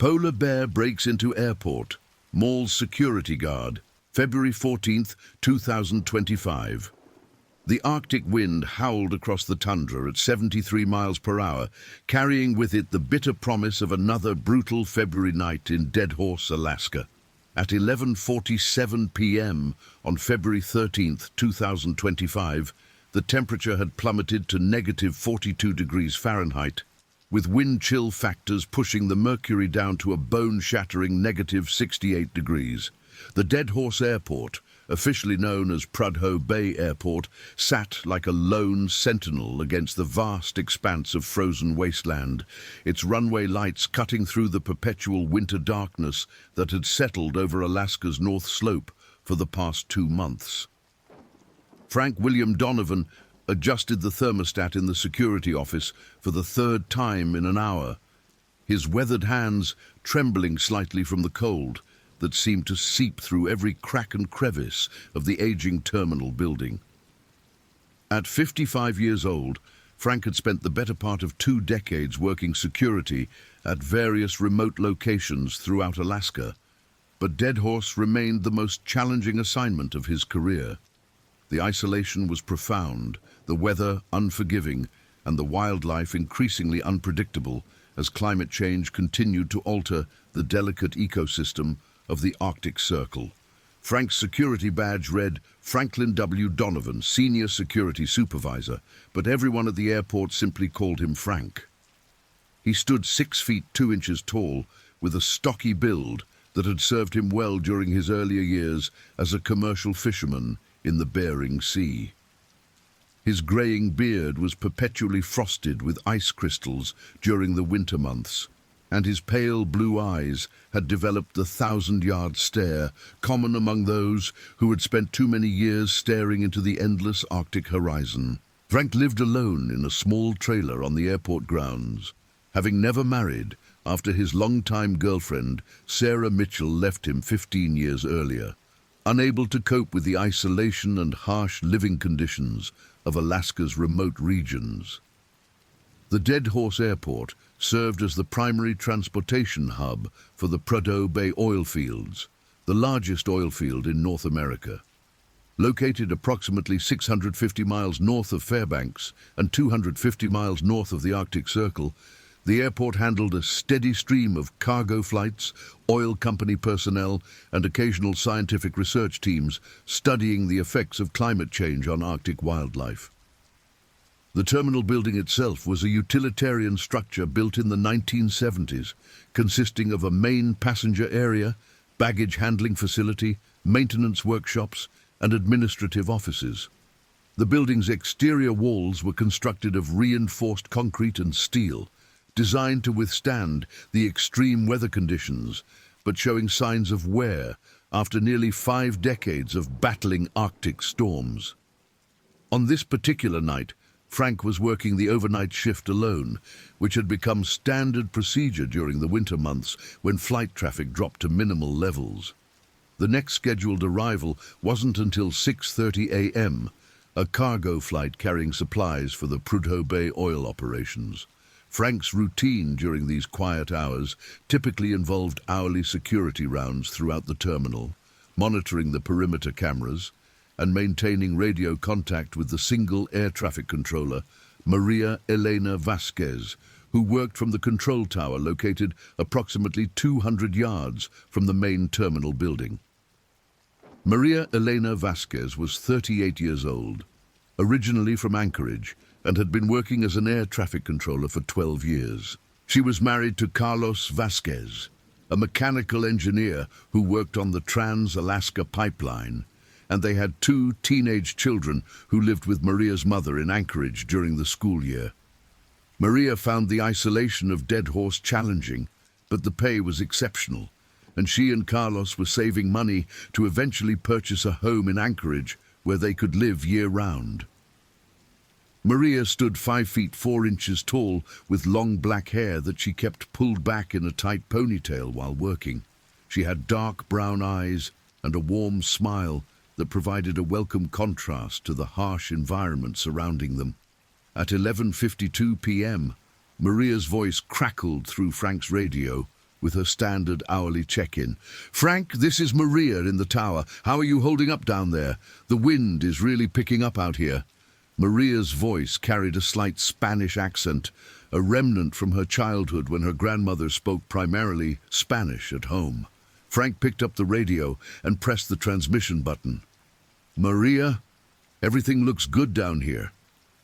Polar bear breaks into airport. Mall's security guard. February 14th, 2025. The Arctic wind howled across the tundra at 73 miles per hour, carrying with it the bitter promise of another brutal February night in Dead Horse, Alaska. At 11:47 p.m. on February 13th, 2025, the temperature had plummeted to negative 42 degrees Fahrenheit, with wind chill factors pushing the mercury down to a bone-shattering negative 68 degrees. The Dead Horse Airport, officially known as Prudhoe Bay Airport, sat like a lone sentinel against the vast expanse of frozen wasteland, its runway lights cutting through the perpetual winter darkness that had settled over Alaska's North Slope for the past 2 months. Frank William Donovan adjusted the thermostat in the security office for the 3rd time in an hour, his weathered hands trembling slightly from the cold that seemed to seep through every crack and crevice of the aging terminal building. At 55 years old, Frank had spent the better part of 2 decades working security at various remote locations throughout Alaska, but Dead Horse remained the most challenging assignment of his career. The isolation was profound, the weather unforgiving, and the wildlife increasingly unpredictable as climate change continued to alter the delicate ecosystem of the Arctic Circle. Frank's security badge read Franklin W. Donovan, Senior Security Supervisor, but everyone at the airport simply called him Frank. He stood 6 feet 2 inches tall, with a stocky build that had served him well during his earlier years as a commercial fisherman in the Bering Sea. His graying beard was perpetually frosted with ice crystals during the winter months, and his pale blue eyes had developed the 1,000-yard stare, common among those who had spent too many years staring into the endless Arctic horizon. Frank lived alone in a small trailer on the airport grounds, having never married after his longtime girlfriend, Sarah Mitchell, left him 15 years earlier. Unable to cope with the isolation and harsh living conditions of Alaska's remote regions, the Dead Horse Airport served as the primary transportation hub for the Prudhoe Bay oil fields, the largest oil field in North America. Located approximately 650 miles north of Fairbanks and 250 miles north of the Arctic Circle, the airport handled a steady stream of cargo flights, oil company personnel, and occasional scientific research teams studying the effects of climate change on Arctic wildlife. The terminal building itself was a utilitarian structure built in the 1970s, consisting of a main passenger area, baggage handling facility, maintenance workshops, and administrative offices. The building's exterior walls were constructed of reinforced concrete and steel, designed to withstand the extreme weather conditions, but showing signs of wear after nearly 5 decades of battling Arctic storms. On this particular night, Frank was working the overnight shift alone, which had become standard procedure during the winter months when flight traffic dropped to minimal levels. The next scheduled arrival wasn't until 6:30 a.m., a cargo flight carrying supplies for the Prudhoe Bay oil operations. Frank's routine during these quiet hours typically involved hourly security rounds throughout the terminal, monitoring the perimeter cameras, and maintaining radio contact with the single air traffic controller, Maria Elena Vasquez, who worked from the control tower located approximately 200 yards from the main terminal building. Maria Elena Vasquez was 38 years old, originally from Anchorage, and had been working as an air traffic controller for 12 years. She was married to Carlos Vasquez, a mechanical engineer who worked on the Trans-Alaska Pipeline, and they had 2 teenage children who lived with Maria's mother in Anchorage during the school year. Maria found the isolation of Dead Horse challenging, but the pay was exceptional, and she and Carlos were saving money to eventually purchase a home in Anchorage where they could live year-round. Maria stood 5 feet 4 inches tall with long black hair that she kept pulled back in a tight ponytail while working. She had dark brown eyes and a warm smile that provided a welcome contrast to the harsh environment surrounding them. At 11:52 p.m., Maria's voice crackled through Frank's radio. with her standard hourly check-in. "Frank, this is Maria in the tower. How are you holding up down there? The wind is really picking up out here." Maria's voice carried a slight Spanish accent, a remnant from her childhood when her grandmother spoke primarily Spanish at home. Frank picked up the radio and pressed the transmission button. "Maria, everything looks good down here.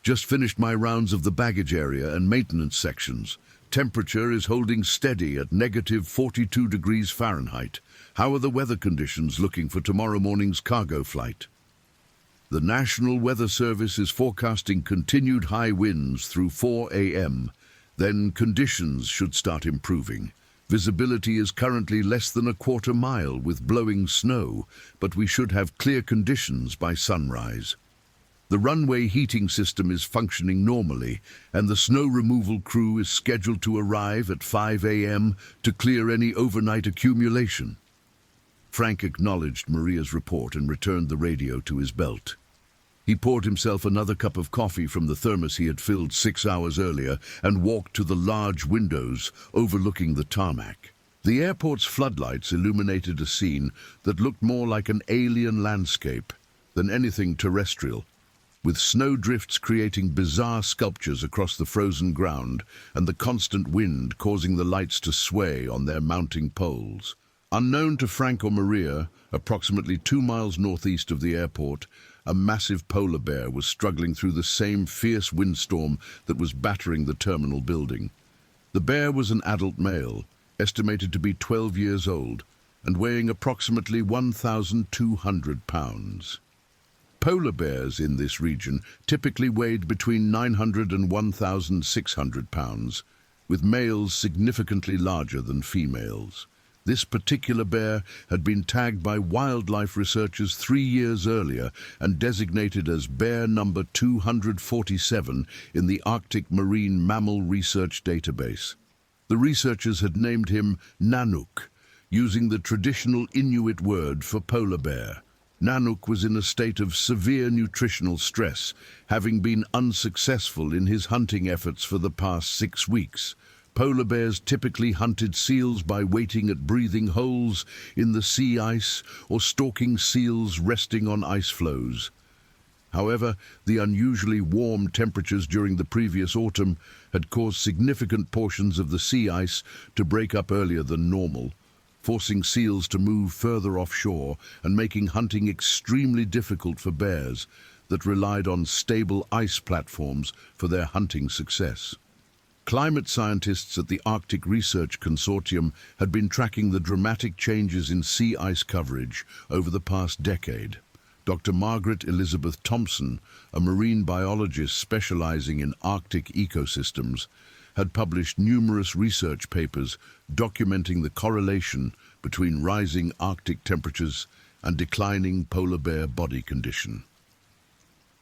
Just finished my rounds of the baggage area and maintenance sections. Temperature is holding steady at negative 42 degrees Fahrenheit. How are the weather conditions looking for tomorrow morning's cargo flight?" The National Weather Service is forecasting continued high winds through 4 a.m. Then conditions should start improving. Visibility is currently less than a quarter mile with blowing snow, but we should have clear conditions by sunrise. The runway heating system is functioning normally, and the snow removal crew is scheduled to arrive at 5 a.m. to clear any overnight accumulation. Frank acknowledged Maria's report and returned the radio to his belt. He poured himself another cup of coffee from the thermos he had filled 6 hours earlier and walked to the large windows overlooking the tarmac. The airport's floodlights illuminated a scene that looked more like an alien landscape than anything terrestrial, with snowdrifts creating bizarre sculptures across the frozen ground and the constant wind causing the lights to sway on their mounting poles. Unknown to Frank or Maria, approximately 2 miles northeast of the airport, a massive polar bear was struggling through the same fierce windstorm that was battering the terminal building. The bear was an adult male, estimated to be 12 years old, and weighing approximately 1,200 pounds. Polar bears in this region typically weighed between 900 and 1,600 pounds, with males significantly larger than females. This particular bear had been tagged by wildlife researchers 3 years earlier and designated as bear number 247 in the Arctic Marine Mammal Research Database. The researchers had named him Nanook, using the traditional Inuit word for polar bear. Nanook was in a state of severe nutritional stress, having been unsuccessful in his hunting efforts for the past 6 weeks. Polar bears typically hunted seals by waiting at breathing holes in the sea ice or stalking seals resting on ice floes. However, the unusually warm temperatures during the previous autumn had caused significant portions of the sea ice to break up earlier than normal, forcing seals to move further offshore and making hunting extremely difficult for bears that relied on stable ice platforms for their hunting success. Climate scientists at the Arctic Research Consortium had been tracking the dramatic changes in sea ice coverage over the past decade. Dr. Margaret Elizabeth Thompson, a marine biologist specializing in Arctic ecosystems, had published numerous research papers documenting the correlation between rising Arctic temperatures and declining polar bear body condition.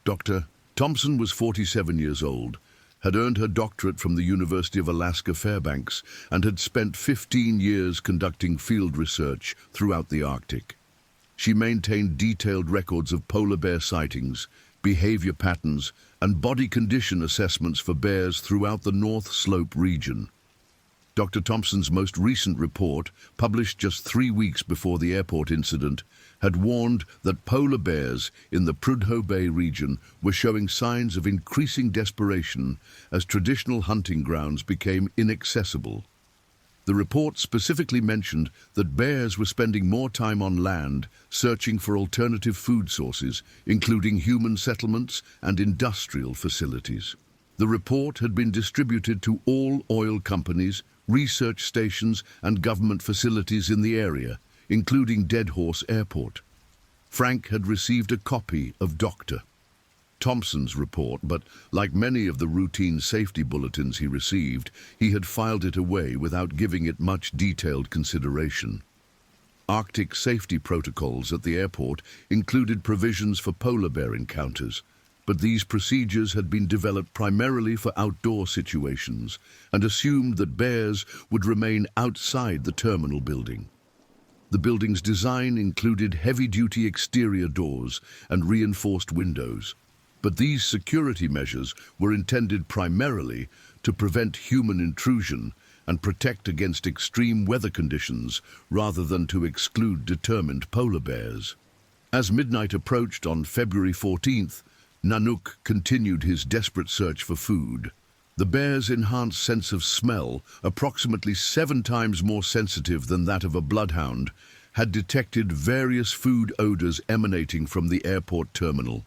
Dr. Thompson was 47 years old, had earned her doctorate from the University of Alaska Fairbanks, and had spent 15 years conducting field research throughout the Arctic. She maintained detailed records of polar bear sightings, behavior patterns, and body condition assessments for bears throughout the North Slope region. Dr. Thompson's most recent report, published just 3 weeks before the airport incident, had warned that polar bears in the Prudhoe Bay region were showing signs of increasing desperation as traditional hunting grounds became inaccessible. The report specifically mentioned that bears were spending more time on land searching for alternative food sources, including human settlements and industrial facilities. The report had been distributed to all oil companies, research stations, and government facilities in the area, including Deadhorse Airport. Frank had received a copy of Dr. Thompson's report, but like many of the routine safety bulletins he received, he had filed it away without giving it much detailed consideration. Arctic safety protocols at the airport included provisions for polar bear encounters, but these procedures had been developed primarily for outdoor situations and assumed that bears would remain outside the terminal building. The building's design included heavy-duty exterior doors and reinforced windows, but these security measures were intended primarily to prevent human intrusion and protect against extreme weather conditions rather than to exclude determined polar bears. As midnight approached on February 14th, Nanook continued his desperate search for food. The bear's enhanced sense of smell, approximately 7 times more sensitive than that of a bloodhound, had detected various food odors emanating from the airport terminal.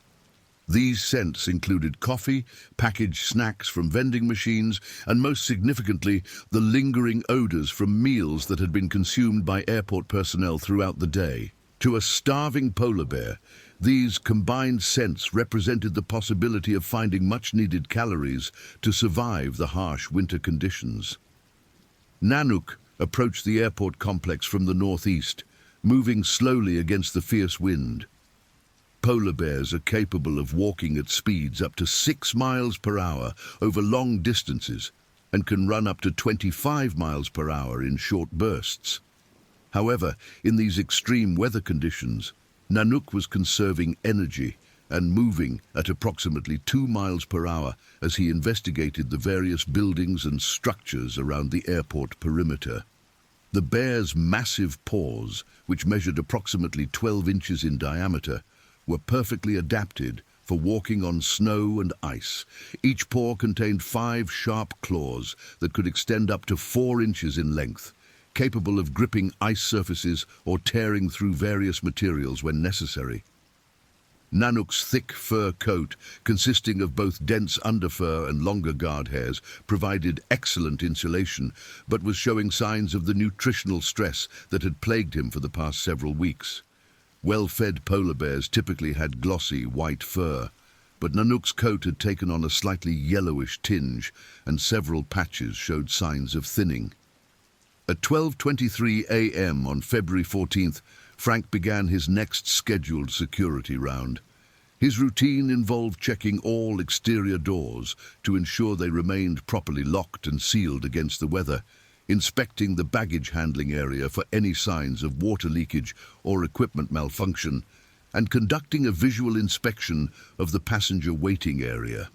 These scents included coffee, packaged snacks from vending machines, and most significantly, the lingering odors from meals that had been consumed by airport personnel throughout the day. To a starving polar bear, these combined scents represented the possibility of finding much-needed calories to survive the harsh winter conditions. Nanook approached the airport complex from the northeast, moving slowly against the fierce wind. Polar bears are capable of walking at speeds up to 6 miles per hour over long distances and can run up to 25 miles per hour in short bursts. However, in these extreme weather conditions, Nanook was conserving energy and moving at approximately 2 miles per hour as he investigated the various buildings and structures around the airport perimeter. The bear's massive paws, which measured approximately 12 inches in diameter, were perfectly adapted for walking on snow and ice. Each paw contained 5 sharp claws that could extend up to 4 inches in length, capable of gripping ice surfaces or tearing through various materials when necessary. Nanook's thick fur coat, consisting of both dense underfur and longer guard hairs, provided excellent insulation, but was showing signs of the nutritional stress that had plagued him for the past several weeks. Well-fed polar bears typically had glossy white fur, but Nanook's coat had taken on a slightly yellowish tinge, and several patches showed signs of thinning. At 12:23 a.m. on February 14th, Frank began his next scheduled security round. His routine involved checking all exterior doors to ensure they remained properly locked and sealed against the weather, inspecting the baggage handling area for any signs of water leakage or equipment malfunction, and conducting a visual inspection of the passenger waiting area.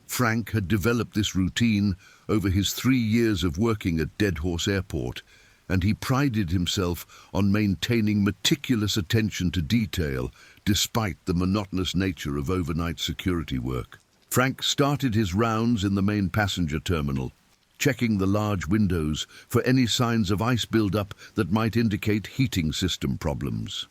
Frank had developed this routine over his 3 years of working at Deadhorse Airport, and he prided himself on maintaining meticulous attention to detail despite the monotonous nature of overnight security work. Frank started his rounds in the main passenger terminal, checking the large windows for any signs of ice buildup that might indicate heating system problems.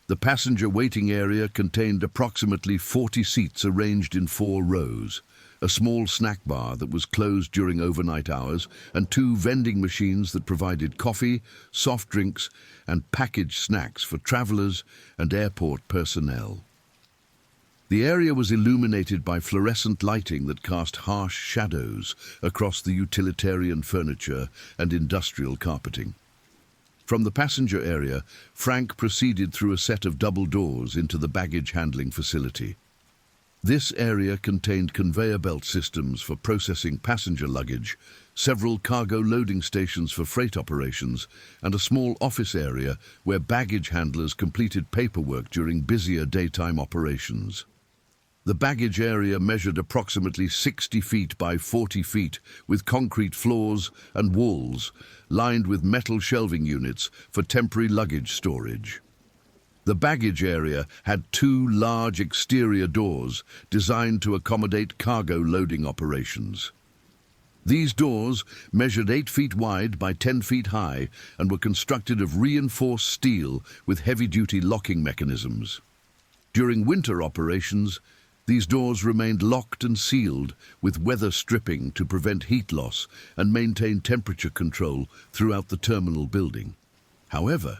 The passenger waiting area contained approximately 40 seats arranged in 4 rows, a small snack bar that was closed during overnight hours, and 2 vending machines that provided coffee, soft drinks, and packaged snacks for travelers and airport personnel. The area was illuminated by fluorescent lighting that cast harsh shadows across the utilitarian furniture and industrial carpeting. From the passenger area, Frank proceeded through a set of double doors into the baggage handling facility. This area contained conveyor belt systems for processing passenger luggage, several cargo loading stations for freight operations, and a small office area where baggage handlers completed paperwork during busier daytime operations. The baggage area measured approximately 60 feet by 40 feet with concrete floors and walls lined with metal shelving units for temporary luggage storage. The baggage area had 2 large exterior doors designed to accommodate cargo loading operations. These doors measured 8 feet wide by 10 feet high and were constructed of reinforced steel with heavy-duty locking mechanisms. During winter operations, these doors remained locked and sealed with weather stripping to prevent heat loss and maintain temperature control throughout the terminal building. However,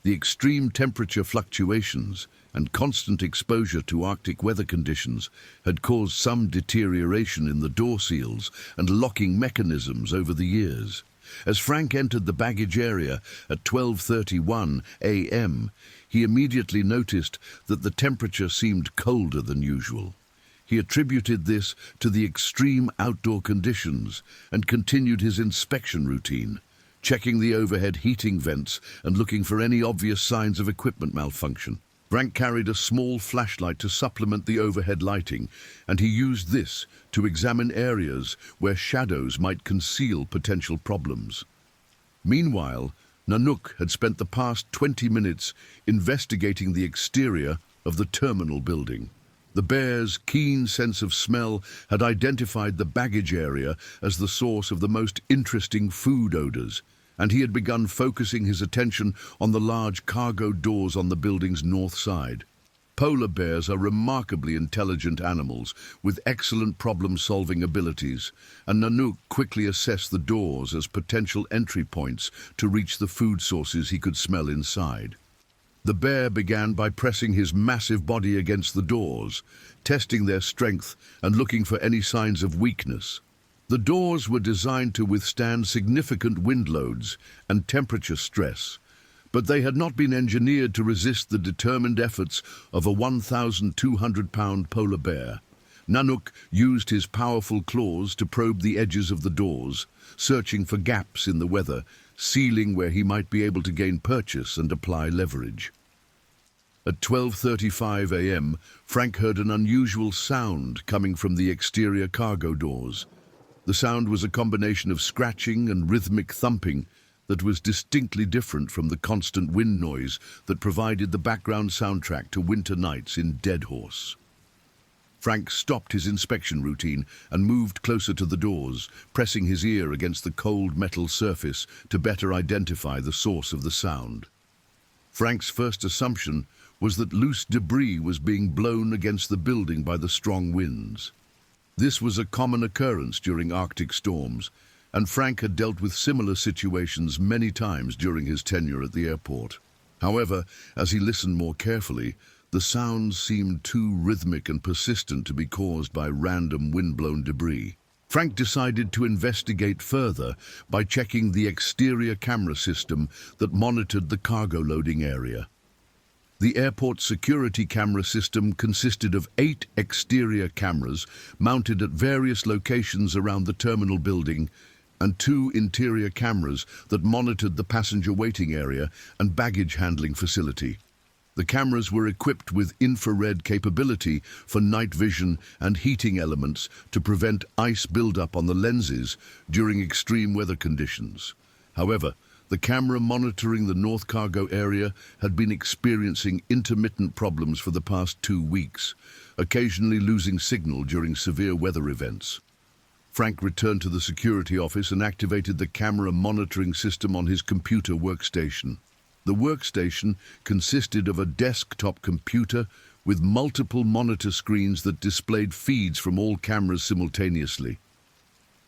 the extreme temperature fluctuations and constant exposure to Arctic weather conditions had caused some deterioration in the door seals and locking mechanisms over the years. As Frank entered the baggage area at 12:31 a.m., he immediately noticed that the temperature seemed colder than usual. He attributed this to the extreme outdoor conditions and continued his inspection routine, checking the overhead heating vents and looking for any obvious signs of equipment malfunction. Frank carried a small flashlight to supplement the overhead lighting, and he used this to examine areas where shadows might conceal potential problems. Meanwhile, Nanook had spent the past 20 minutes investigating the exterior of the terminal building. The bear's keen sense of smell had identified the baggage area as the source of the most interesting food odors, and he had begun focusing his attention on the large cargo doors on the building's north side. Polar bears are remarkably intelligent animals with excellent problem-solving abilities, and Nanook quickly assessed the doors as potential entry points to reach the food sources he could smell inside. The bear began by pressing his massive body against the doors, testing their strength and looking for any signs of weakness. The doors were designed to withstand significant wind loads and temperature stress, but they had not been engineered to resist the determined efforts of a 1,200-pound polar bear. Nanook used his powerful claws to probe the edges of the doors, searching for gaps in the weather, sealing where he might be able to gain purchase and apply leverage. At 12:35 a.m., Frank heard an unusual sound coming from the exterior cargo doors. The sound was a combination of scratching and rhythmic thumping that was distinctly different from the constant wind noise that provided the background soundtrack to winter nights in Deadhorse. Frank stopped his inspection routine and moved closer to the doors, pressing his ear against the cold metal surface to better identify the source of the sound. Frank's first assumption was that loose debris was being blown against the building by the strong winds. This was a common occurrence during Arctic storms, and Frank had dealt with similar situations many times during his tenure at the airport. However, as he listened more carefully, the sounds seemed too rhythmic and persistent to be caused by random wind-blown debris. Frank decided to investigate further by checking the exterior camera system that monitored the cargo loading area. The airport security camera system consisted of 8 exterior cameras mounted at various locations around the terminal building and 2 interior cameras that monitored the passenger waiting area and baggage handling facility. The cameras were equipped with infrared capability for night vision and heating elements to prevent ice buildup on the lenses during extreme weather conditions. However, the camera monitoring the North Cargo area had been experiencing intermittent problems for the past 2 weeks, occasionally losing signal during severe weather events. Frank returned to the security office and activated the camera monitoring system on his computer workstation. The workstation consisted of a desktop computer with multiple monitor screens that displayed feeds from all cameras simultaneously.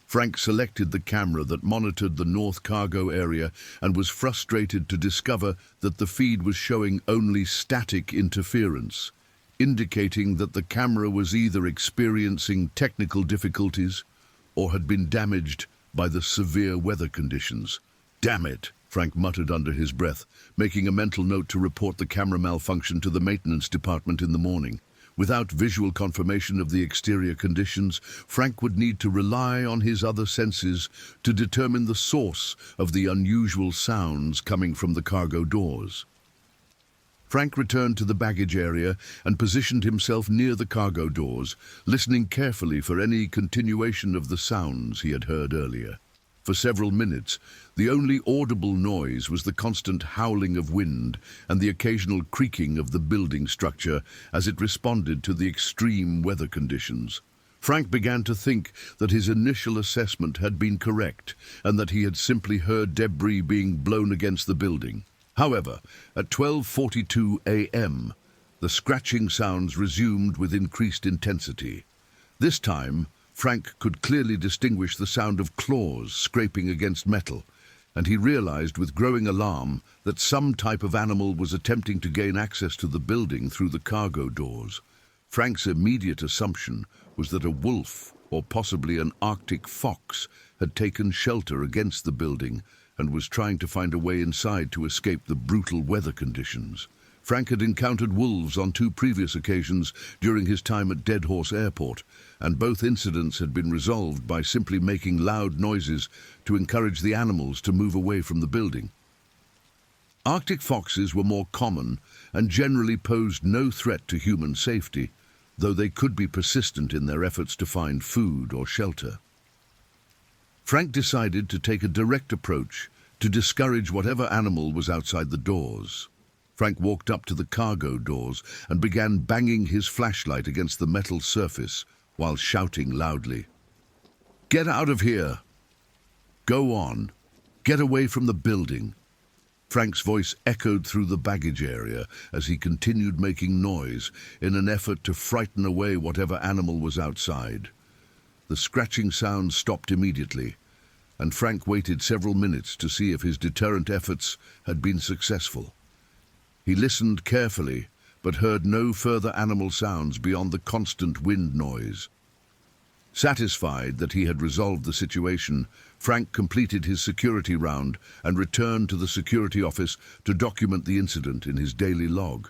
Frank selected the camera that monitored the North Cargo area and was frustrated to discover that the feed was showing only static interference, indicating that the camera was either experiencing technical difficulties or had been damaged by the severe weather conditions. "Damn it," Frank muttered under his breath, making a mental note to report the camera malfunction to the maintenance department in the morning. Without visual confirmation of the exterior conditions, Frank would need to rely on his other senses to determine the source of the unusual sounds coming from the cargo doors. Frank returned to the baggage area and positioned himself near the cargo doors, listening carefully for any continuation of the sounds he had heard earlier. For several minutes, the only audible noise was the constant howling of wind and the occasional creaking of the building structure as it responded to the extreme weather conditions. Frank began to think that his initial assessment had been correct and that he had simply heard debris being blown against the building. However, at 12:42 a.m., the scratching sounds resumed with increased intensity. This time, Frank could clearly distinguish the sound of claws scraping against metal, and he realized with growing alarm that some type of animal was attempting to gain access to the building through the cargo doors. Frank's immediate assumption was that a wolf, or possibly an Arctic fox, had taken shelter against the building and was trying to find a way inside to escape the brutal weather conditions. Frank had encountered wolves on 2 previous occasions during his time at Deadhorse Airport, and both incidents had been resolved by simply making loud noises to encourage the animals to move away from the building. Arctic foxes were more common and generally posed no threat to human safety, though they could be persistent in their efforts to find food or shelter. Frank decided to take a direct approach to discourage whatever animal was outside the doors. Frank walked up to the cargo doors and began banging his flashlight against the metal surface while shouting loudly, "Get out of here! Go on! Get away from the building!" Frank's voice echoed through the baggage area as he continued making noise in an effort to frighten away whatever animal was outside. The scratching sound stopped immediately, and Frank waited several minutes to see if his deterrent efforts had been successful. He listened carefully, but heard no further animal sounds beyond the constant wind noise. Satisfied that he had resolved the situation, Frank completed his security round and returned to the security office to document the incident in his daily log.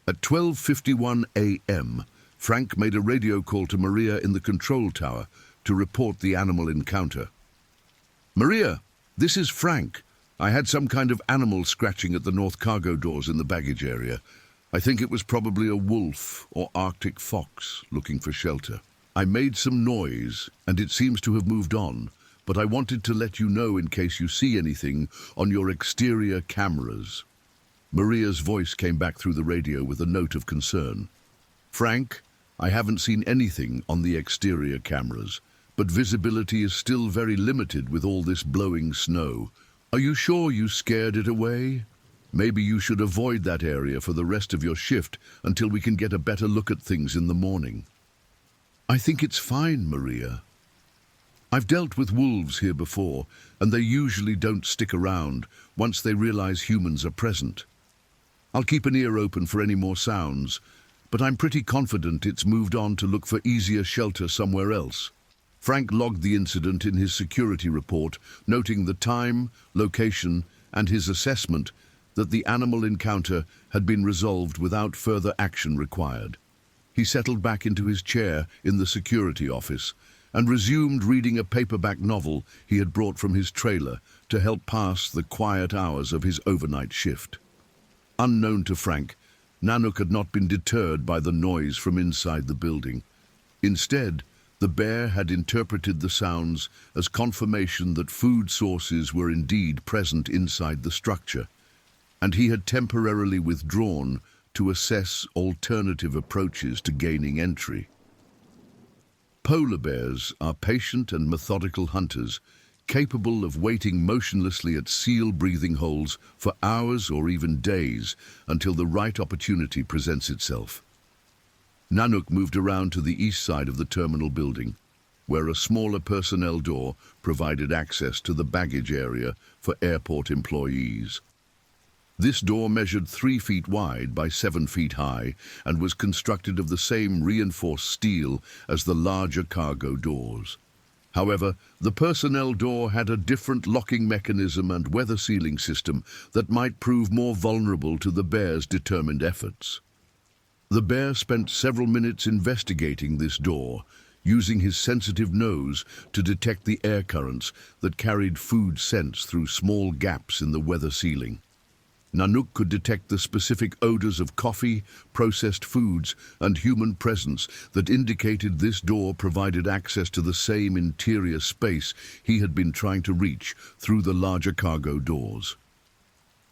At 12:51 a.m., Frank made a radio call to Maria in the control tower to report the animal encounter. "Maria, this is Frank. I had some kind of animal scratching at the north cargo doors in the baggage area. I think it was probably a wolf or Arctic fox looking for shelter. I made some noise and it seems to have moved on, but I wanted to let you know in case you see anything on your exterior cameras." Maria's voice came back through the radio with a note of concern. "Frank, I haven't seen anything on the exterior cameras, but visibility is still very limited with all this blowing snow. Are you sure you scared it away? Maybe you should avoid that area for the rest of your shift until we can get a better look at things in the morning." "I think it's fine, Maria. I've dealt with wolves here before, and they usually don't stick around once they realize humans are present. I'll keep an ear open for any more sounds, but I'm pretty confident it's moved on to look for easier shelter somewhere else." Frank logged the incident in his security report, noting the time, location, and his assessment that the animal encounter had been resolved without further action required. He settled back into his chair in the security office and resumed reading a paperback novel he had brought from his trailer to help pass the quiet hours of his overnight shift. Unknown to Frank, Nanook had not been deterred by the noise from inside the building. Instead, the bear had interpreted the sounds as confirmation that food sources were indeed present inside the structure, and he had temporarily withdrawn to assess alternative approaches to gaining entry. Polar bears are patient and methodical hunters, capable of waiting motionlessly at seal breathing holes for hours or even days until the right opportunity presents itself. Nanook moved around to the east side of the terminal building, where a smaller personnel door provided access to the baggage area for airport employees. This door measured 3 feet wide by 7 feet high and was constructed of the same reinforced steel as the larger cargo doors. However, the personnel door had a different locking mechanism and weather sealing system that might prove more vulnerable to the bear's determined efforts. The bear spent several minutes investigating this door, using his sensitive nose to detect the air currents that carried food scents through small gaps in the weather sealing. Nanook could detect the specific odors of coffee, processed foods, and human presence that indicated this door provided access to the same interior space he had been trying to reach through the larger cargo doors.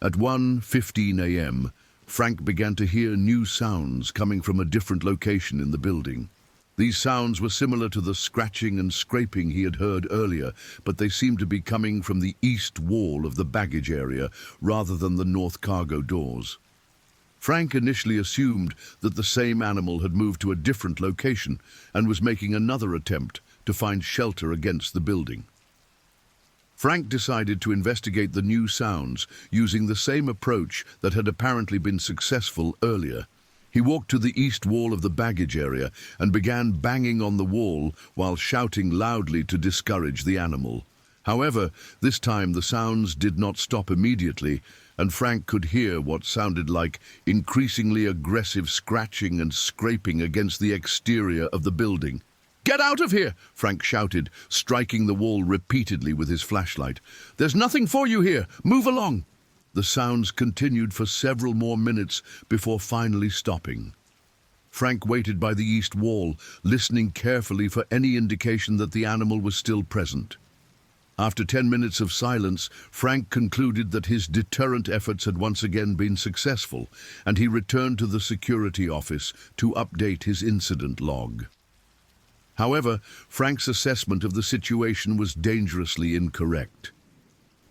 At 1:15 a.m., Frank began to hear new sounds coming from a different location in the building. These sounds were similar to the scratching and scraping he had heard earlier, but they seemed to be coming from the east wall of the baggage area rather than the north cargo doors. Frank initially assumed that the same animal had moved to a different location and was making another attempt to find shelter against the building. Frank decided to investigate the new sounds using the same approach that had apparently been successful earlier. He walked to the east wall of the baggage area and began banging on the wall while shouting loudly to discourage the animal. However, this time the sounds did not stop immediately, and Frank could hear what sounded like increasingly aggressive scratching and scraping against the exterior of the building. "Get out of here!" Frank shouted, striking the wall repeatedly with his flashlight. "There's nothing for you here! Move along!" The sounds continued for several more minutes before finally stopping. Frank waited by the east wall, listening carefully for any indication that the animal was still present. After 10 minutes of silence, Frank concluded that his deterrent efforts had once again been successful, and he returned to the security office to update his incident log. However, Frank's assessment of the situation was dangerously incorrect.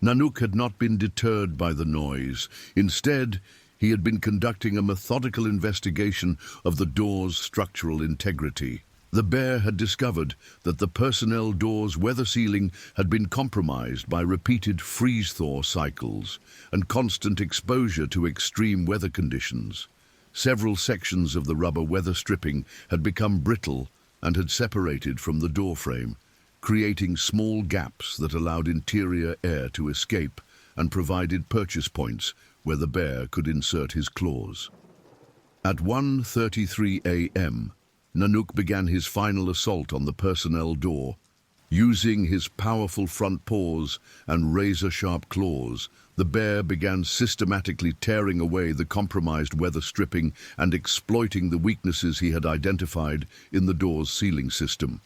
Nanook had not been deterred by the noise. Instead, he had been conducting a methodical investigation of the door's structural integrity. The bear had discovered that the personnel door's weather sealing had been compromised by repeated freeze-thaw cycles and constant exposure to extreme weather conditions. Several sections of the rubber weather stripping had become brittle and had separated from the door frame, creating small gaps that allowed interior air to escape and provided purchase points where the bear could insert his claws. At 1:33 a.m., Nanook began his final assault on the personnel door. Using his powerful front paws and razor-sharp claws, the bear began systematically tearing away the compromised weather stripping and exploiting the weaknesses he had identified in the door's sealing system.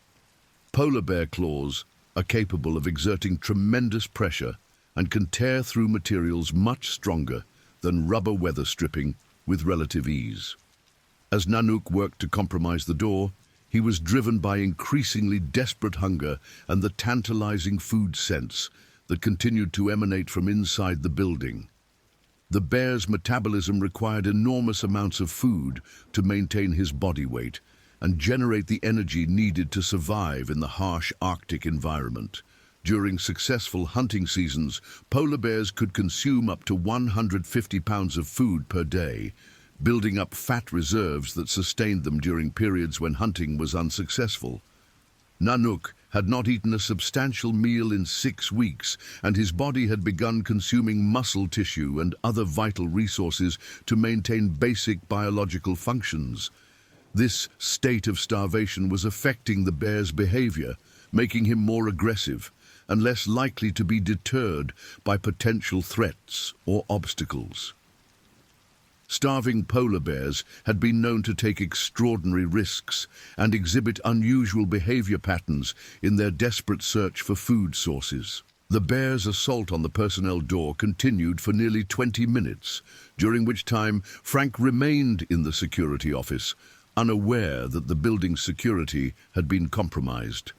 Polar bear claws are capable of exerting tremendous pressure and can tear through materials much stronger than rubber weather stripping with relative ease. As Nanook worked to compromise the door, he was driven by increasingly desperate hunger and the tantalizing food scents that continued to emanate from inside the building. The bear's metabolism required enormous amounts of food to maintain his body weight and generate the energy needed to survive in the harsh Arctic environment. During successful hunting seasons, polar bears could consume up to 150 pounds of food per day, building up fat reserves that sustained them during periods when hunting was unsuccessful. Nanook had not eaten a substantial meal in 6 weeks, and his body had begun consuming muscle tissue and other vital resources to maintain basic biological functions. This state of starvation was affecting the bear's behavior, making him more aggressive and less likely to be deterred by potential threats or obstacles. Starving polar bears had been known to take extraordinary risks and exhibit unusual behavior patterns in their desperate search for food sources. The bear's assault on the personnel door continued for nearly 20 minutes, during which time Frank remained in the security office, unaware that the building's security had been compromised.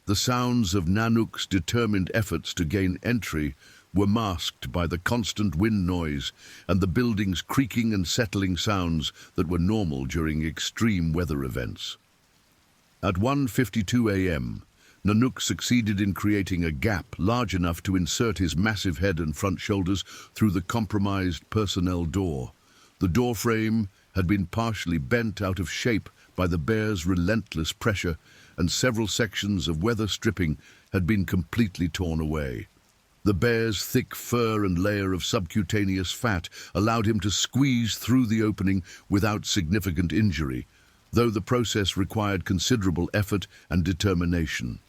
The sounds of Nanook's determined efforts to gain entry were masked by the constant wind noise and the building's creaking and settling sounds that were normal during extreme weather events. At 1:52 a.m., Nanook succeeded in creating a gap large enough to insert his massive head and front shoulders through the compromised personnel door. The door frame had been partially bent out of shape by the bear's relentless pressure, and several sections of weather stripping had been completely torn away. The bear's thick fur and layer of subcutaneous fat allowed him to squeeze through the opening without significant injury, though the process required considerable effort and determination.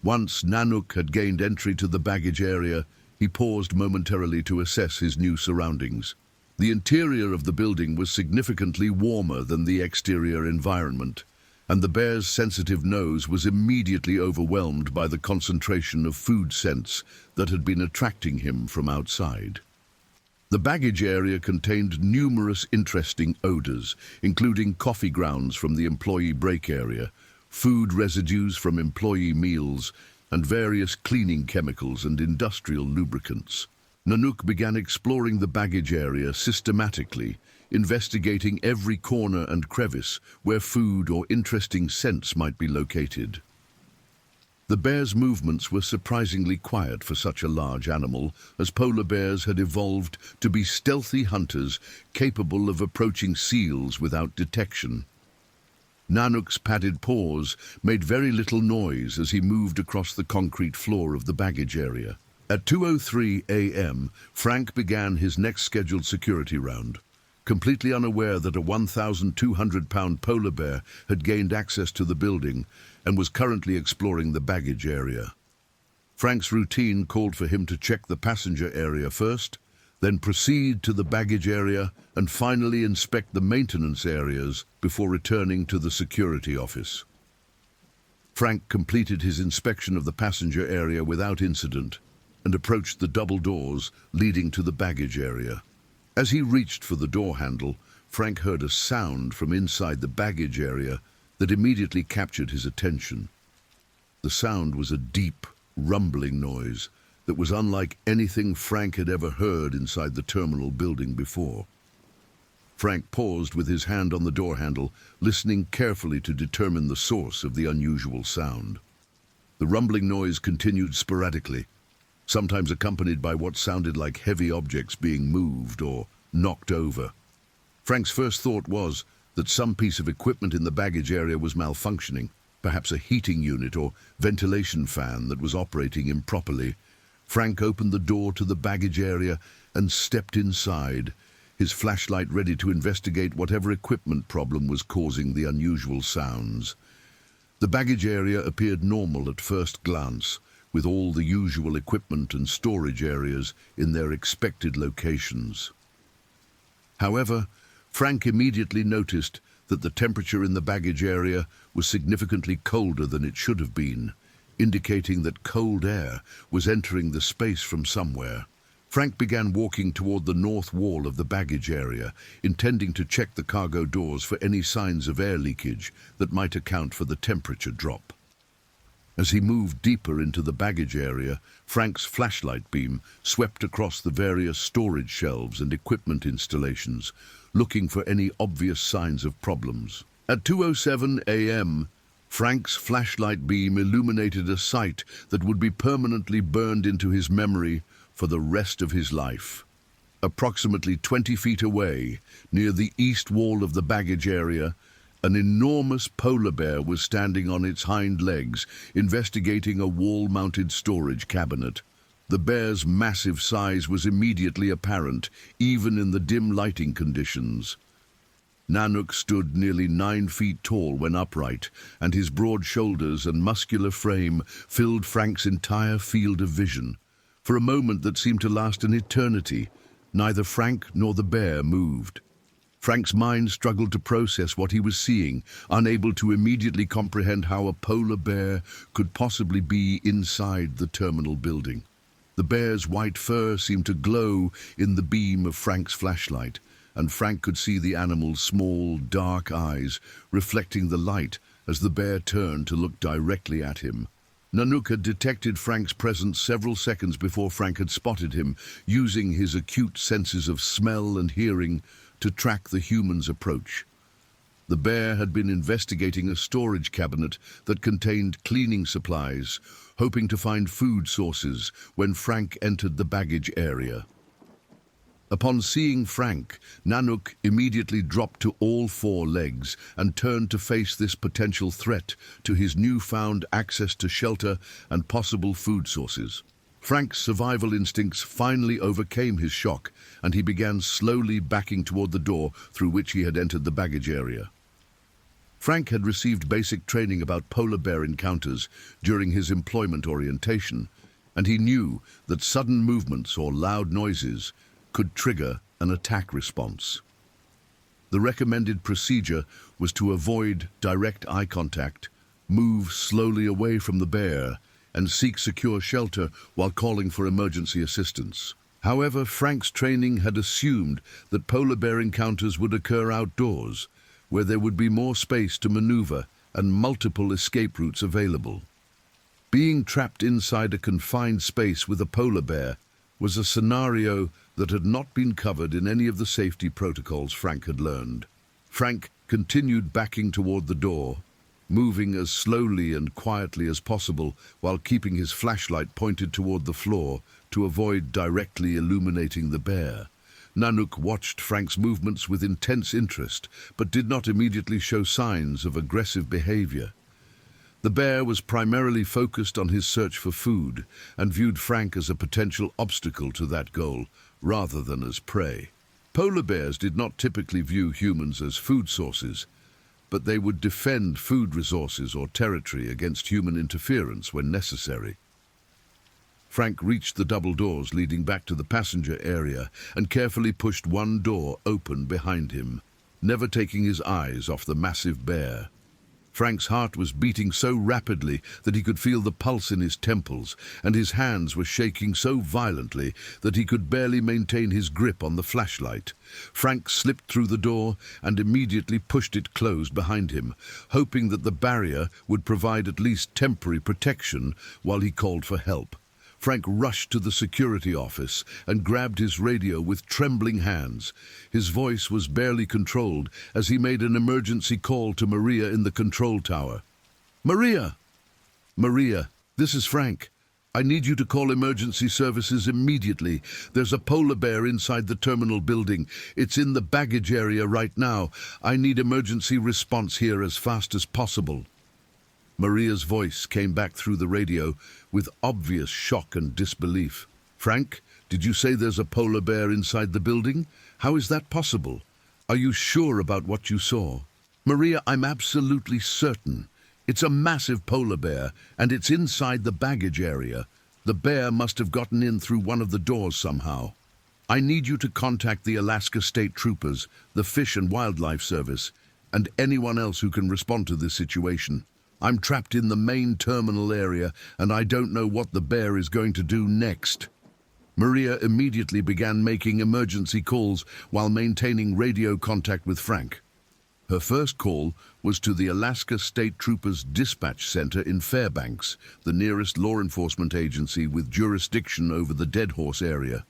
Once Nanook had gained entry to the baggage area, he paused momentarily to assess his new surroundings. The interior of the building was significantly warmer than the exterior environment, and the bear's sensitive nose was immediately overwhelmed by the concentration of food scents that had been attracting him from outside. The baggage area contained numerous interesting odors, including coffee grounds from the employee break area, food residues from employee meals, and various cleaning chemicals and industrial lubricants. Nanook began exploring the baggage area systematically, investigating every corner and crevice where food or interesting scents might be located. The bear's movements were surprisingly quiet for such a large animal, as polar bears had evolved to be stealthy hunters capable of approaching seals without detection. Nanook's padded paws made very little noise as he moved across the concrete floor of the baggage area. At 2:03 a.m., Frank began his next scheduled security round, completely unaware that a 1,200-pound polar bear had gained access to the building and was currently exploring the baggage area. Frank's routine called for him to check the passenger area first, then proceed to the baggage area and finally inspect the maintenance areas before returning to the security office. Frank completed his inspection of the passenger area without incident and approached the double doors leading to the baggage area. As he reached for the door handle, Frank heard a sound from inside the baggage area that immediately captured his attention. The sound was a deep, rumbling noise that was unlike anything Frank had ever heard inside the terminal building before. Frank paused with his hand on the door handle, listening carefully to determine the source of the unusual sound. The rumbling noise continued sporadically, sometimes accompanied by what sounded like heavy objects being moved or knocked over. Frank's first thought was that some piece of equipment in the baggage area was malfunctioning, perhaps a heating unit or ventilation fan that was operating improperly. Frank opened the door to the baggage area and stepped inside, his flashlight ready to investigate whatever equipment problem was causing the unusual sounds. The baggage area appeared normal at first glance, with all the usual equipment and storage areas in their expected locations. However, Frank immediately noticed that the temperature in the baggage area was significantly colder than it should have been, indicating that cold air was entering the space from somewhere. Frank began walking toward the north wall of the baggage area, intending to check the cargo doors for any signs of air leakage that might account for the temperature drop. As he moved deeper into the baggage area, Frank's flashlight beam swept across the various storage shelves and equipment installations, looking for any obvious signs of problems. At 2:07 a.m., Frank's flashlight beam illuminated a sight that would be permanently burned into his memory for the rest of his life. Approximately 20 feet away, near the east wall of the baggage area, an enormous polar bear was standing on its hind legs, investigating a wall-mounted storage cabinet. The bear's massive size was immediately apparent, even in the dim lighting conditions. Nanook stood nearly 9 feet tall when upright, and his broad shoulders and muscular frame filled Frank's entire field of vision. For a moment that seemed to last an eternity, neither Frank nor the bear moved. Frank's mind struggled to process what he was seeing, unable to immediately comprehend how a polar bear could possibly be inside the terminal building. The bear's white fur seemed to glow in the beam of Frank's flashlight, and Frank could see the animal's small, dark eyes reflecting the light as the bear turned to look directly at him. Nanook had detected Frank's presence several seconds before Frank had spotted him, using his acute senses of smell and hearing to track the human's approach. The bear had been investigating a storage cabinet that contained cleaning supplies, hoping to find food sources when Frank entered the baggage area. Upon seeing Frank, Nanook immediately dropped to all 4 legs and turned to face this potential threat to his newfound access to shelter and possible food sources. Frank's survival instincts finally overcame his shock, and he began slowly backing toward the door through which he had entered the baggage area. Frank had received basic training about polar bear encounters during his employment orientation, and he knew that sudden movements or loud noises could trigger an attack response. The recommended procedure was to avoid direct eye contact, move slowly away from the bear, and seek secure shelter while calling for emergency assistance. However, Frank's training had assumed that polar bear encounters would occur outdoors, where there would be more space to maneuver and multiple escape routes available. Being trapped inside a confined space with a polar bear was a scenario that had not been covered in any of the safety protocols Frank had learned. Frank continued backing toward the door, moving as slowly and quietly as possible while keeping his flashlight pointed toward the floor to avoid directly illuminating the bear. Nanook watched Frank's movements with intense interest, but did not immediately show signs of aggressive behavior. The bear was primarily focused on his search for food and viewed Frank as a potential obstacle to that goal, rather than as prey. Polar bears did not typically view humans as food sources, but they would defend food resources or territory against human interference when necessary. Frank reached the double doors leading back to the passenger area and carefully pushed one door open behind him, never taking his eyes off the massive bear. Frank's heart was beating so rapidly that he could feel the pulse in his temples, and his hands were shaking so violently that he could barely maintain his grip on the flashlight. Frank slipped through the door and immediately pushed it closed behind him, hoping that the barrier would provide at least temporary protection while he called for help. Frank rushed to the security office and grabbed his radio with trembling hands. His voice was barely controlled as he made an emergency call to Maria in the control tower. "Maria! Maria, this is Frank. I need you to call emergency services immediately. There's a polar bear inside the terminal building. It's in the baggage area right now. I need emergency response here as fast as possible." Maria's voice came back through the radio with obvious shock and disbelief. "Frank, did you say there's a polar bear inside the building? How is that possible? Are you sure about what you saw?" "Maria, I'm absolutely certain. It's a massive polar bear, and it's inside the baggage area. The bear must have gotten in through one of the doors somehow. I need you to contact the Alaska State Troopers, the Fish and Wildlife Service, and anyone else who can respond to this situation. I'm trapped in the main terminal area, and I don't know what the bear is going to do next." Maria immediately began making emergency calls while maintaining radio contact with Frank. Her first call was to the Alaska State Troopers Dispatch Center in Fairbanks, the nearest law enforcement agency with jurisdiction over the Dead Horse area.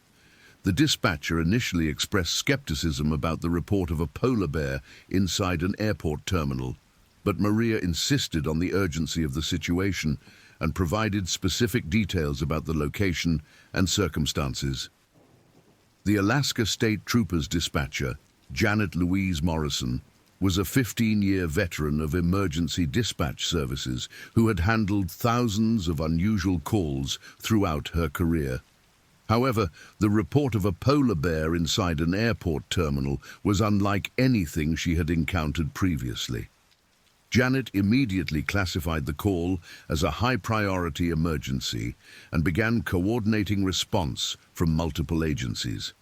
The dispatcher initially expressed skepticism about the report of a polar bear inside an airport terminal, but Maria insisted on the urgency of the situation and provided specific details about the location and circumstances. The Alaska State Troopers dispatcher, Janet Louise Morrison, was a 15-year veteran of emergency dispatch services who had handled thousands of unusual calls throughout her career. However, the report of a polar bear inside an airport terminal was unlike anything she had encountered previously. Janet immediately classified the call as a high-priority emergency and began coordinating response from multiple agencies.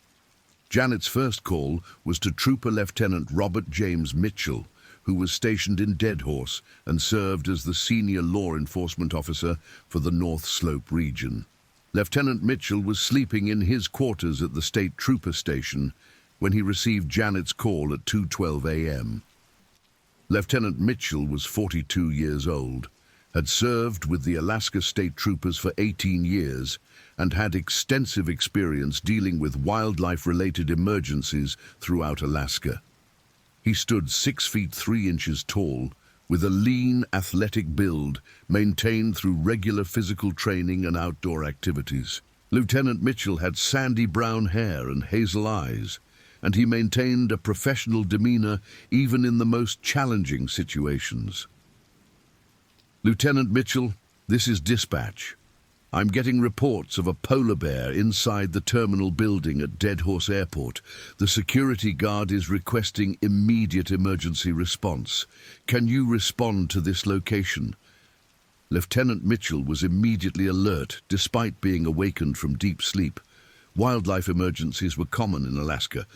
Janet's first call was to Trooper Lieutenant Robert James Mitchell, who was stationed in Dead Horse and served as the senior law enforcement officer for the North Slope region. Lieutenant Mitchell was sleeping in his quarters at the State Trooper Station when he received Janet's call at 2:12 a.m. Lieutenant Mitchell was 42 years old, had served with the Alaska State Troopers for 18 years, and had extensive experience dealing with wildlife-related emergencies throughout Alaska. He stood 6 feet 3 inches tall, with a lean, athletic build maintained through regular physical training and outdoor activities. Lieutenant Mitchell had sandy brown hair and hazel eyes, and he maintained a professional demeanor even in the most challenging situations. "Lieutenant Mitchell, this is dispatch. I'm getting reports of a polar bear inside the terminal building at Dead Horse Airport. The security guard is requesting immediate emergency response. Can you respond to this location?" Lieutenant Mitchell was immediately alert despite being awakened from deep sleep. Wildlife emergencies were common in Alaska,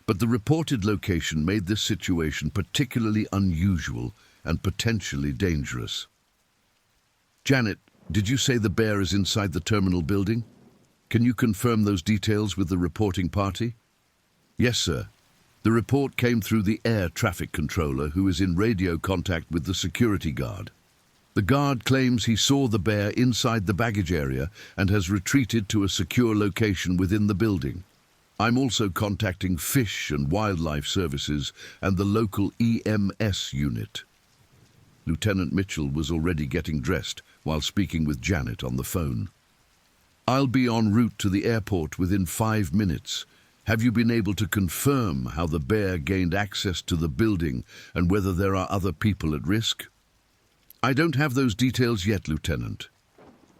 but the reported location made this situation particularly unusual and potentially dangerous. "Janet, did you say the bear is inside the terminal building? Can you confirm those details with the reporting party?" "Yes, sir. The report came through the air traffic controller, who is in radio contact with the security guard. The guard claims he saw the bear inside the baggage area and has retreated to a secure location within the building. I'm also contacting Fish and Wildlife Services and the local EMS unit." Lieutenant Mitchell was already getting dressed while speaking with Janet on the phone. "I'll be en route to the airport within 5 minutes. Have you been able to confirm how the bear gained access to the building and whether there are other people at risk?" "I don't have those details yet, Lieutenant.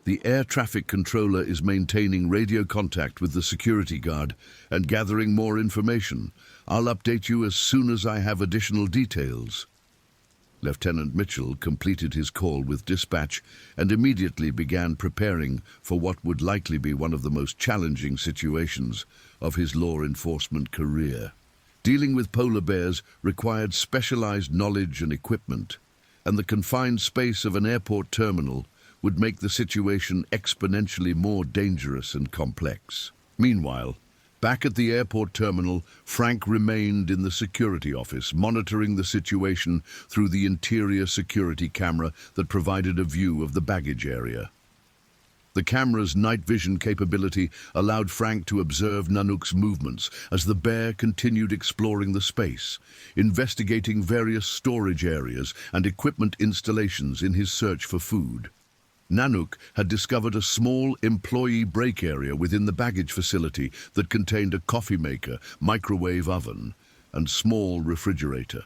The air traffic controller is maintaining radio contact with the security guard and gathering more information. I'll update you as soon as I have additional details." Lieutenant Mitchell completed his call with dispatch and immediately began preparing for what would likely be one of the most challenging situations of his law enforcement career. Dealing with polar bears required specialized knowledge and equipment, and the confined space of an airport terminal would make the situation exponentially more dangerous and complex. Meanwhile, back at the airport terminal, Frank remained in the security office, monitoring the situation through the interior security camera that provided a view of the baggage area. The camera's night vision capability allowed Frank to observe Nanook's movements as the bear continued exploring the space, investigating various storage areas and equipment installations in his search for food. Nanook had discovered a small employee break area within the baggage facility that contained a coffee maker, microwave oven, and small refrigerator.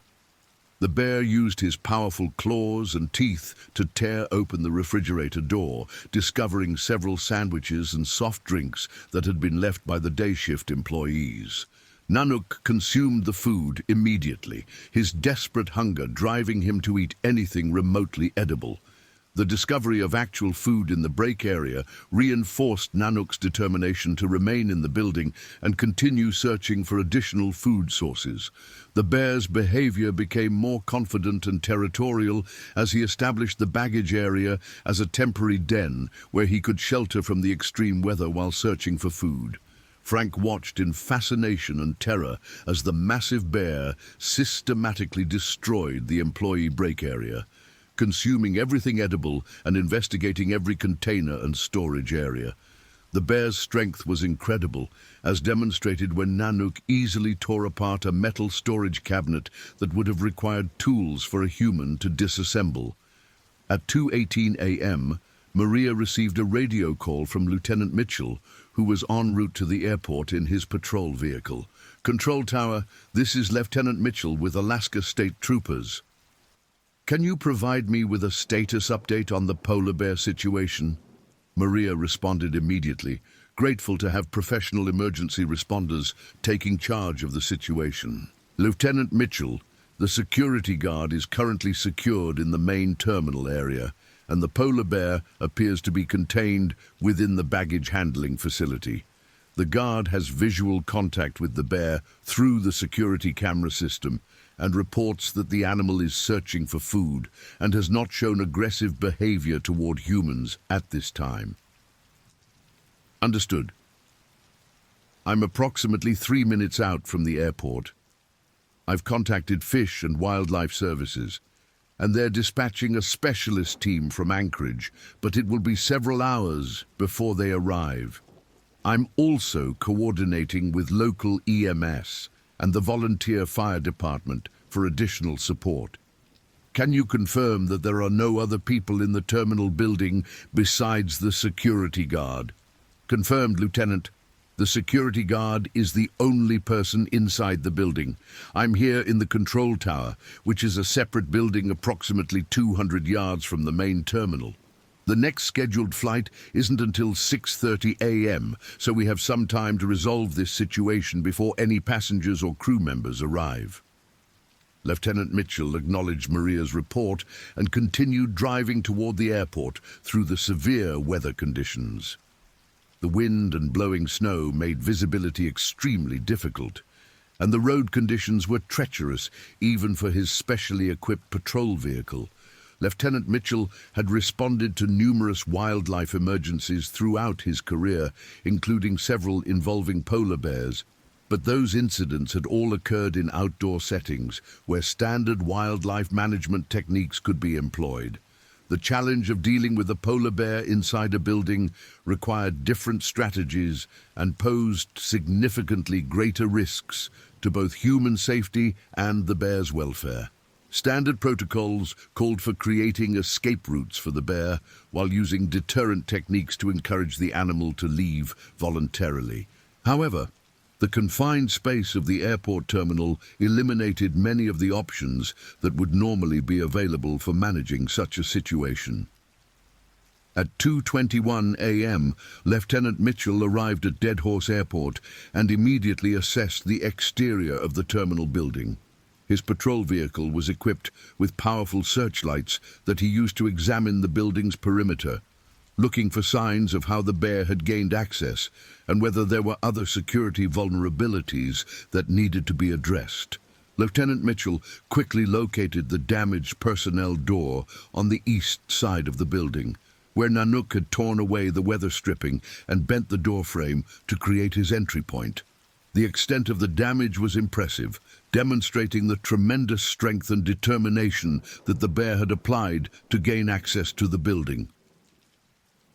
The bear used his powerful claws and teeth to tear open the refrigerator door, discovering several sandwiches and soft drinks that had been left by the day shift employees. Nanook consumed the food immediately, his desperate hunger driving him to eat anything remotely edible. The discovery of actual food in the break area reinforced Nanook's determination to remain in the building and continue searching for additional food sources. The bear's behavior became more confident and territorial as he established the baggage area as a temporary den where he could shelter from the extreme weather while searching for food. Frank watched in fascination and terror as the massive bear systematically destroyed the employee break area, consuming everything edible and investigating every container and storage area. The bear's strength was incredible, as demonstrated when Nanook easily tore apart a metal storage cabinet that would have required tools for a human to disassemble. At 2:18 a.m., Maria received a radio call from Lieutenant Mitchell, who was en route to the airport in his patrol vehicle. "Control Tower, this is Lieutenant Mitchell with Alaska State Troopers. Can you provide me with a status update on the polar bear situation?" Maria responded immediately, grateful to have professional emergency responders taking charge of the situation. "Lieutenant Mitchell, the security guard is currently secured in the main terminal area, and the polar bear appears to be contained within the baggage handling facility. The guard has visual contact with the bear through the security camera system and reports that the animal is searching for food and has not shown aggressive behavior toward humans at this time." "Understood. I'm approximately 3 minutes out from the airport. I've contacted Fish and Wildlife Services, and they're dispatching a specialist team from Anchorage, but it will be several hours before they arrive. I'm also coordinating with local EMS and the volunteer fire department for additional support. Can you confirm that there are no other people in the terminal building besides the security guard?" "Confirmed, Lieutenant. The security guard is the only person inside the building. I'm here in the control tower, which is a separate building approximately 200 yards from the main terminal. The next scheduled flight isn't until 6:30 a.m., so we have some time to resolve this situation before any passengers or crew members arrive." Lieutenant Mitchell acknowledged Maria's report and continued driving toward the airport through the severe weather conditions. The wind and blowing snow made visibility extremely difficult, and the road conditions were treacherous even for his specially equipped patrol vehicle. Lieutenant Mitchell had responded to numerous wildlife emergencies throughout his career, including several involving polar bears, but those incidents had all occurred in outdoor settings where standard wildlife management techniques could be employed. The challenge of dealing with a polar bear inside a building required different strategies and posed significantly greater risks to both human safety and the bear's welfare. Standard protocols called for creating escape routes for the bear while using deterrent techniques to encourage the animal to leave voluntarily. However, the confined space of the airport terminal eliminated many of the options that would normally be available for managing such a situation. At 2:21 a.m., Lieutenant Mitchell arrived at Dead Horse Airport and immediately assessed the exterior of the terminal building. His patrol vehicle was equipped with powerful searchlights that he used to examine the building's perimeter, looking for signs of how the bear had gained access and whether there were other security vulnerabilities that needed to be addressed. Lieutenant Mitchell quickly located the damaged personnel door on the east side of the building, where Nanook had torn away the weather stripping and bent the door frame to create his entry point. The extent of the damage was impressive, demonstrating the tremendous strength and determination that the bear had applied to gain access to the building.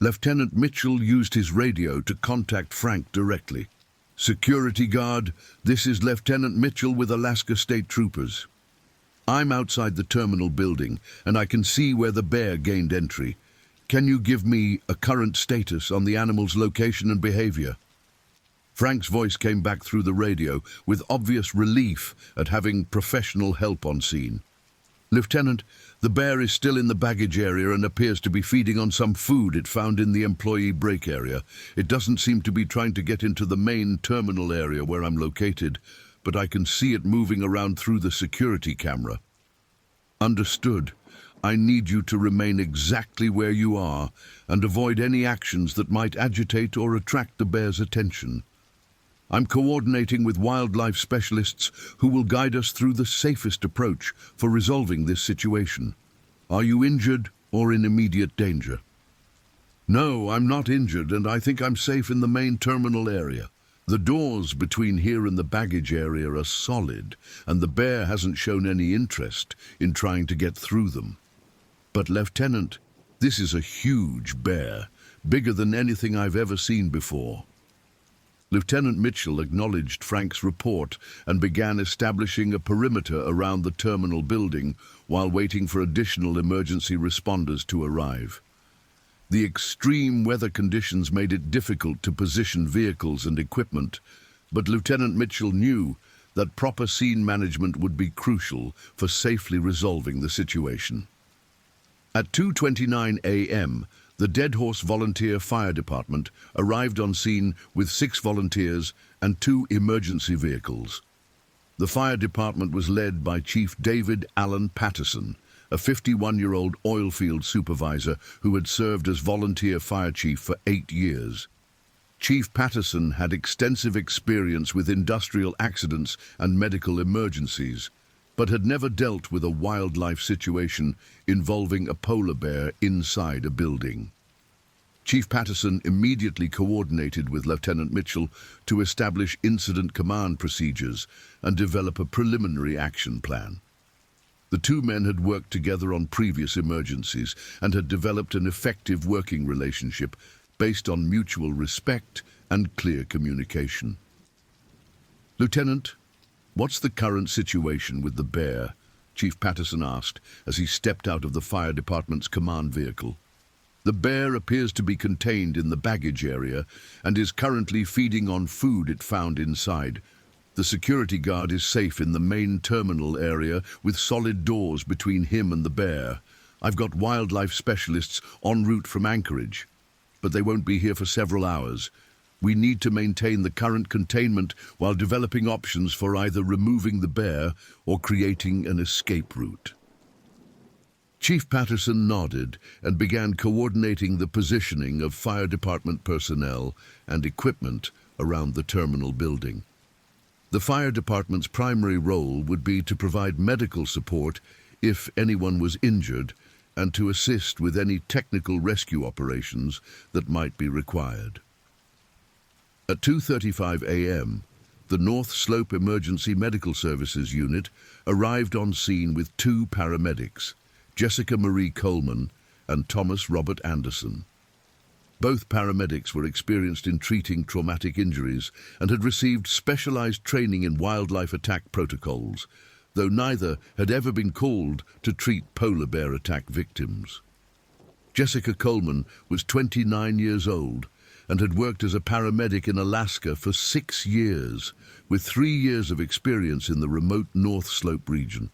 Lieutenant Mitchell used his radio to contact Frank directly. "Security guard, this is Lieutenant Mitchell with Alaska State Troopers. I'm outside the terminal building, and I can see where the bear gained entry. Can you give me a current status on the animal's location and behavior?" Frank's voice came back through the radio with obvious relief at having professional help on scene. "Lieutenant, the bear is still in the baggage area and appears to be feeding on some food it found in the employee break area. It doesn't seem to be trying to get into the main terminal area where I'm located, but I can see it moving around through the security camera." "Understood. I need you to remain exactly where you are and avoid any actions that might agitate or attract the bear's attention. I'm coordinating with wildlife specialists who will guide us through the safest approach for resolving this situation. Are you injured or in immediate danger?" "No, I'm not injured, and I think I'm safe in the main terminal area. The doors between here and the baggage area are solid, and the bear hasn't shown any interest in trying to get through them. But, Lieutenant, this is a huge bear, bigger than anything I've ever seen before." Lieutenant Mitchell acknowledged Frank's report and began establishing a perimeter around the terminal building while waiting for additional emergency responders to arrive. The extreme weather conditions made it difficult to position vehicles and equipment, but Lieutenant Mitchell knew that proper scene management would be crucial for safely resolving the situation. At 2:29 a.m., the Dead Horse Volunteer Fire Department arrived on scene with 6 volunteers and 2 emergency vehicles. The fire department was led by Chief David Allen Patterson, a 51-year-old oil field supervisor who had served as volunteer fire chief for 8 years. Chief Patterson had extensive experience with industrial accidents and medical emergencies, but had never dealt with a wildlife situation involving a polar bear inside a building. Chief Patterson immediately coordinated with Lieutenant Mitchell to establish incident command procedures and develop a preliminary action plan. The 2 men had worked together on previous emergencies and had developed an effective working relationship based on mutual respect and clear communication. "Lieutenant, what's the current situation with the bear?" Chief Patterson asked as he stepped out of the fire department's command vehicle. "The bear appears to be contained in the baggage area and is currently feeding on food it found inside. The security guard is safe in the main terminal area with solid doors between him and the bear. I've got wildlife specialists en route from Anchorage, but they won't be here for several hours. We need to maintain the current containment while developing options for either removing the bear or creating an escape route." Chief Patterson nodded and began coordinating the positioning of fire department personnel and equipment around the terminal building. The fire department's primary role would be to provide medical support if anyone was injured and to assist with any technical rescue operations that might be required. At 2:35 a.m., the North Slope Emergency Medical Services Unit arrived on scene with 2 paramedics, Jessica Marie Coleman and Thomas Robert Anderson. Both paramedics were experienced in treating traumatic injuries and had received specialized training in wildlife attack protocols, though neither had ever been called to treat polar bear attack victims. Jessica Coleman was 29 years old and had worked as a paramedic in Alaska for 6 years, with 3 years of experience in the remote North Slope region.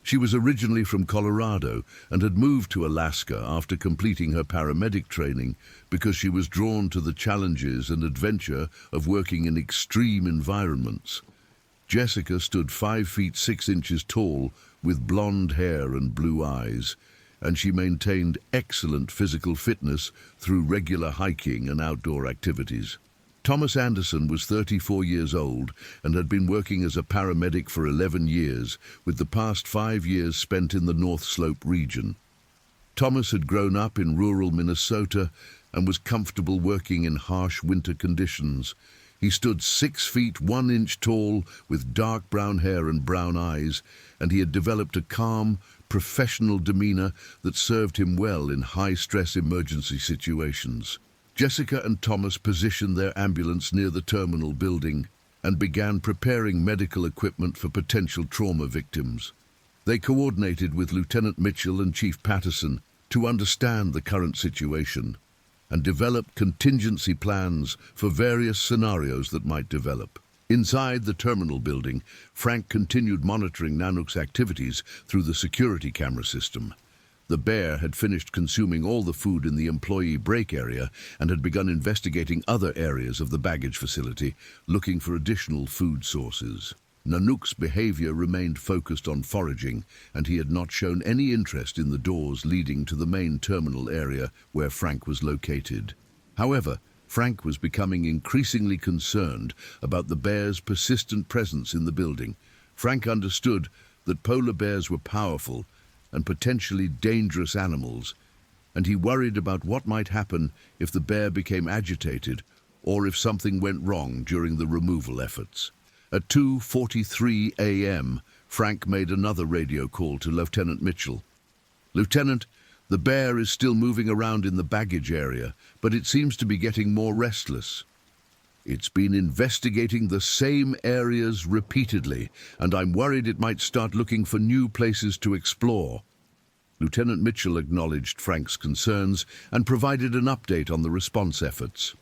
She was originally from Colorado and had moved to Alaska after completing her paramedic training because she was drawn to the challenges and adventure of working in extreme environments. Jessica stood 5 feet 6 inches tall with blonde hair and blue eyes, and she maintained excellent physical fitness through regular hiking and outdoor activities. Thomas Anderson was 34 years old and had been working as a paramedic for 11 years, with the past 5 years spent in the North Slope region. Thomas had grown up in rural Minnesota and was comfortable working in harsh winter conditions. He stood 6 feet 1 inch tall with dark brown hair and brown eyes, and he had developed a calm, professional demeanor that served him well in high-stress emergency situations. Jessica and Thomas positioned their ambulance near the terminal building and began preparing medical equipment for potential trauma victims. They coordinated with Lieutenant Mitchell and Chief Patterson to understand the current situation and developed contingency plans for various scenarios that might develop. Inside the terminal building, Frank continued monitoring Nanook's activities through the security camera system. The bear had finished consuming all the food in the employee break area and had begun investigating other areas of the baggage facility, looking for additional food sources. Nanook's behavior remained focused on foraging, and he had not shown any interest in the doors leading to the main terminal area where Frank was located. However, Frank was becoming increasingly concerned about the bear's persistent presence in the building. Frank understood that polar bears were powerful and potentially dangerous animals, and he worried about what might happen if the bear became agitated or if something went wrong during the removal efforts. At 2:43 a.m., Frank made another radio call to Lieutenant Mitchell. "Lieutenant, the bear is still moving around in the baggage area, but it seems to be getting more restless. It's been investigating the same areas repeatedly, and I'm worried it might start looking for new places to explore." Lieutenant Mitchell acknowledged Frank's concerns and provided an update on the response efforts.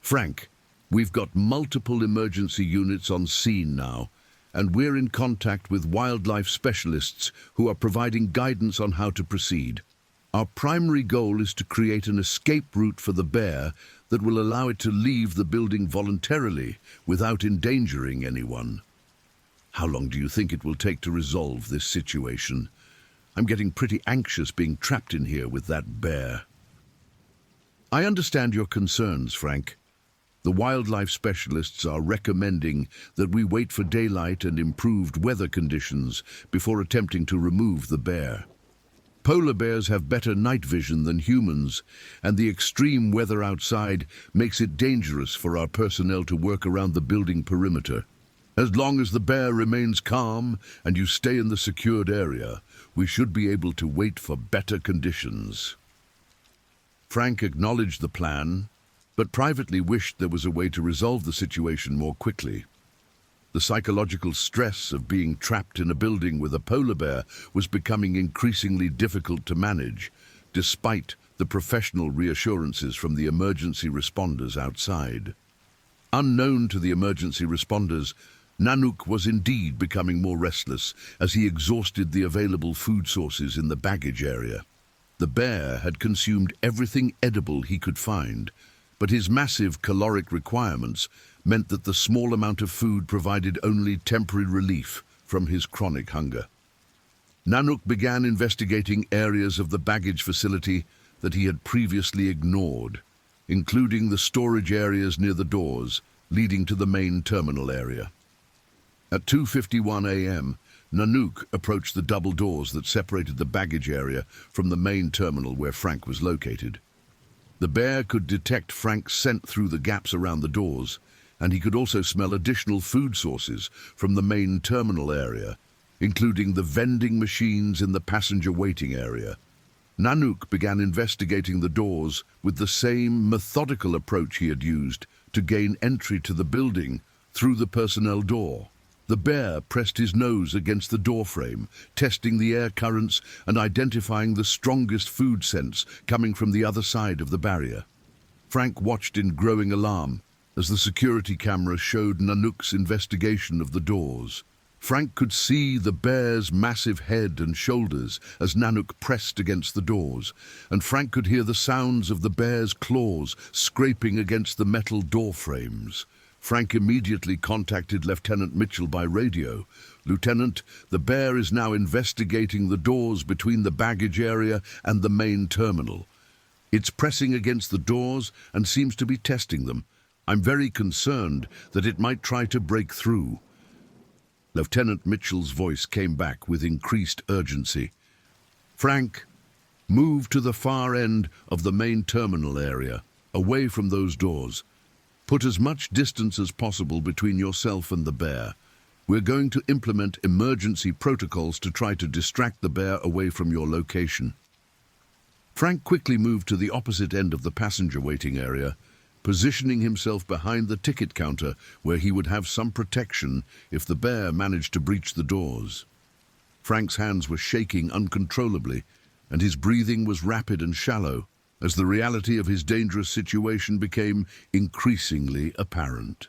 "Frank, we've got multiple emergency units on scene now, and we're in contact with wildlife specialists who are providing guidance on how to proceed. Our primary goal is to create an escape route for the bear that will allow it to leave the building voluntarily without endangering anyone." "How long do you think it will take to resolve this situation? I'm getting pretty anxious being trapped in here with that bear." "I understand your concerns, Frank. The wildlife specialists are recommending that we wait for daylight and improved weather conditions before attempting to remove the bear. Polar bears have better night vision than humans, and the extreme weather outside makes it dangerous for our personnel to work around the building perimeter. As long as the bear remains calm and you stay in the secured area, we should be able to wait for better conditions." Frank acknowledged the plan, but privately wished there was a way to resolve the situation more quickly. The psychological stress of being trapped in a building with a polar bear was becoming increasingly difficult to manage, despite the professional reassurances from the emergency responders outside. Unknown to the emergency responders, Nanook was indeed becoming more restless as he exhausted the available food sources in the baggage area. The bear had consumed everything edible he could find, but his massive caloric requirements meant that the small amount of food provided only temporary relief from his chronic hunger. Nanook began investigating areas of the baggage facility that he had previously ignored, including the storage areas near the doors leading to the main terminal area. At 2:51 a.m., Nanook approached the double doors that separated the baggage area from the main terminal where Frank was located. The bear could detect Frank's scent through the gaps around the doors, and he could also smell additional food sources from the main terminal area, including the vending machines in the passenger waiting area. Nanook began investigating the doors with the same methodical approach he had used to gain entry to the building through the personnel door. The bear pressed his nose against the doorframe, testing the air currents and identifying the strongest food scents coming from the other side of the barrier. Frank watched in growing alarm as the security camera showed Nanook's investigation of the doors. Frank could see the bear's massive head and shoulders as Nanook pressed against the doors, and Frank could hear the sounds of the bear's claws scraping against the metal door frames. Frank immediately contacted Lieutenant Mitchell by radio. "Lieutenant, the bear is now investigating the doors between the baggage area and the main terminal. It's pressing against the doors and seems to be testing them. I'm very concerned that it might try to break through." Lieutenant Mitchell's voice came back with increased urgency. "Frank, move to the far end of the main terminal area, away from those doors. Put as much distance as possible between yourself and the bear. We're going to implement emergency protocols to try to distract the bear away from your location." Frank quickly moved to the opposite end of the passenger waiting area, positioning himself behind the ticket counter where he would have some protection if the bear managed to breach the doors. Frank's hands were shaking uncontrollably, and his breathing was rapid and shallow, as the reality of his dangerous situation became increasingly apparent.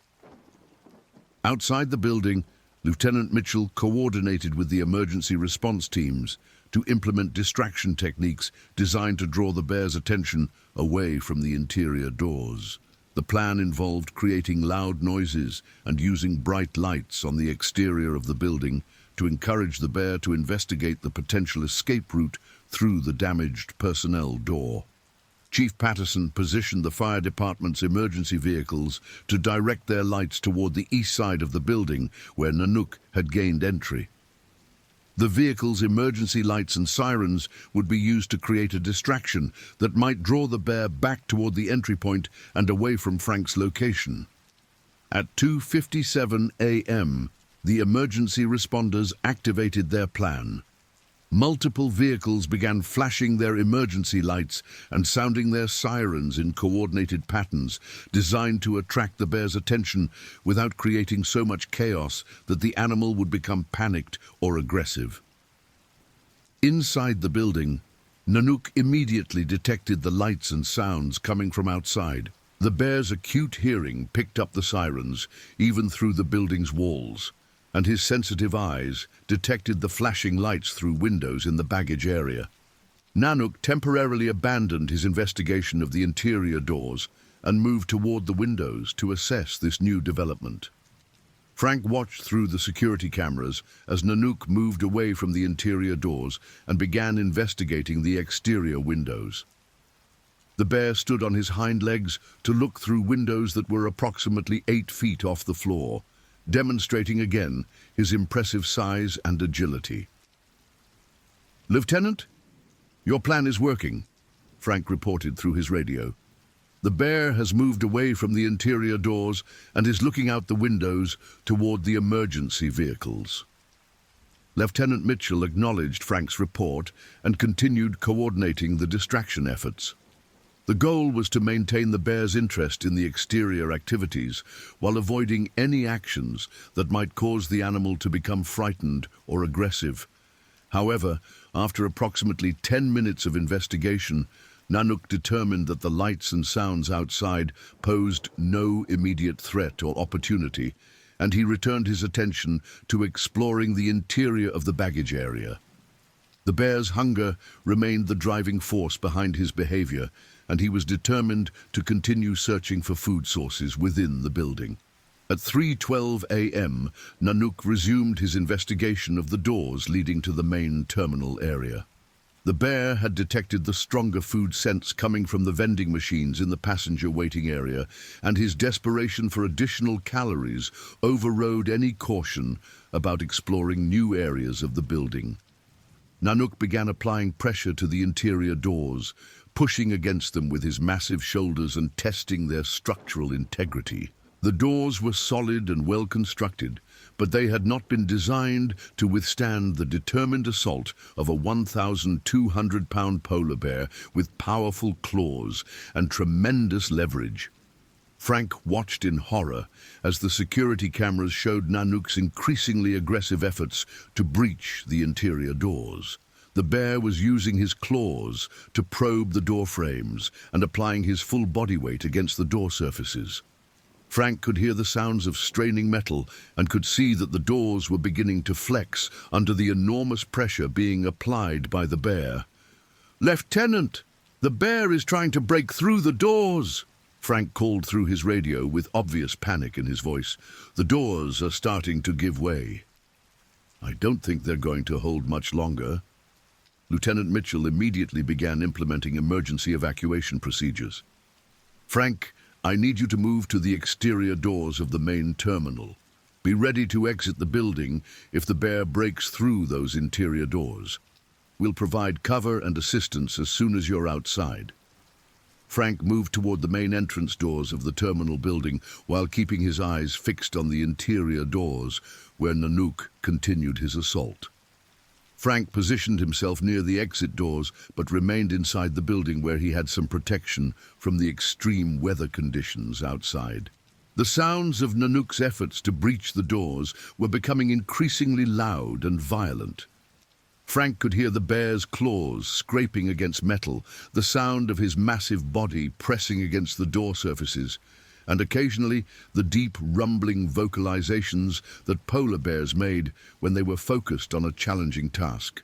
Outside the building, Lieutenant Mitchell coordinated with the emergency response teams to implement distraction techniques designed to draw the bear's attention away from the interior doors. The plan involved creating loud noises and using bright lights on the exterior of the building to encourage the bear to investigate the potential escape route through the damaged personnel door. Chief Patterson positioned the fire department's emergency vehicles to direct their lights toward the east side of the building where Nanook had gained entry. The vehicle's emergency lights and sirens would be used to create a distraction that might draw the bear back toward the entry point and away from Frank's location. At 2:57 a.m., the emergency responders activated their plan. Multiple vehicles began flashing their emergency lights and sounding their sirens in coordinated patterns designed to attract the bear's attention without creating so much chaos that the animal would become panicked or aggressive. Inside the building, Nanook immediately detected the lights and sounds coming from outside. The bear's acute hearing picked up the sirens, even through the building's walls, and his sensitive eyes detected the flashing lights through windows in the baggage area. Nanook temporarily abandoned his investigation of the interior doors and moved toward the windows to assess this new development. Frank watched through the security cameras as Nanook moved away from the interior doors and began investigating the exterior windows. The bear stood on his hind legs to look through windows that were approximately 8 feet off the floor, demonstrating again his impressive size and agility. "Lieutenant, your plan is working," Frank reported through his radio. "The bear has moved away from the interior doors and is looking out the windows toward the emergency vehicles." Lieutenant Mitchell acknowledged Frank's report and continued coordinating the distraction efforts. The goal was to maintain the bear's interest in the exterior activities while avoiding any actions that might cause the animal to become frightened or aggressive. However, after approximately 10 minutes of investigation, Nanook determined that the lights and sounds outside posed no immediate threat or opportunity, and he returned his attention to exploring the interior of the baggage area. The bear's hunger remained the driving force behind his behavior, and he was determined to continue searching for food sources within the building. At 3:12 a.m., Nanook resumed his investigation of the doors leading to the main terminal area. The bear had detected the stronger food scents coming from the vending machines in the passenger waiting area, and his desperation for additional calories overrode any caution about exploring new areas of the building. Nanook began applying pressure to the interior doors, pushing against them with his massive shoulders and testing their structural integrity. The doors were solid and well constructed, but they had not been designed to withstand the determined assault of a 1,200-pound polar bear with powerful claws and tremendous leverage. Frank watched in horror as the security cameras showed Nanook's increasingly aggressive efforts to breach the interior doors. The bear was using his claws to probe the door frames and applying his full body weight against the door surfaces. Frank could hear the sounds of straining metal and could see that the doors were beginning to flex under the enormous pressure being applied by the bear. "Lieutenant, the bear is trying to break through the doors," Frank called through his radio with obvious panic in his voice. "The doors are starting to give way." "I don't think they're going to hold much longer." Lieutenant Mitchell immediately began implementing emergency evacuation procedures. "Frank, I need you to move to the exterior doors of the main terminal. Be ready to exit the building if the bear breaks through those interior doors. We'll provide cover and assistance as soon as you're outside." Frank moved toward the main entrance doors of the terminal building while keeping his eyes fixed on the interior doors where Nanook continued his assault. Frank positioned himself near the exit doors but remained inside the building where he had some protection from the extreme weather conditions outside. The sounds of Nanook's efforts to breach the doors were becoming increasingly loud and violent. Frank could hear the bear's claws scraping against metal, the sound of his massive body pressing against the door surfaces, and occasionally the deep rumbling vocalizations that polar bears made when they were focused on a challenging task.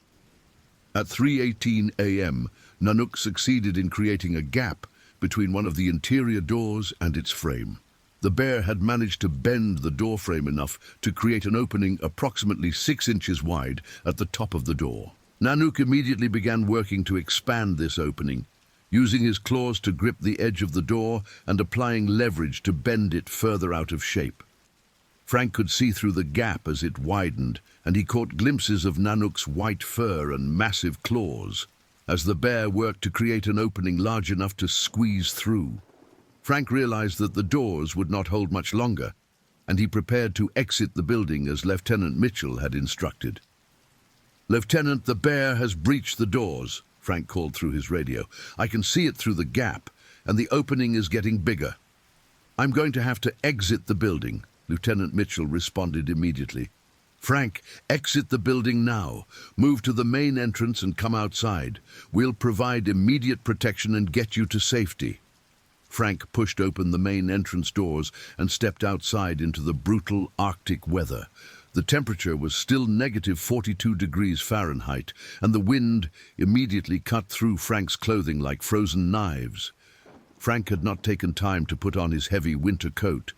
At 3:18 a.m., Nanook succeeded in creating a gap between one of the interior doors and its frame. The bear had managed to bend the door frame enough to create an opening approximately 6 inches wide at the top of the door. Nanook immediately began working to expand this opening, using his claws to grip the edge of the door and applying leverage to bend it further out of shape. Frank could see through the gap as it widened, and he caught glimpses of Nanook's white fur and massive claws as the bear worked to create an opening large enough to squeeze through. Frank realized that the doors would not hold much longer, and he prepared to exit the building as Lieutenant Mitchell had instructed. "Lieutenant, the bear has breached the doors," Frank called through his radio. "I can see it through the gap, and the opening is getting bigger." "I'm going to have to exit the building," Lieutenant Mitchell responded immediately. "Frank, exit the building now. Move to the main entrance and come outside. We'll provide immediate protection and get you to safety." Frank pushed open the main entrance doors and stepped outside into the brutal Arctic weather. The temperature was still negative 42 degrees Fahrenheit, and the wind immediately cut through Frank's clothing like frozen knives. Frank had not taken time to put on his heavy winter coat,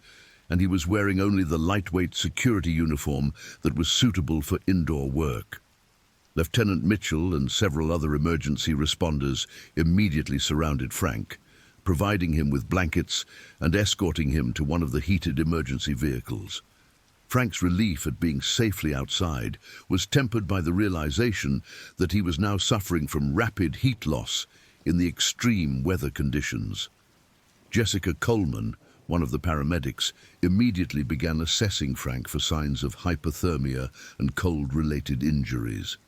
and he was wearing only the lightweight security uniform that was suitable for indoor work. Lieutenant Mitchell and several other emergency responders immediately surrounded Frank, providing him with blankets and escorting him to one of the heated emergency vehicles. Frank's relief at being safely outside was tempered by the realization that he was now suffering from rapid heat loss in the extreme weather conditions. Jessica Coleman, one of the paramedics, immediately began assessing Frank for signs of hypothermia and cold-related injuries.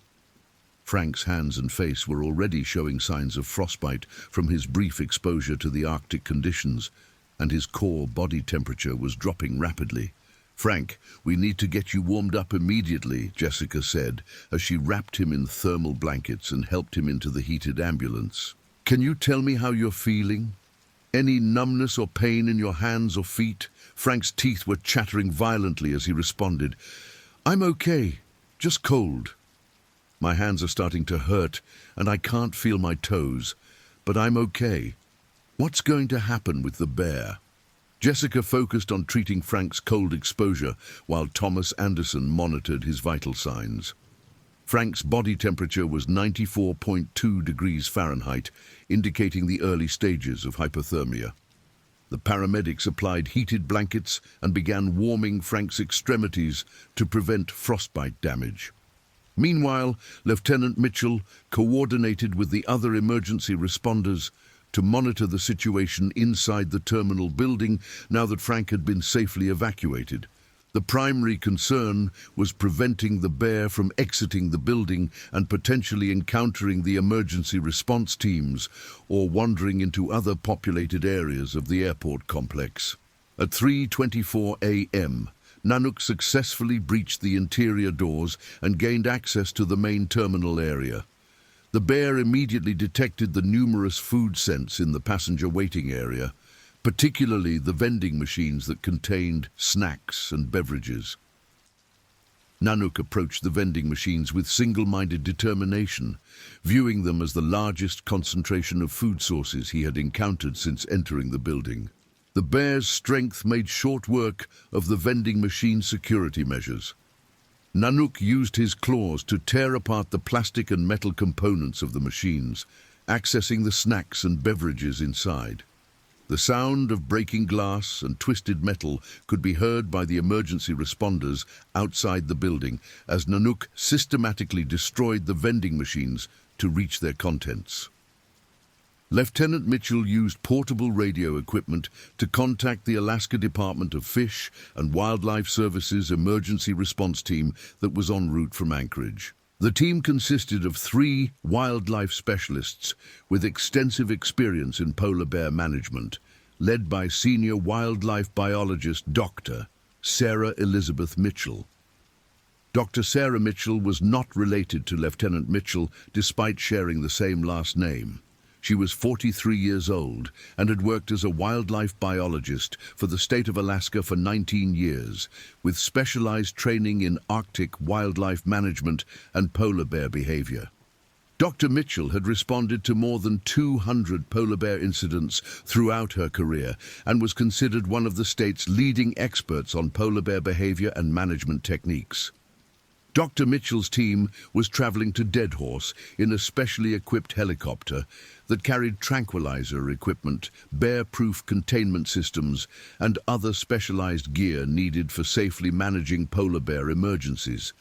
Frank's hands and face were already showing signs of frostbite from his brief exposure to the Arctic conditions, and his core body temperature was dropping rapidly. "Frank, we need to get you warmed up immediately," Jessica said, as she wrapped him in thermal blankets and helped him into the heated ambulance. "Can you tell me how you're feeling? Any numbness or pain in your hands or feet?" Frank's teeth were chattering violently as he responded. "I'm okay, just cold. My hands are starting to hurt, and I can't feel my toes, but I'm okay. What's going to happen with the bear?" Jessica focused on treating Frank's cold exposure while Thomas Anderson monitored his vital signs. Frank's body temperature was 94.2 degrees Fahrenheit, indicating the early stages of hypothermia. The paramedics applied heated blankets and began warming Frank's extremities to prevent frostbite damage. Meanwhile, Lieutenant Mitchell coordinated with the other emergency responders to monitor the situation inside the terminal building now that Frank had been safely evacuated. The primary concern was preventing the bear from exiting the building and potentially encountering the emergency response teams or wandering into other populated areas of the airport complex. At 3:24 a.m., Nanook successfully breached the interior doors and gained access to the main terminal area. The bear immediately detected the numerous food scents in the passenger waiting area, particularly the vending machines that contained snacks and beverages. Nanook approached the vending machines with single-minded determination, viewing them as the largest concentration of food sources he had encountered since entering the building. The bear's strength made short work of the vending machine security measures. Nanook used his claws to tear apart the plastic and metal components of the machines, accessing the snacks and beverages inside. The sound of breaking glass and twisted metal could be heard by the emergency responders outside the building as Nanook systematically destroyed the vending machines to reach their contents. Lieutenant Mitchell used portable radio equipment to contact the Alaska Department of Fish and Wildlife Services emergency response team that was en route from Anchorage. The team consisted of 3 wildlife specialists with extensive experience in polar bear management, led by senior wildlife biologist Dr. Sarah Elizabeth Mitchell. Dr. Sarah Mitchell was not related to Lieutenant Mitchell despite sharing the same last name. She was 43 years old and had worked as a wildlife biologist for the state of Alaska for 19 years, with specialized training in Arctic wildlife management and polar bear behavior. Dr. Mitchell had responded to more than 200 polar bear incidents throughout her career and was considered one of the state's leading experts on polar bear behavior and management techniques. Dr. Mitchell's team was traveling to Deadhorse in a specially equipped helicopter that carried tranquilizer equipment, bear-proof containment systems, and other specialized gear needed for safely managing polar bear emergencies.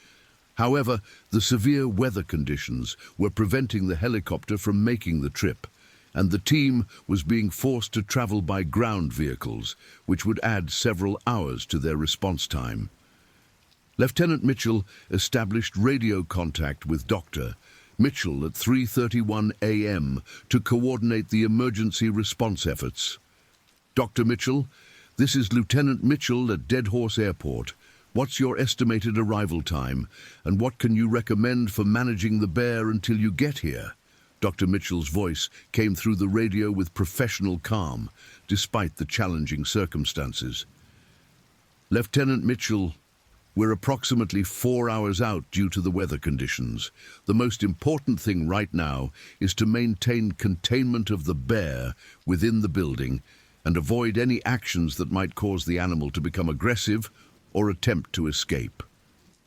However, the severe weather conditions were preventing the helicopter from making the trip, and the team was being forced to travel by ground vehicles, which would add several hours to their response time. Lieutenant Mitchell established radio contact with Dr. Mitchell at 3:31 a.m. to coordinate the emergency response efforts. Dr. Mitchell, this is Lieutenant Mitchell at Deadhorse Airport. What's your estimated arrival time, and what can you recommend for managing the bear until you get here? Dr. Mitchell's voice came through the radio with professional calm, despite the challenging circumstances. Lieutenant Mitchell, we're approximately 4 hours out due to the weather conditions. The most important thing right now is to maintain containment of the bear within the building and avoid any actions that might cause the animal to become aggressive or attempt to escape.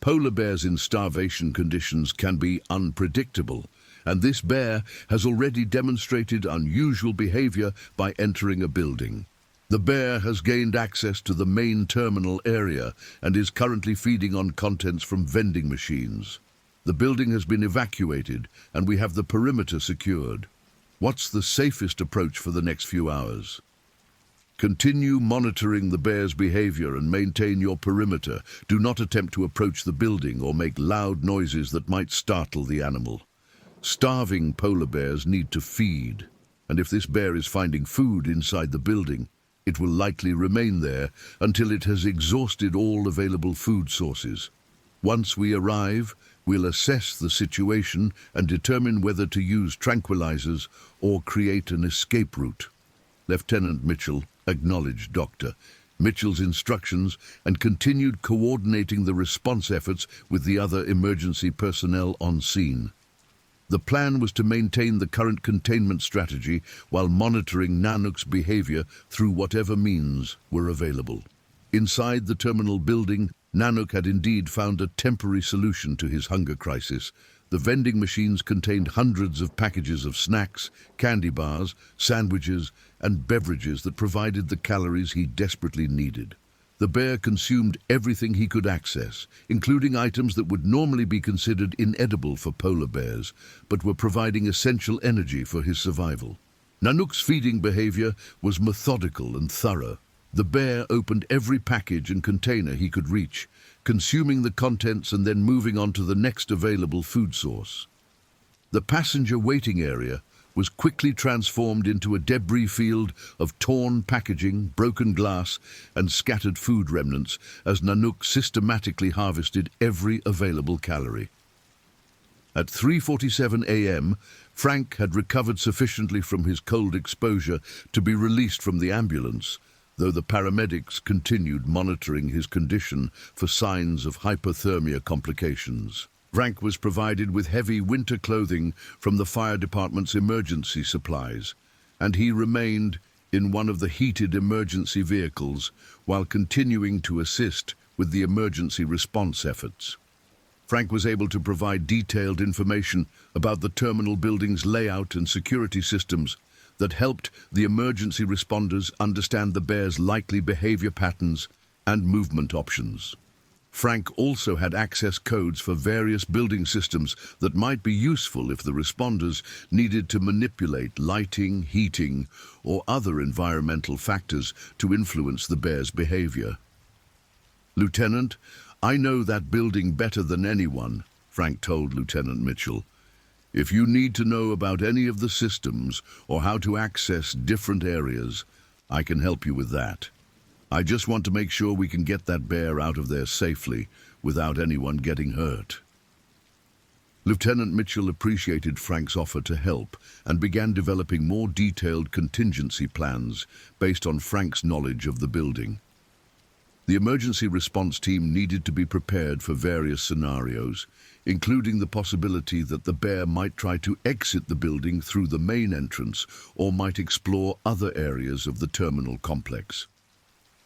Polar bears in starvation conditions can be unpredictable, and this bear has already demonstrated unusual behavior by entering a building. The bear has gained access to the main terminal area and is currently feeding on contents from vending machines. The building has been evacuated and we have the perimeter secured. What's the safest approach for the next few hours? Continue monitoring the bear's behavior and maintain your perimeter. Do not attempt to approach the building or make loud noises that might startle the animal. Starving polar bears need to feed, and if this bear is finding food inside the building, it will likely remain there until it has exhausted all available food sources. Once we arrive, we'll assess the situation and determine whether to use tranquilizers or create an escape route. Lieutenant Mitchell acknowledged Dr. Mitchell's instructions and continued coordinating the response efforts with the other emergency personnel on scene. The plan was to maintain the current containment strategy while monitoring Nanook's behavior through whatever means were available. Inside the terminal building, Nanook had indeed found a temporary solution to his hunger crisis. The vending machines contained hundreds of packages of snacks, candy bars, sandwiches, and beverages that provided the calories he desperately needed. The bear consumed everything he could access, including items that would normally be considered inedible for polar bears, but were providing essential energy for his survival. Nanook's feeding behavior was methodical and thorough. The bear opened every package and container he could reach, consuming the contents and then moving on to the next available food source. The passenger waiting area was quickly transformed into a debris field of torn packaging, broken glass, and scattered food remnants as Nanook systematically harvested every available calorie. At 3:47 a.m., Frank had recovered sufficiently from his cold exposure to be released from the ambulance, though the paramedics continued monitoring his condition for signs of hypothermia complications. Frank was provided with heavy winter clothing from the fire department's emergency supplies, and he remained in one of the heated emergency vehicles while continuing to assist with the emergency response efforts. Frank was able to provide detailed information about the terminal building's layout and security systems that helped the emergency responders understand the bear's likely behavior patterns and movement options. Frank also had access codes for various building systems that might be useful if the responders needed to manipulate lighting, heating, or other environmental factors to influence the bear's behavior. "Lieutenant, I know that building better than anyone," Frank told Lieutenant Mitchell. "If you need to know about any of the systems or how to access different areas, I can help you with that. I just want to make sure we can get that bear out of there safely without anyone getting hurt." Lieutenant Mitchell appreciated Frank's offer to help and began developing more detailed contingency plans based on Frank's knowledge of the building. The emergency response team needed to be prepared for various scenarios, including the possibility that the bear might try to exit the building through the main entrance or might explore other areas of the terminal complex.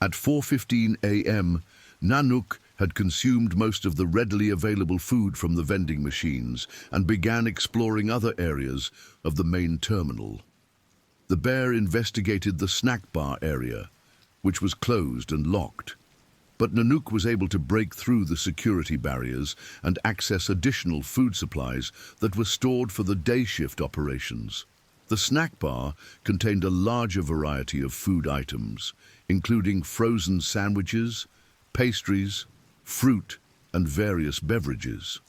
At 4:15 a.m., Nanook had consumed most of the readily available food from the vending machines and began exploring other areas of the main terminal. The bear investigated the snack bar area, which was closed and locked. But Nanook was able to break through the security barriers and access additional food supplies that were stored for the day shift operations. The snack bar contained a larger variety of food items, including frozen sandwiches, pastries, fruit, and various beverages.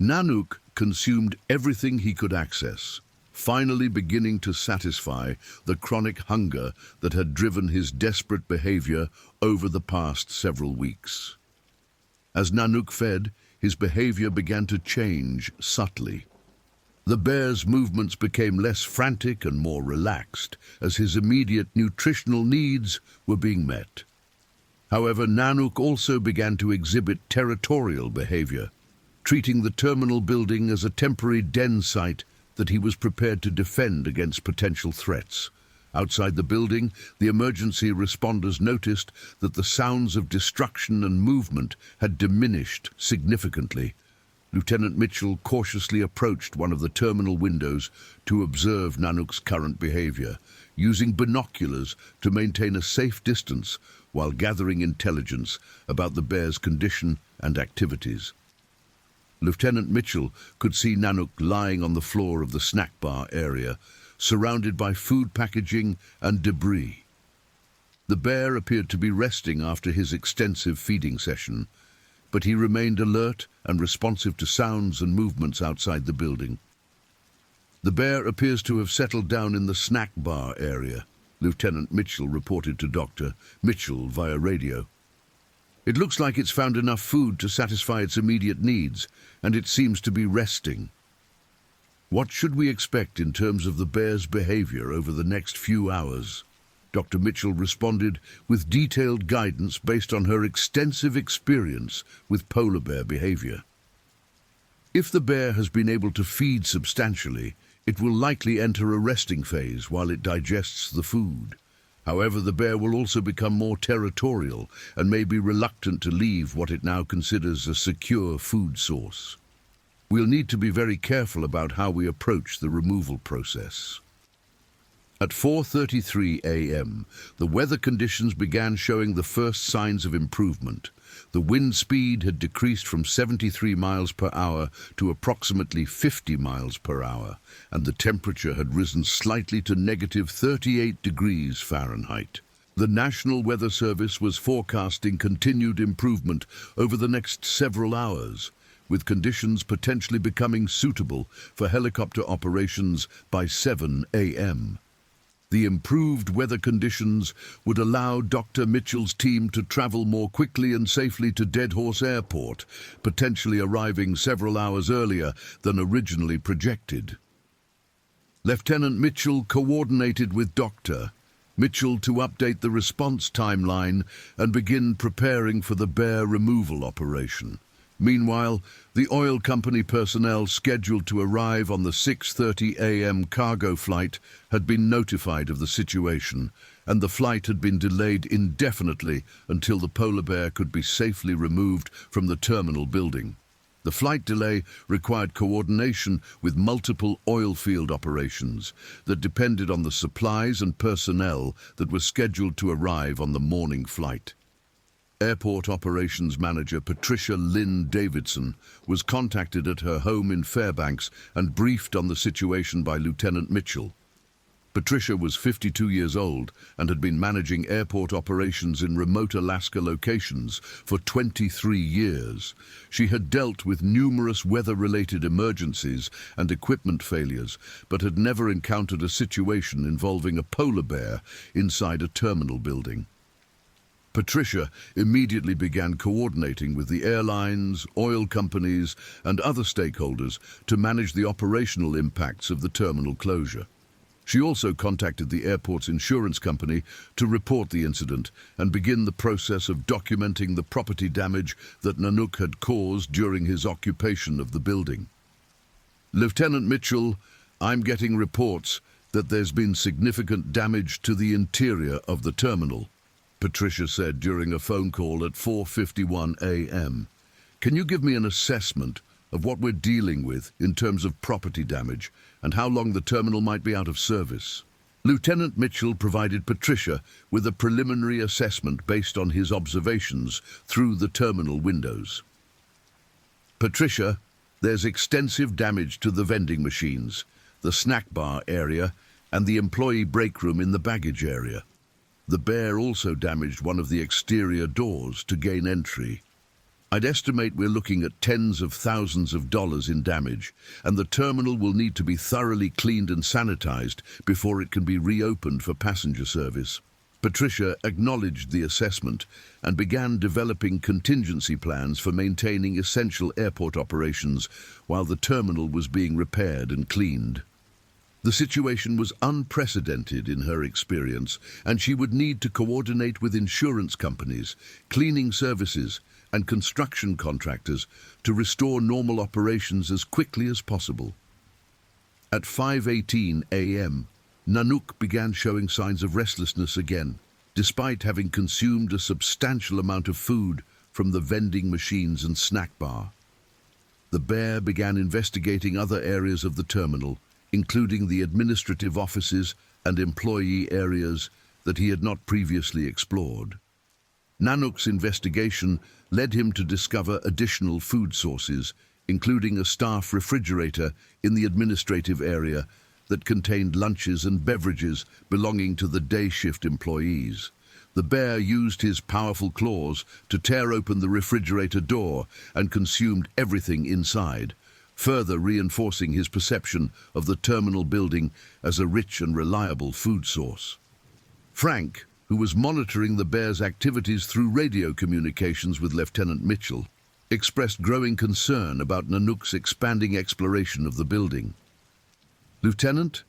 Nanook consumed everything he could access, finally beginning to satisfy the chronic hunger that had driven his desperate behavior over the past several weeks. As Nanook fed, his behavior began to change subtly. The bear's movements became less frantic and more relaxed as his immediate nutritional needs were being met. However, Nanook also began to exhibit territorial behavior, treating the terminal building as a temporary den site that he was prepared to defend against potential threats. Outside the building, the emergency responders noticed that the sounds of destruction and movement had diminished significantly. Lieutenant Mitchell cautiously approached one of the terminal windows to observe Nanook's current behavior, using binoculars to maintain a safe distance while gathering intelligence about the bear's condition and activities. Lieutenant Mitchell could see Nanook lying on the floor of the snack bar area, surrounded by food packaging and debris. The bear appeared to be resting after his extensive feeding session, but he remained alert and responsive to sounds and movements outside the building. "The bear appears to have settled down in the snack bar area," Lieutenant Mitchell reported to Dr. Mitchell via radio. "It looks like it's found enough food to satisfy its immediate needs, and it seems to be resting. What should we expect in terms of the bear's behavior over the next few hours?" Dr. Mitchell responded with detailed guidance based on her extensive experience with polar bear behavior. "If the bear has been able to feed substantially, it will likely enter a resting phase while it digests the food. However, the bear will also become more territorial and may be reluctant to leave what it now considers a secure food source. We'll need to be very careful about how we approach the removal process." At 4:33 a.m., the weather conditions began showing the first signs of improvement. The wind speed had decreased from 73 miles per hour to approximately 50 miles per hour, and the temperature had risen slightly to negative 38 degrees Fahrenheit. The National Weather Service was forecasting continued improvement over the next several hours, with conditions potentially becoming suitable for helicopter operations by 7 a.m. The improved weather conditions would allow Dr. Mitchell's team to travel more quickly and safely to Deadhorse Airport, potentially arriving several hours earlier than originally projected. Lieutenant Mitchell coordinated with Dr. Mitchell to update the response timeline and begin preparing for the bear removal operation. Meanwhile, the oil company personnel scheduled to arrive on the 6:30 a.m. cargo flight had been notified of the situation, and the flight had been delayed indefinitely until the polar bear could be safely removed from the terminal building. The flight delay required coordination with multiple oil field operations that depended on the supplies and personnel that were scheduled to arrive on the morning flight. Airport Operations Manager Patricia Lynn Davidson was contacted at her home in Fairbanks and briefed on the situation by Lieutenant Mitchell. Patricia was 52 years old and had been managing airport operations in remote Alaska locations for 23 years. She had dealt with numerous weather-related emergencies and equipment failures, but had never encountered a situation involving a polar bear inside a terminal building. Patricia immediately began coordinating with the airlines, oil companies, and other stakeholders to manage the operational impacts of the terminal closure. She also contacted the airport's insurance company to report the incident and begin the process of documenting the property damage that Nanook had caused during his occupation of the building. Lieutenant Mitchell, I'm getting reports that there's been significant damage to the interior of the terminal, Patricia said during a phone call at 4:51 a.m. Can you give me an assessment of what we're dealing with in terms of property damage and how long the terminal might be out of service? Lieutenant Mitchell provided Patricia with a preliminary assessment based on his observations through the terminal windows. Patricia, there's extensive damage to the vending machines, the snack bar area, and the employee break room in the baggage area. The bear also damaged one of the exterior doors to gain entry. I'd estimate we're looking at tens of thousands of dollars in damage, and the terminal will need to be thoroughly cleaned and sanitized before it can be reopened for passenger service. Patricia acknowledged the assessment and began developing contingency plans for maintaining essential airport operations while the terminal was being repaired and cleaned. The situation was unprecedented in her experience, and she would need to coordinate with insurance companies, cleaning services, and construction contractors to restore normal operations as quickly as possible. At 5:18 a.m., Nanook began showing signs of restlessness again, despite having consumed a substantial amount of food from the vending machines and snack bar. The bear began investigating other areas of the terminal, including the administrative offices and employee areas that he had not previously explored. Nanook's investigation led him to discover additional food sources, including a staff refrigerator in the administrative area that contained lunches and beverages belonging to the day shift employees. The bear used his powerful claws to tear open the refrigerator door and consumed everything inside, further reinforcing his perception of the terminal building as a rich and reliable food source. Frank, who was monitoring the bear's activities through radio communications with Lieutenant Mitchell, expressed growing concern about Nanook's expanding exploration of the building. Lieutenant,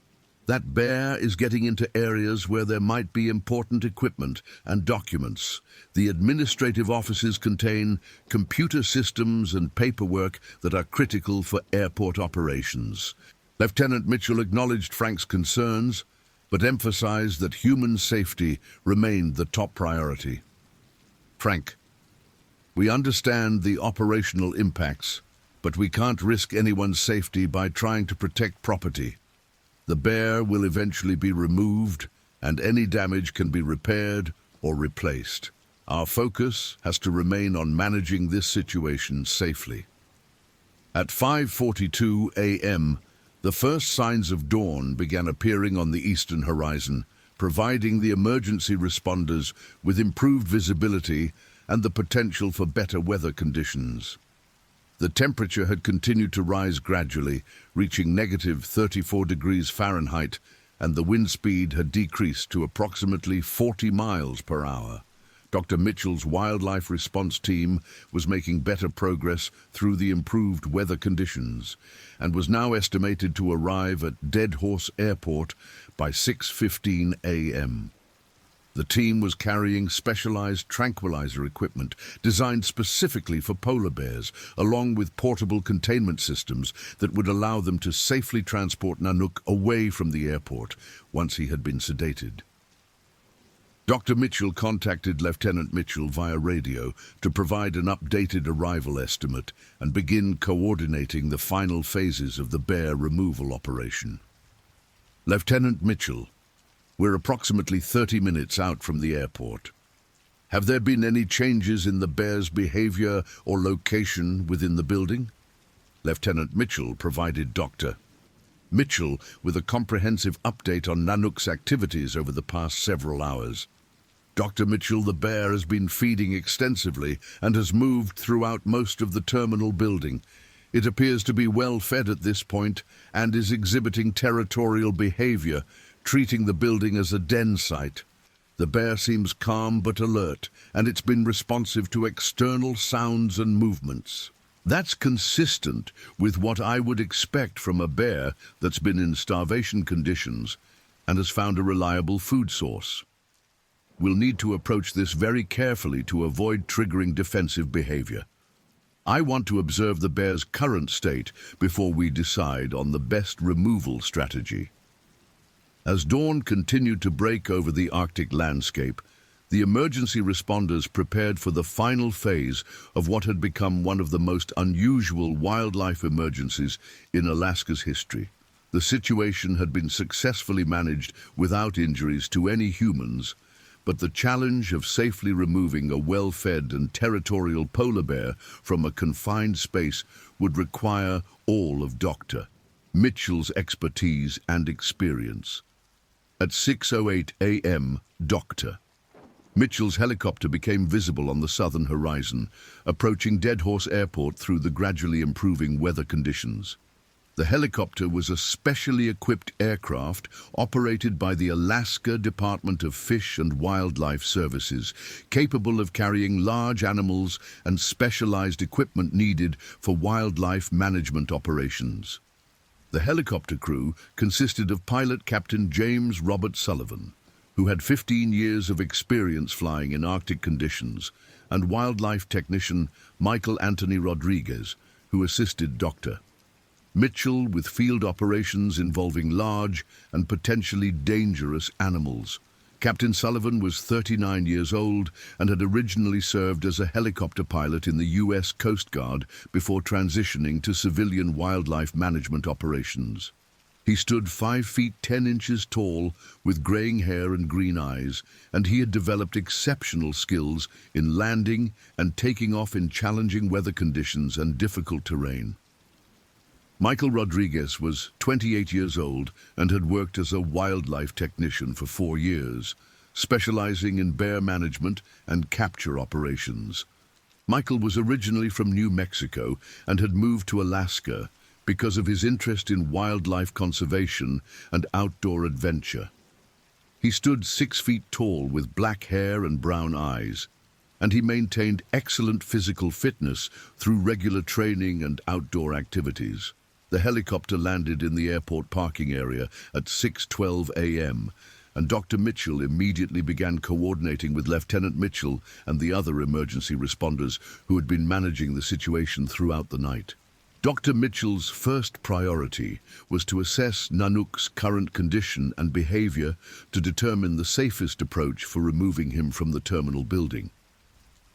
that bear is getting into areas where there might be important equipment and documents. The administrative offices contain computer systems and paperwork that are critical for airport operations. Lieutenant Mitchell acknowledged Frank's concerns, but emphasized that human safety remained the top priority. Frank, we understand the operational impacts, but we can't risk anyone's safety by trying to protect property. The bear will eventually be removed, and any damage can be repaired or replaced. Our focus has to remain on managing this situation safely. At 5:42 a.m., the first signs of dawn began appearing on the eastern horizon, providing the emergency responders with improved visibility and the potential for better weather conditions. The temperature had continued to rise gradually, reaching negative 34 degrees Fahrenheit, and the wind speed had decreased to approximately 40 miles per hour. Dr. Mitchell's wildlife response team was making better progress through the improved weather conditions and was now estimated to arrive at Dead Horse Airport by 6:15 a.m. The team was carrying specialized tranquilizer equipment designed specifically for polar bears, along with portable containment systems that would allow them to safely transport Nanook away from the airport once he had been sedated. Dr. Mitchell contacted Lieutenant Mitchell via radio to provide an updated arrival estimate and begin coordinating the final phases of the bear removal operation. Lieutenant Mitchell, we're approximately 30 minutes out from the airport. Have there been any changes in the bear's behavior or location within the building? Lieutenant Mitchell provided Dr. Mitchell with a comprehensive update on Nanook's activities over the past several hours. Dr. Mitchell, the bear has been feeding extensively and has moved throughout most of the terminal building. It appears to be well fed at this point and is exhibiting territorial behavior, treating the building as a den site. The bear seems calm but alert, and it's been responsive to external sounds and movements. That's consistent with what I would expect from a bear that's been in starvation conditions and has found a reliable food source. We'll need to approach this very carefully to avoid triggering defensive behavior. I want to observe the bear's current state before we decide on the best removal strategy. As dawn continued to break over the Arctic landscape, the emergency responders prepared for the final phase of what had become one of the most unusual wildlife emergencies in Alaska's history. The situation had been successfully managed without injuries to any humans, but the challenge of safely removing a well-fed and territorial polar bear from a confined space would require all of Dr. Mitchell's expertise and experience. At 6:08 a.m., Dr. Mitchell's helicopter became visible on the southern horizon, approaching Deadhorse Airport through the gradually improving weather conditions. The helicopter was a specially equipped aircraft operated by the Alaska Department of Fish and Wildlife Services, capable of carrying large animals and specialized equipment needed for wildlife management operations. The helicopter crew consisted of pilot Captain James Robert Sullivan, who had 15 years of experience flying in Arctic conditions, and wildlife technician Michael Anthony Rodriguez, who assisted Dr. Mitchell with field operations involving large and potentially dangerous animals. Captain Sullivan was 39 years old and had originally served as a helicopter pilot in the U.S. Coast Guard before transitioning to civilian wildlife management operations. He stood 5 feet 10 inches tall with graying hair and green eyes, and he had developed exceptional skills in landing and taking off in challenging weather conditions and difficult terrain. Michael Rodriguez was 28 years old and had worked as a wildlife technician for 4 years, specializing in bear management and capture operations. Michael was originally from New Mexico and had moved to Alaska because of his interest in wildlife conservation and outdoor adventure. He stood 6 feet tall with black hair and brown eyes, and he maintained excellent physical fitness through regular training and outdoor activities. The helicopter landed in the airport parking area at 6:12 a.m., and Dr. Mitchell immediately began coordinating with Lieutenant Mitchell and the other emergency responders who had been managing the situation throughout the night. Dr. Mitchell's first priority was to assess Nanook's current condition and behavior to determine the safest approach for removing him from the terminal building.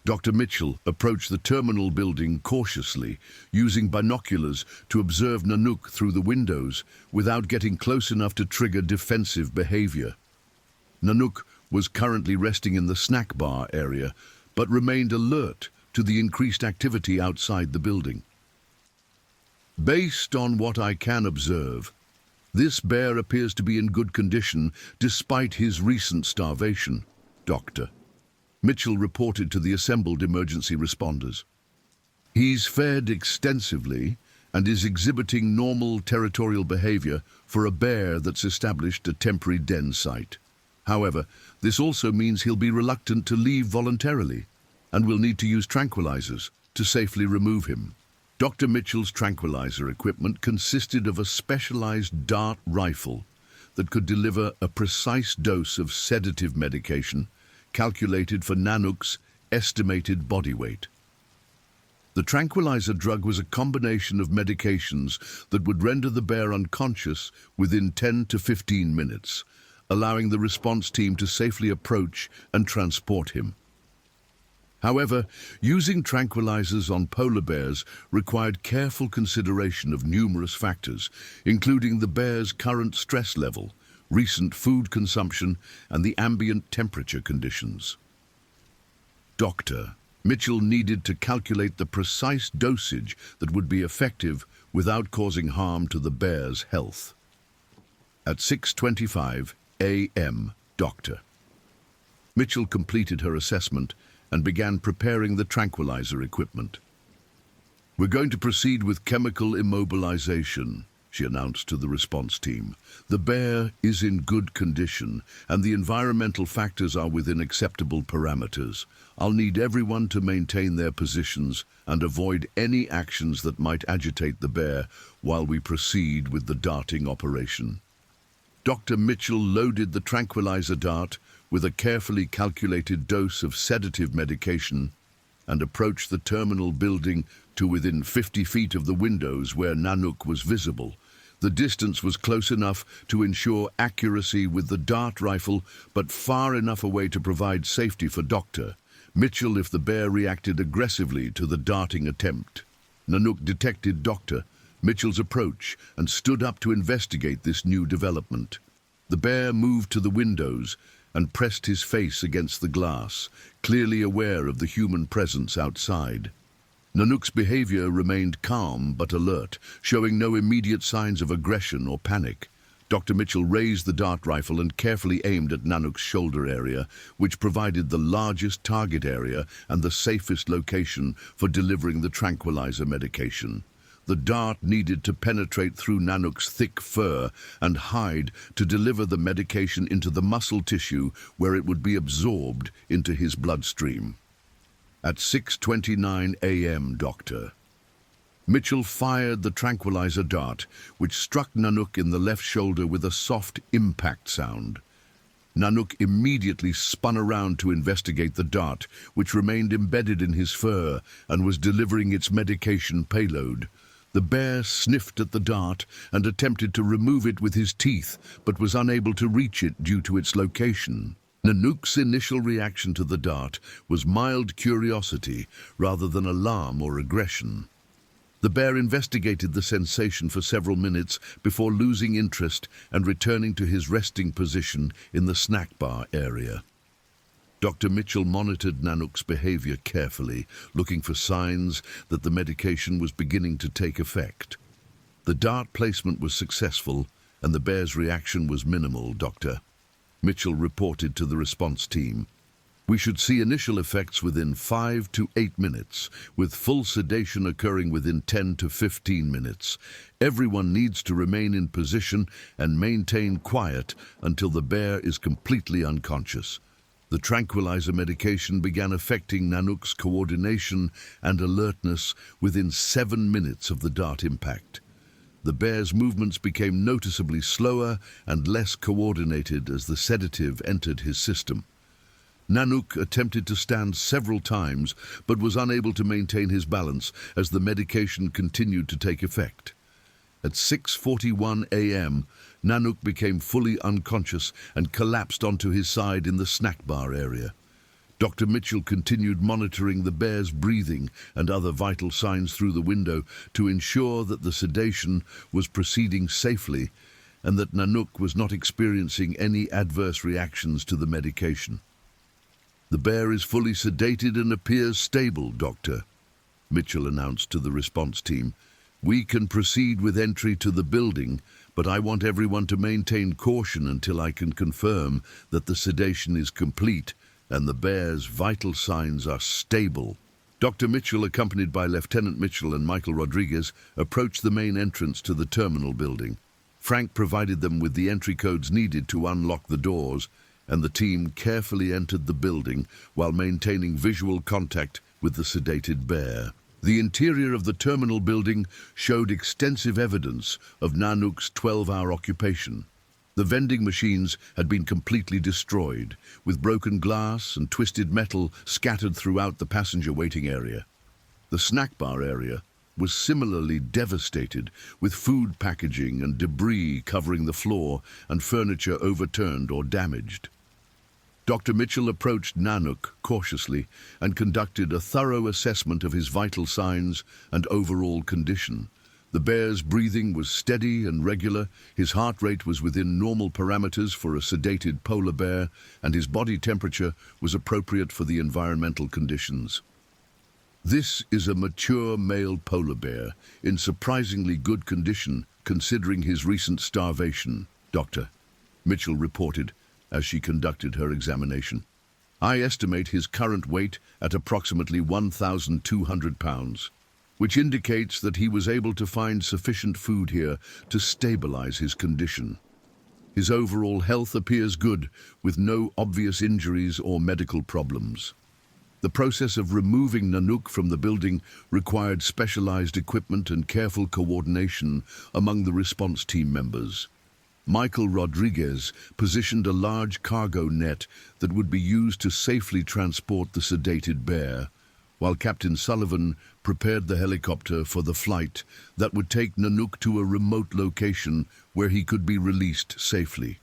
Dr. Mitchell approached the terminal building cautiously, using binoculars to observe Nanook through the windows without getting close enough to trigger defensive behavior. Nanook was currently resting in the snack bar area, but remained alert to the increased activity outside the building. Based on what I can observe, this bear appears to be in good condition despite his recent starvation, Dr. Mitchell reported to the assembled emergency responders. He's fed extensively and is exhibiting normal territorial behavior for a bear that's established a temporary den site. However, this also means he'll be reluctant to leave voluntarily and will need to use tranquilizers to safely remove him. Dr. Mitchell's tranquilizer equipment consisted of a specialized dart rifle that could deliver a precise dose of sedative medication calculated for Nanook's estimated body weight. The tranquilizer drug was a combination of medications that would render the bear unconscious within 10 to 15 minutes, allowing the response team to safely approach and transport him. However, using tranquilizers on polar bears required careful consideration of numerous factors, including the bear's current stress level, recent food consumption, and the ambient temperature conditions. Dr. Mitchell needed to calculate the precise dosage that would be effective without causing harm to the bear's health. At 6:25 a.m., Dr. Mitchell completed her assessment and began preparing the tranquilizer equipment. "We're going to proceed with chemical immobilization," she announced to the response team. "The bear is in good condition and the environmental factors are within acceptable parameters. I'll need everyone to maintain their positions and avoid any actions that might agitate the bear while we proceed with the darting operation." Dr. Mitchell loaded the tranquilizer dart with a carefully calculated dose of sedative medication and approached the terminal building to within 50 feet of the windows where Nanook was visible. The distance was close enough to ensure accuracy with the dart rifle, but far enough away to provide safety for Dr. Mitchell if the bear reacted aggressively to the darting attempt. Nanook detected Dr. Mitchell's approach and stood up to investigate this new development. The bear moved to the windows and pressed his face against the glass, clearly aware of the human presence outside. Nanook's behavior remained calm but alert, showing no immediate signs of aggression or panic. Dr. Mitchell raised the dart rifle and carefully aimed at Nanook's shoulder area, which provided the largest target area and the safest location for delivering the tranquilizer medication. The dart needed to penetrate through Nanook's thick fur and hide to deliver the medication into the muscle tissue where it would be absorbed into his bloodstream. At 6:29 a.m., Dr. Mitchell fired the tranquilizer dart, which struck Nanook in the left shoulder with a soft impact sound. Nanook immediately spun around to investigate the dart, which remained embedded in his fur and was delivering its medication payload. The bear sniffed at the dart and attempted to remove it with his teeth, but was unable to reach it due to its location. Nanook's initial reaction to the dart was mild curiosity rather than alarm or aggression. The bear investigated the sensation for several minutes before losing interest and returning to his resting position in the snack bar area. Dr. Mitchell monitored Nanook's behavior carefully, looking for signs that the medication was beginning to take effect. The dart placement was successful, and the bear's reaction was minimal, Dr. Mitchell reported to the response team. "We should see initial effects within 5 to 8 minutes, with full sedation occurring within 10 to 15 minutes. Everyone needs to remain in position and maintain quiet until the bear is completely unconscious." The tranquilizer medication began affecting Nanook's coordination and alertness within 7 minutes of the dart impact. The bear's movements became noticeably slower and less coordinated as the sedative entered his system. Nanook attempted to stand several times, but was unable to maintain his balance as the medication continued to take effect. At 6:41 a.m., Nanook became fully unconscious and collapsed onto his side in the snack bar area. Dr. Mitchell continued monitoring the bear's breathing and other vital signs through the window to ensure that the sedation was proceeding safely and that Nanook was not experiencing any adverse reactions to the medication. "The bear is fully sedated and appears stable, Doctor," Mitchell announced to the response team. "We can proceed with entry to the building, but I want everyone to maintain caution until I can confirm that the sedation is complete and the bear's vital signs are stable." Dr. Mitchell, accompanied by Lieutenant Mitchell and Michael Rodriguez, approached the main entrance to the terminal building. Frank provided them with the entry codes needed to unlock the doors, and the team carefully entered the building while maintaining visual contact with the sedated bear. The interior of the terminal building showed extensive evidence of Nanook's 12-hour occupation. The vending machines had been completely destroyed, with broken glass and twisted metal scattered throughout the passenger waiting area. The snack bar area was similarly devastated, with food packaging and debris covering the floor and furniture overturned or damaged. Dr. Mitchell approached Nanook cautiously and conducted a thorough assessment of his vital signs and overall condition. The bear's breathing was steady and regular, his heart rate was within normal parameters for a sedated polar bear, and his body temperature was appropriate for the environmental conditions. This is a mature male polar bear in surprisingly good condition considering his recent starvation, Dr. Mitchell reported as she conducted her examination. I estimate his current weight at approximately 1,200 pounds, which indicates that he was able to find sufficient food here to stabilize his condition. His overall health appears good, with no obvious injuries or medical problems. The process of removing Nanook from the building required specialized equipment and careful coordination among the response team members. Michael Rodriguez positioned a large cargo net that would be used to safely transport the sedated bear, while Captain Sullivan prepared the helicopter for the flight that would take Nanook to a remote location where he could be released safely.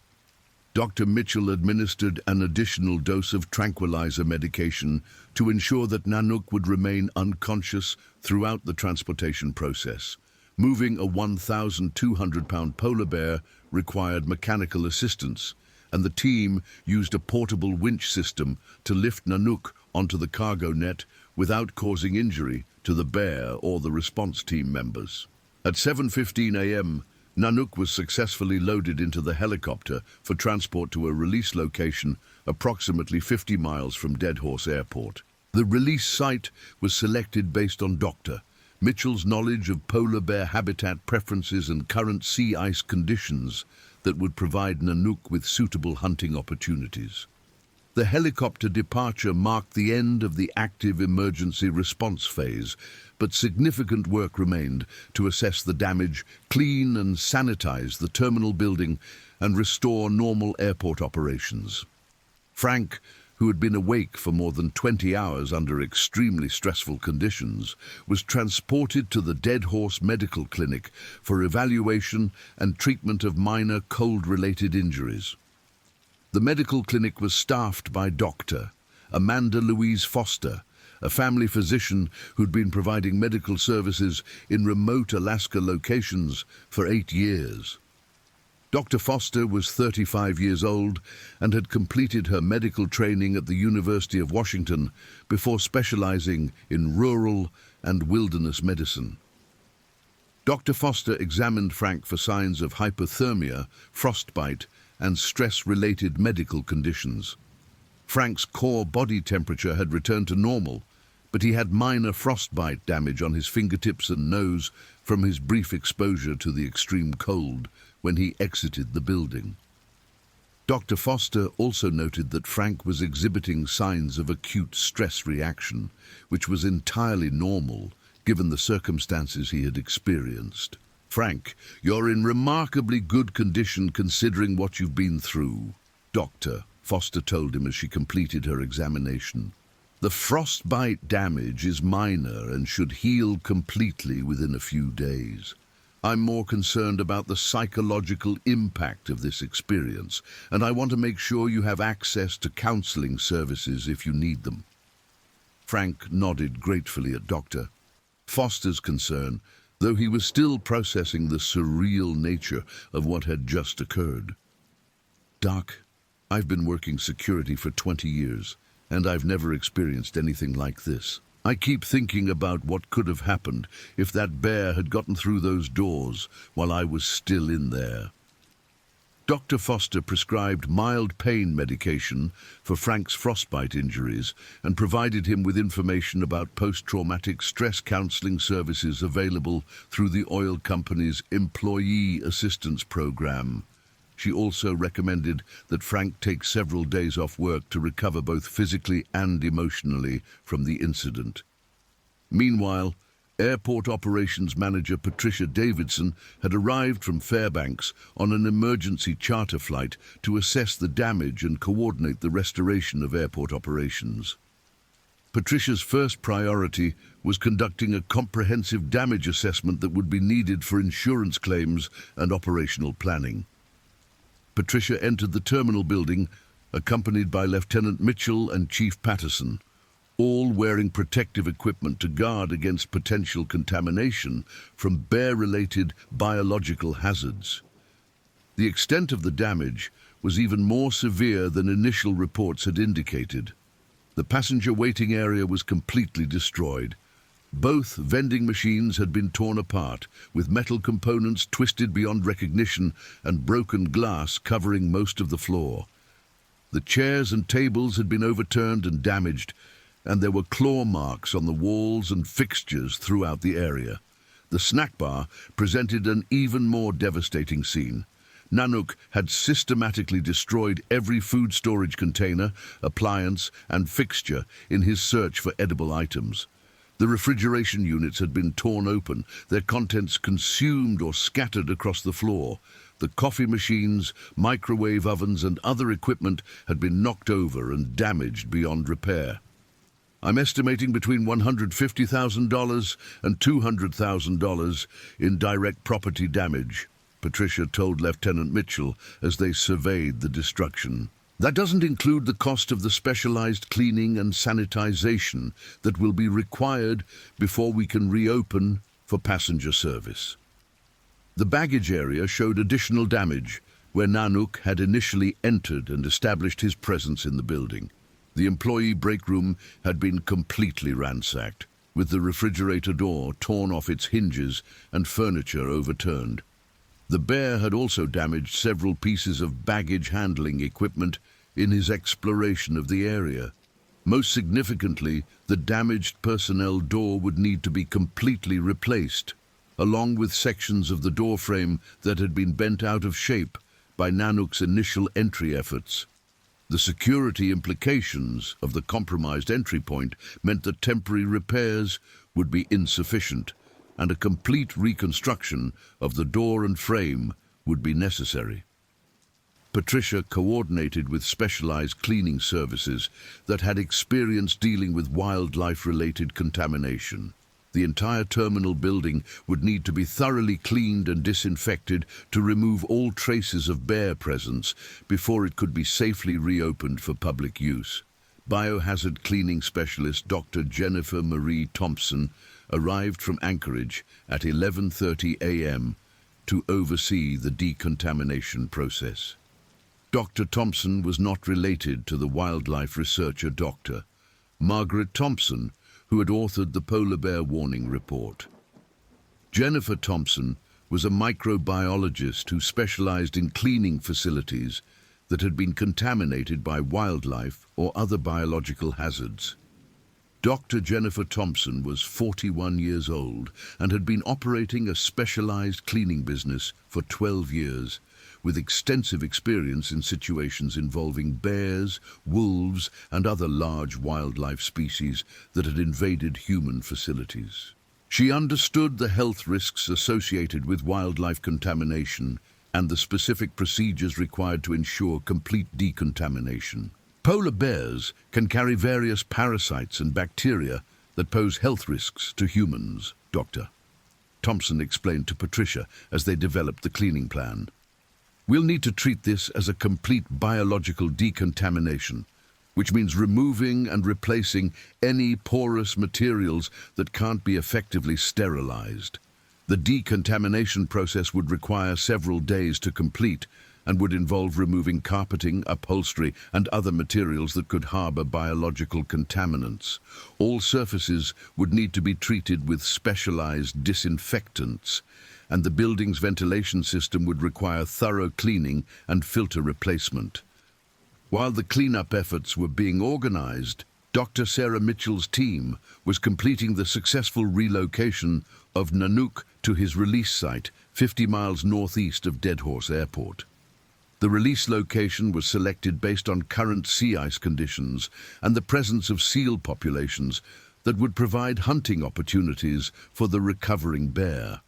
Dr. Mitchell administered an additional dose of tranquilizer medication to ensure that Nanook would remain unconscious throughout the transportation process. Moving a 1,200-pound polar bear required mechanical assistance, and the team used a portable winch system to lift Nanook onto the cargo net without causing injury to the bear or the response team members. At 7:15 a.m., Nanook was successfully loaded into the helicopter for transport to a release location approximately 50 miles from Deadhorse Airport. The release site was selected based on Dr. Mitchell's knowledge of polar bear habitat preferences and current sea ice conditions that would provide Nanook with suitable hunting opportunities. The helicopter departure marked the end of the active emergency response phase, but significant work remained to assess the damage, clean and sanitize the terminal building, and restore normal airport operations. Frank, who had been awake for more than 20 hours under extremely stressful conditions, was transported to the Deadhorse Medical Clinic for evaluation and treatment of minor cold-related injuries. The medical clinic was staffed by Dr. Amanda Louise Foster, a family physician who'd been providing medical services in remote Alaska locations for 8 years. Dr. Foster was 35 years old and had completed her medical training at the University of Washington before specializing in rural and wilderness medicine. Dr. Foster examined Frank for signs of hypothermia, frostbite, and stress-related medical conditions. Frank's core body temperature had returned to normal, but he had minor frostbite damage on his fingertips and nose from his brief exposure to the extreme cold when he exited the building. Dr. Foster also noted that Frank was exhibiting signs of acute stress reaction, which was entirely normal given the circumstances he had experienced. "Frank, you're in remarkably good condition considering what you've been through," Dr. Foster told him as she completed her examination. "The frostbite damage is minor and should heal completely within a few days. I'm more concerned about the psychological impact of this experience, and I want to make sure you have access to counseling services if you need them." Frank nodded gratefully at Dr. Foster's concern, though he was still processing the surreal nature of what had just occurred. "Doc, I've been working security for 20 years, and I've never experienced anything like this. I keep thinking about what could have happened if that bear had gotten through those doors while I was still in there." Dr. Foster prescribed mild pain medication for Frank's frostbite injuries and provided him with information about post-traumatic stress counseling services available through the oil company's Employee Assistance Program. She also recommended that Frank take several days off work to recover both physically and emotionally from the incident. Meanwhile, Airport Operations Manager Patricia Davidson had arrived from Fairbanks on an emergency charter flight to assess the damage and coordinate the restoration of airport operations. Patricia's first priority was conducting a comprehensive damage assessment that would be needed for insurance claims and operational planning. Patricia entered the terminal building, accompanied by Lieutenant Mitchell and Chief Patterson, all wearing protective equipment to guard against potential contamination from bear-related biological hazards. The extent of the damage was even more severe than initial reports had indicated. The passenger waiting area was completely destroyed. Both vending machines had been torn apart, with metal components twisted beyond recognition and broken glass covering most of the floor. The chairs and tables had been overturned and damaged, and there were claw marks on the walls and fixtures throughout the area. The snack bar presented an even more devastating scene. Nanook had systematically destroyed every food storage container, appliance, and fixture in his search for edible items. The refrigeration units had been torn open, their contents consumed or scattered across the floor. The coffee machines, microwave ovens, and other equipment had been knocked over and damaged beyond repair. I'm estimating between $150,000 and $200,000 in direct property damage, Patricia told Lieutenant Mitchell as they surveyed the destruction. That doesn't include the cost of the specialized cleaning and sanitization that will be required before we can reopen for passenger service. The baggage area showed additional damage where Nanook had initially entered and established his presence in the building. The employee break room had been completely ransacked, with the refrigerator door torn off its hinges and furniture overturned. The bear had also damaged several pieces of baggage handling equipment in his exploration of the area. Most significantly, the damaged personnel door would need to be completely replaced, along with sections of the door frame that had been bent out of shape by Nanook's initial entry efforts. The security implications of the compromised entry point meant that temporary repairs would be insufficient, and a complete reconstruction of the door and frame would be necessary. Patricia coordinated with specialized cleaning services that had experience dealing with wildlife-related contamination. The entire terminal building would need to be thoroughly cleaned and disinfected to remove all traces of bear presence before it could be safely reopened for public use. Biohazard cleaning specialist Dr. Jennifer Marie Thompson arrived from Anchorage at 11:30 a.m. to oversee the decontamination process. Dr. Thompson was not related to the wildlife researcher Dr. Margaret Thompson, who had authored the polar bear warning report. Jennifer Thompson was a microbiologist who specialized in cleaning facilities that had been contaminated by wildlife or other biological hazards. Dr. Jennifer Thompson was 41 years old and had been operating a specialized cleaning business for 12 years, with extensive experience in situations involving bears, wolves, and other large wildlife species that had invaded human facilities. She understood the health risks associated with wildlife contamination and the specific procedures required to ensure complete decontamination. Polar bears can carry various parasites and bacteria that pose health risks to humans, Dr. Thompson explained to Patricia as they developed the cleaning plan. We'll need to treat this as a complete biological decontamination, which means removing and replacing any porous materials that can't be effectively sterilized. The decontamination process would require several days to complete and would involve removing carpeting, upholstery, and other materials that could harbor biological contaminants. All surfaces would need to be treated with specialized disinfectants, and the building's ventilation system would require thorough cleaning and filter replacement. While the cleanup efforts were being organized, Dr. Sarah Mitchell's team was completing the successful relocation of Nanook to his release site 50 miles northeast of Deadhorse Airport. The release location was selected based on current sea ice conditions and the presence of seal populations that would provide hunting opportunities for the recovering bear.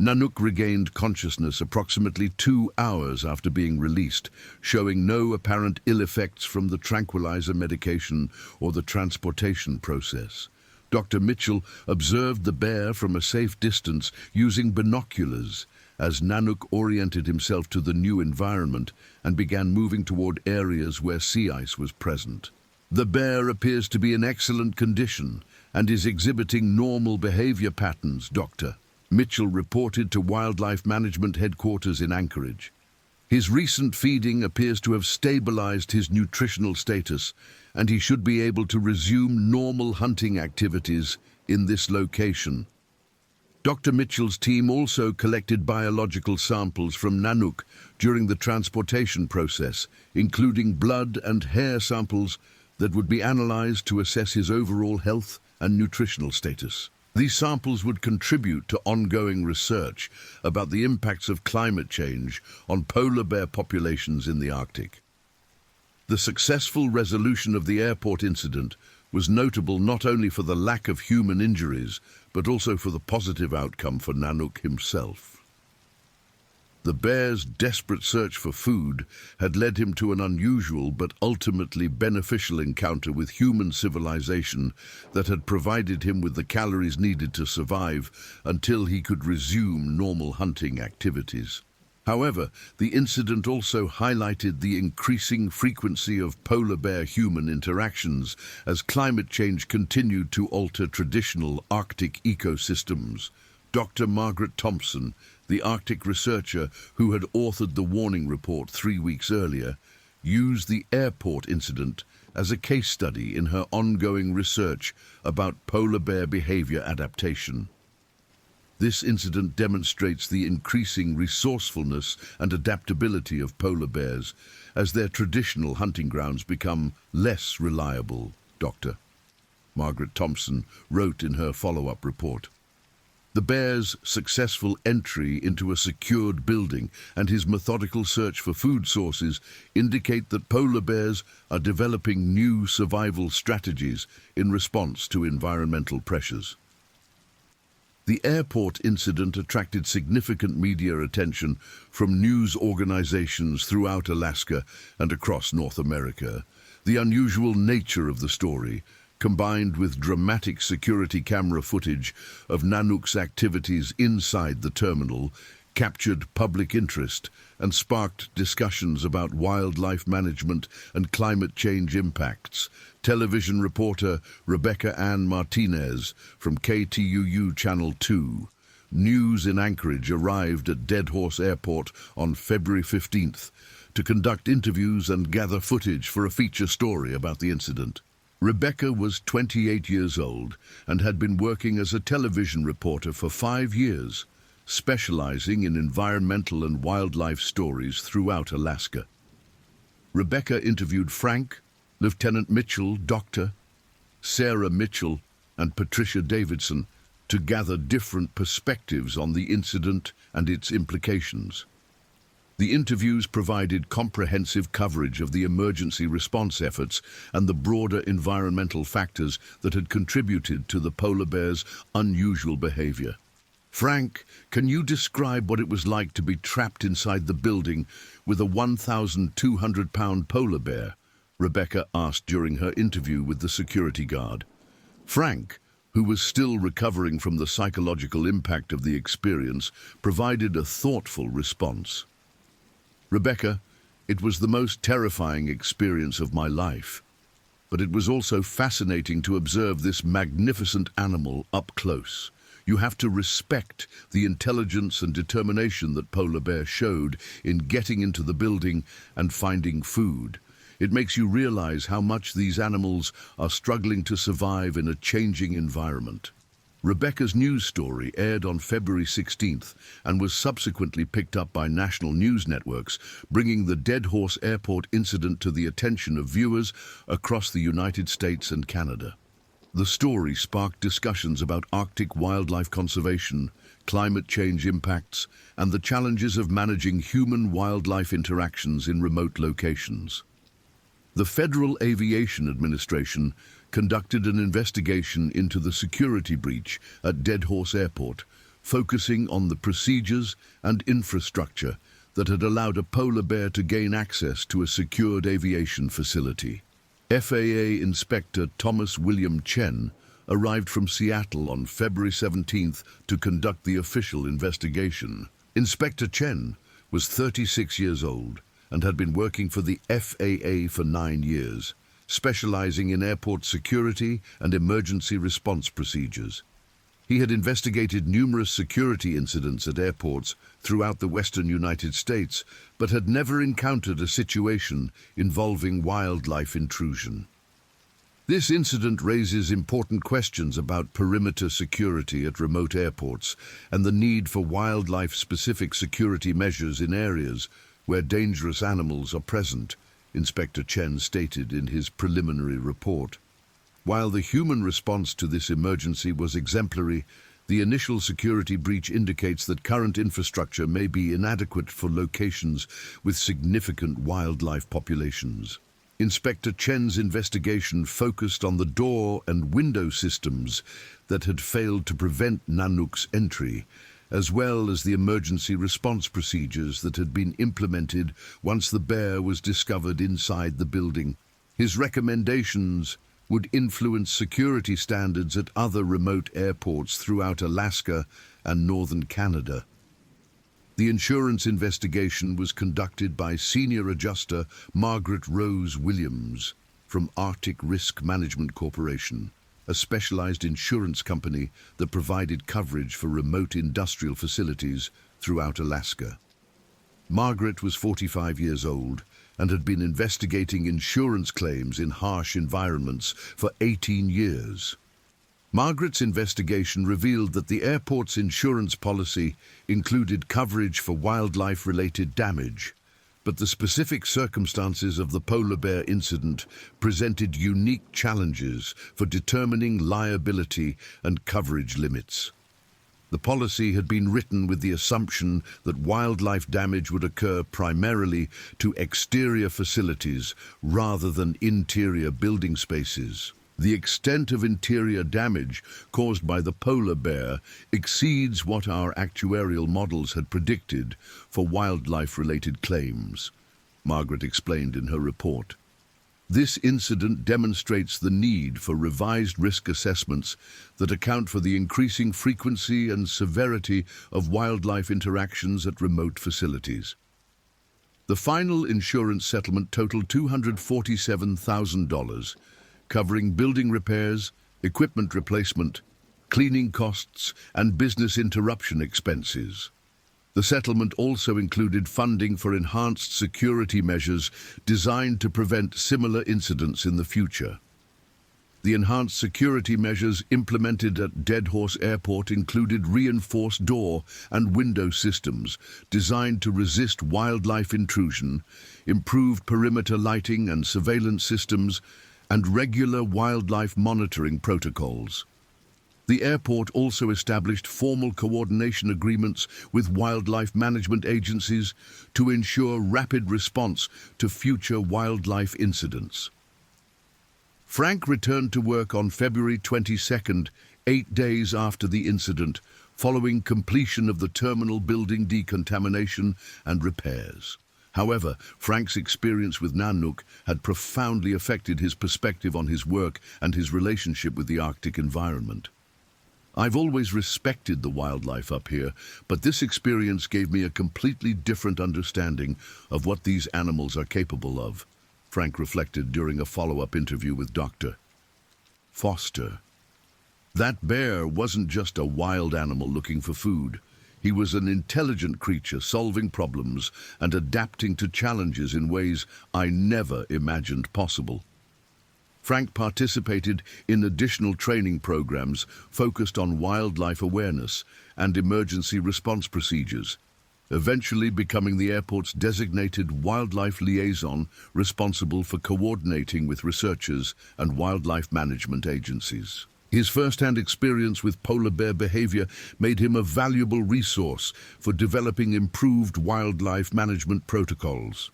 Nanook regained consciousness approximately 2 hours after being released, showing no apparent ill effects from the tranquilizer medication or the transportation process. Dr. Mitchell observed the bear from a safe distance using binoculars as Nanook oriented himself to the new environment and began moving toward areas where sea ice was present. The bear appears to be in excellent condition and is exhibiting normal behavior patterns, Dr. Mitchell reported to Wildlife Management Headquarters in Anchorage. His recent feeding appears to have stabilized his nutritional status, and he should be able to resume normal hunting activities in this location. Dr. Mitchell's team also collected biological samples from Nanook during the transportation process, including blood and hair samples that would be analyzed to assess his overall health and nutritional status. These samples would contribute to ongoing research about the impacts of climate change on polar bear populations in the Arctic. The successful resolution of the airport incident was notable not only for the lack of human injuries, but also for the positive outcome for Nanook himself. The bear's desperate search for food had led him to an unusual but ultimately beneficial encounter with human civilization that had provided him with the calories needed to survive until he could resume normal hunting activities. However, the incident also highlighted the increasing frequency of polar bear-human interactions as climate change continued to alter traditional Arctic ecosystems. Dr. Margaret Thompson, the Arctic researcher who had authored the warning report 3 weeks earlier, used the airport incident as a case study in her ongoing research about polar bear behavior adaptation. This incident demonstrates the increasing resourcefulness and adaptability of polar bears as their traditional hunting grounds become less reliable, Dr. Margaret Thompson wrote in her follow-up report. The bear's successful entry into a secured building and his methodical search for food sources indicate that polar bears are developing new survival strategies in response to environmental pressures. The airport incident attracted significant media attention from news organizations throughout Alaska and across North America. The unusual nature of the story, combined with dramatic security camera footage of Nanook's activities inside the terminal, captured public interest and sparked discussions about wildlife management and climate change impacts. Television reporter Rebecca Ann Martinez from KTUU Channel 2 News in Anchorage arrived at Deadhorse Airport on February 15th to conduct interviews and gather footage for a feature story about the incident. Rebecca was 28 years old and had been working as a television reporter for 5 years, specializing in environmental and wildlife stories throughout Alaska. Rebecca interviewed Frank, Lieutenant Mitchell, Dr. Sarah Mitchell, and Patricia Davidson to gather different perspectives on the incident and its implications. The interviews provided comprehensive coverage of the emergency response efforts and the broader environmental factors that had contributed to the polar bear's unusual behavior. Frank, can you describe what it was like to be trapped inside the building with a 1,200-pound polar bear? Rebecca asked during her interview with the security guard. Frank, who was still recovering from the psychological impact of the experience, provided a thoughtful response. Rebecca, it was the most terrifying experience of my life, but it was also fascinating to observe this magnificent animal up close. You have to respect the intelligence and determination that polar bear showed in getting into the building and finding food. It makes you realize how much these animals are struggling to survive in a changing environment. Rebecca's news story aired on February 16th and was subsequently picked up by national news networks, bringing the Deadhorse Airport incident to the attention of viewers across the United States and Canada. The story sparked discussions about Arctic wildlife conservation, climate change impacts, and the challenges of managing human-wildlife interactions in remote locations. The Federal Aviation Administration conducted an investigation into the security breach at Deadhorse Airport, focusing on the procedures and infrastructure that had allowed a polar bear to gain access to a secured aviation facility. FAA Inspector Thomas William Chen arrived from Seattle on February 17th to conduct the official investigation. Inspector Chen was 36 years old and had been working for the FAA for 9 years, specializing in airport security and emergency response procedures. He had investigated numerous security incidents at airports throughout the western United States, but had never encountered a situation involving wildlife intrusion. This incident raises important questions about perimeter security at remote airports and the need for wildlife-specific security measures in areas where dangerous animals are present, Inspector Chen stated in his preliminary report. While the human response to this emergency was exemplary, the initial security breach indicates that current infrastructure may be inadequate for locations with significant wildlife populations. Inspector Chen's investigation focused on the door and window systems that had failed to prevent Nanook's entry, as well as the emergency response procedures that had been implemented once the bear was discovered inside the building. His recommendations would influence security standards at other remote airports throughout Alaska and northern Canada. The insurance investigation was conducted by Senior Adjuster Margaret Rose Williams from Arctic Risk Management Corporation, a specialized insurance company that provided coverage for remote industrial facilities throughout Alaska. Margaret was 45 years old and had been investigating insurance claims in harsh environments for 18 years. Margaret's investigation revealed that the airport's insurance policy included coverage for wildlife-related damage, but the specific circumstances of the polar bear incident presented unique challenges for determining liability and coverage limits. The policy had been written with the assumption that wildlife damage would occur primarily to exterior facilities rather than interior building spaces. The extent of interior damage caused by the polar bear exceeds what our actuarial models had predicted for wildlife-related claims, Margaret explained in her report. This incident demonstrates the need for revised risk assessments that account for the increasing frequency and severity of wildlife interactions at remote facilities. The final insurance settlement totaled $247,000, covering building repairs, equipment replacement, cleaning costs, and business interruption expenses. The settlement also included funding for enhanced security measures designed to prevent similar incidents in the future. The enhanced security measures implemented at Deadhorse Airport included reinforced door and window systems designed to resist wildlife intrusion, improved perimeter lighting and surveillance systems, and regular wildlife monitoring protocols. The airport also established formal coordination agreements with wildlife management agencies to ensure rapid response to future wildlife incidents. Frank returned to work on February 22nd, 8 days after the incident, following completion of the terminal building decontamination and repairs. However, Frank's experience with Nanook had profoundly affected his perspective on his work and his relationship with the Arctic environment. I've always respected the wildlife up here, but this experience gave me a completely different understanding of what these animals are capable of, Frank reflected during a follow-up interview with Dr. Foster. That bear wasn't just a wild animal looking for food. He was an intelligent creature solving problems and adapting to challenges in ways I never imagined possible. Frank participated in additional training programs focused on wildlife awareness and emergency response procedures, eventually becoming the airport's designated wildlife liaison responsible for coordinating with researchers and wildlife management agencies. His first-hand experience with polar bear behavior made him a valuable resource for developing improved wildlife management protocols.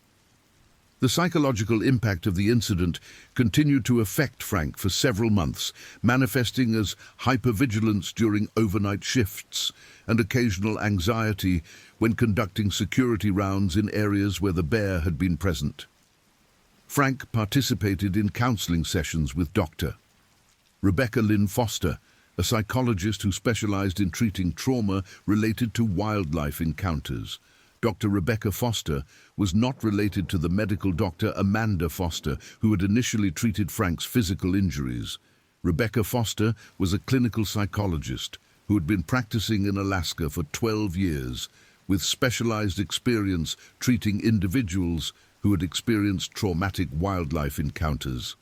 The psychological impact of the incident continued to affect Frank for several months, manifesting as hypervigilance during overnight shifts and occasional anxiety when conducting security rounds in areas where the bear had been present. Frank participated in counseling sessions with Dr. Rebecca Lynn Foster, a psychologist who specialized in treating trauma related to wildlife encounters. Dr. Rebecca Foster was not related to the medical doctor Amanda Foster, who had initially treated Frank's physical injuries. Rebecca Foster was a clinical psychologist who had been practicing in Alaska for 12 years, with specialized experience treating individuals who had experienced traumatic wildlife encounters.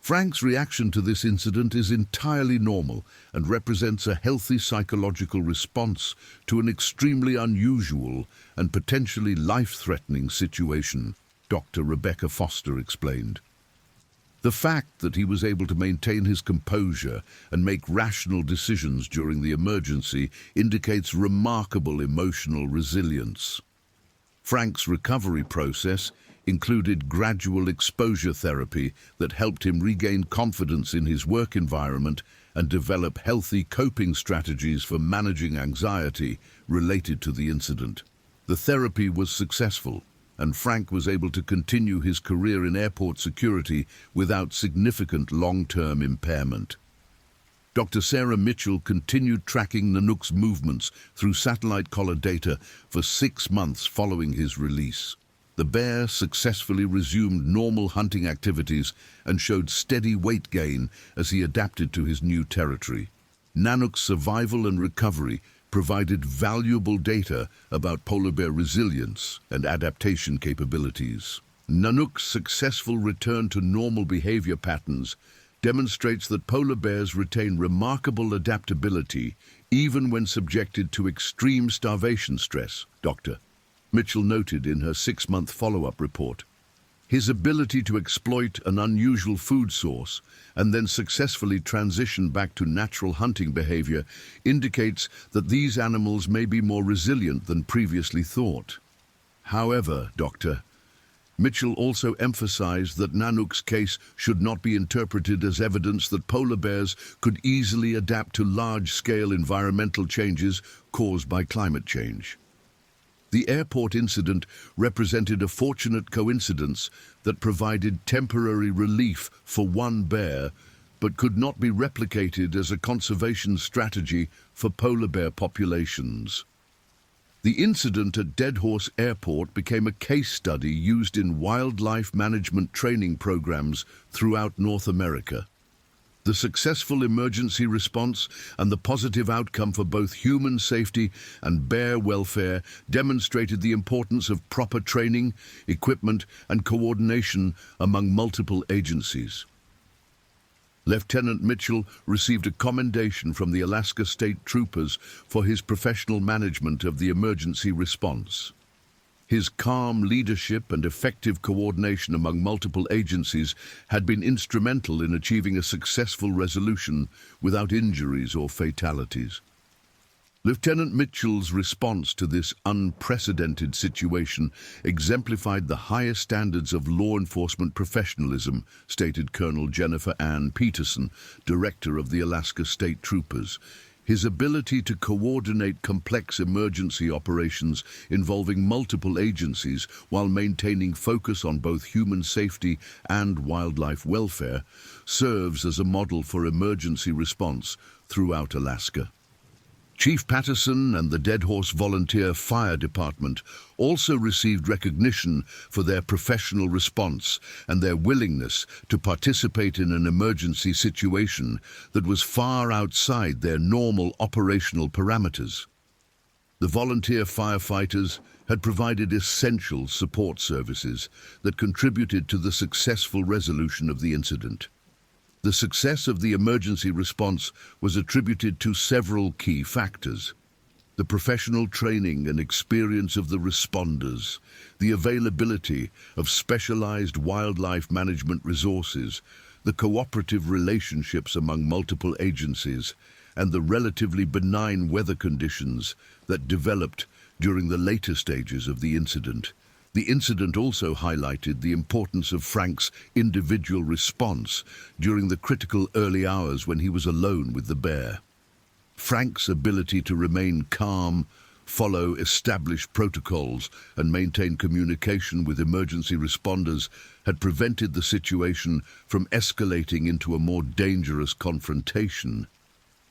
Frank's reaction to this incident is entirely normal and represents a healthy psychological response to an extremely unusual and potentially life-threatening situation, Dr. Rebecca Foster explained. The fact that he was able to maintain his composure and make rational decisions during the emergency indicates remarkable emotional resilience. Frank's recovery process included gradual exposure therapy that helped him regain confidence in his work environment and develop healthy coping strategies for managing anxiety related to the incident. The therapy was successful, and Frank was able to continue his career in airport security without significant long-term impairment. Dr. Sarah Mitchell continued tracking Nanook's movements through satellite collar data for 6 months following his release. The bear successfully resumed normal hunting activities and showed steady weight gain as he adapted to his new territory. Nanook's survival and recovery provided valuable data about polar bear resilience and adaptation capabilities. Nanook's successful return to normal behavior patterns demonstrates that polar bears retain remarkable adaptability even when subjected to extreme starvation stress, Dr. Mitchell noted in her 6-month follow-up report. His ability to exploit an unusual food source and then successfully transition back to natural hunting behavior indicates that these animals may be more resilient than previously thought. However, Dr. Mitchell also emphasized that Nanook's case should not be interpreted as evidence that polar bears could easily adapt to large-scale environmental changes caused by climate change. The airport incident represented a fortunate coincidence that provided temporary relief for one bear, but could not be replicated as a conservation strategy for polar bear populations. The incident at Deadhorse Airport became a case study used in wildlife management training programs throughout North America. The successful emergency response and the positive outcome for both human safety and bear welfare demonstrated the importance of proper training, equipment, and coordination among multiple agencies. Lieutenant Mitchell received a commendation from the Alaska State Troopers for his professional management of the emergency response. His calm leadership and effective coordination among multiple agencies had been instrumental in achieving a successful resolution without injuries or fatalities. Lieutenant Mitchell's response to this unprecedented situation exemplified the highest standards of law enforcement professionalism, stated Colonel Jennifer Ann Peterson, director of the Alaska State Troopers. His ability to coordinate complex emergency operations involving multiple agencies while maintaining focus on both human safety and wildlife welfare serves as a model for emergency response throughout Alaska. Chief Patterson and the Deadhorse Volunteer Fire Department also received recognition for their professional response and their willingness to participate in an emergency situation that was far outside their normal operational parameters. The volunteer firefighters had provided essential support services that contributed to the successful resolution of the incident. The success of the emergency response was attributed to several key factors: the professional training and experience of the responders, the availability of specialized wildlife management resources, the cooperative relationships among multiple agencies, and the relatively benign weather conditions that developed during the later stages of the incident. The incident also highlighted the importance of Frank's individual response during the critical early hours when he was alone with the bear. Frank's ability to remain calm, follow established protocols, and maintain communication with emergency responders had prevented the situation from escalating into a more dangerous confrontation.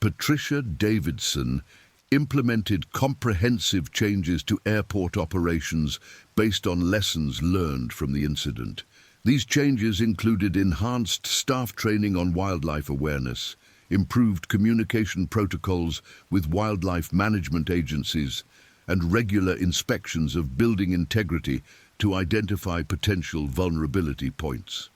Patricia Davidson implemented comprehensive changes to airport operations based on lessons learned from the incident. These changes included enhanced staff training on wildlife awareness, improved communication protocols with wildlife management agencies, and regular inspections of building integrity to identify potential vulnerability points.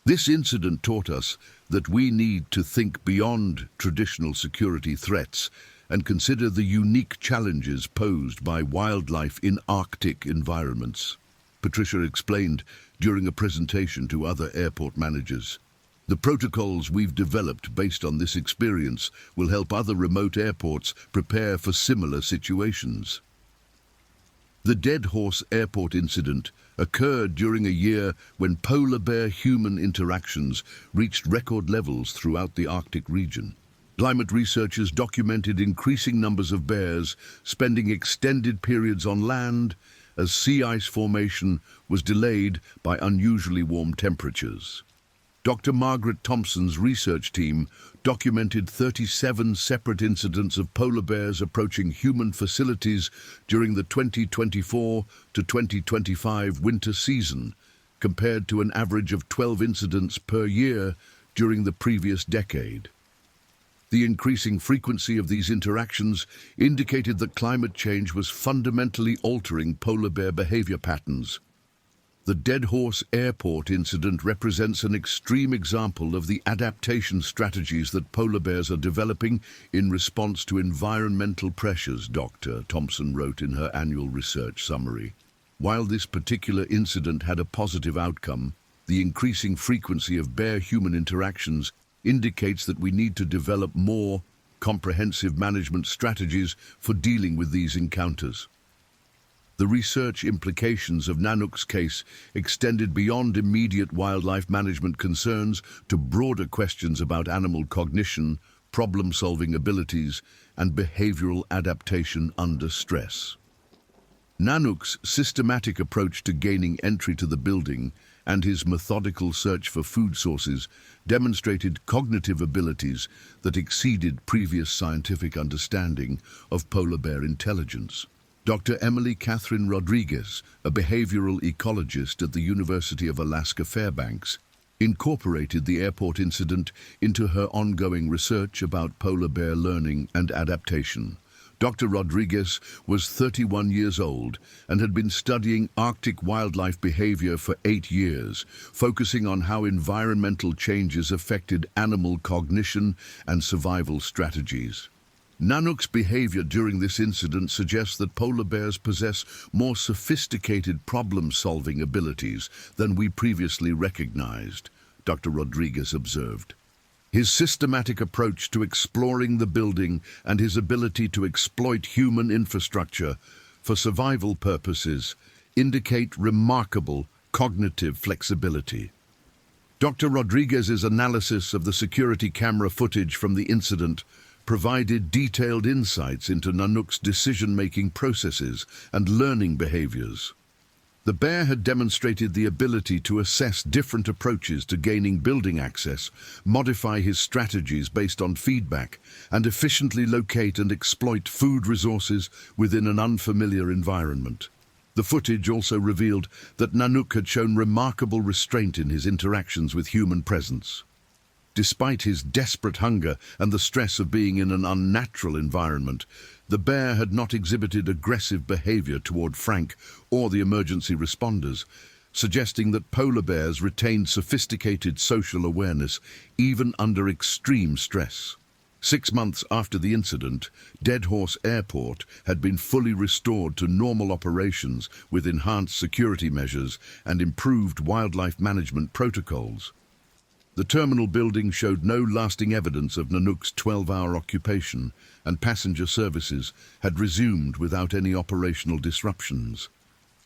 This incident taught us that we need to think beyond traditional security threats and consider the unique challenges posed by wildlife in Arctic environments. Patricia explained during a presentation to other airport managers. The protocols we've developed based on this experience will help other remote airports prepare for similar situations. The Deadhorse Airport incident occurred during a year when polar bear-human interactions reached record levels throughout the Arctic region. Climate researchers documented increasing numbers of bears spending extended periods on land as sea ice formation was delayed by unusually warm temperatures. Dr. Margaret Thompson's research team documented 37 separate incidents of polar bears approaching human facilities during the 2024 to 2025 winter season, compared to an average of 12 incidents per year during the previous decade. The increasing frequency of these interactions indicated that climate change was fundamentally altering polar bear behavior patterns. The Deadhorse Airport incident represents an extreme example of the adaptation strategies that polar bears are developing in response to environmental pressures, Dr. Thompson wrote in her annual research summary. While this particular incident had a positive outcome, the increasing frequency of bear-human interactions indicates that we need to develop more comprehensive management strategies for dealing with these encounters. The research implications of Nanook's case extended beyond immediate wildlife management concerns to broader questions about animal cognition, problem-solving abilities, and behavioral adaptation under stress. Nanook's systematic approach to gaining entry to the building and his methodical search for food sources demonstrated cognitive abilities that exceeded previous scientific understanding of polar bear intelligence. Dr. Emily Catherine Rodriguez, a behavioral ecologist at the University of Alaska Fairbanks, incorporated the airport incident into her ongoing research about polar bear learning and adaptation. Dr. Rodriguez was 31 years old and had been studying Arctic wildlife behavior for 8 years, focusing on how environmental changes affected animal cognition and survival strategies. Nanook's behavior during this incident suggests that polar bears possess more sophisticated problem-solving abilities than we previously recognized, Dr. Rodriguez observed. His systematic approach to exploring the building and his ability to exploit human infrastructure for survival purposes indicate remarkable cognitive flexibility. Dr. Rodriguez's analysis of the security camera footage from the incident provided detailed insights into Nanook's decision-making processes and learning behaviors. The bear had demonstrated the ability to assess different approaches to gaining building access, modify his strategies based on feedback, and efficiently locate and exploit food resources within an unfamiliar environment. The footage also revealed that Nanook had shown remarkable restraint in his interactions with human presence. Despite his desperate hunger and the stress of being in an unnatural environment, the bear had not exhibited aggressive behavior toward Frank or the emergency responders, suggesting that polar bears retained sophisticated social awareness even under extreme stress. 6 months after the incident, Deadhorse Airport had been fully restored to normal operations with enhanced security measures and improved wildlife management protocols. The terminal building showed no lasting evidence of Nanook's 12-hour occupation, and passenger services had resumed without any operational disruptions.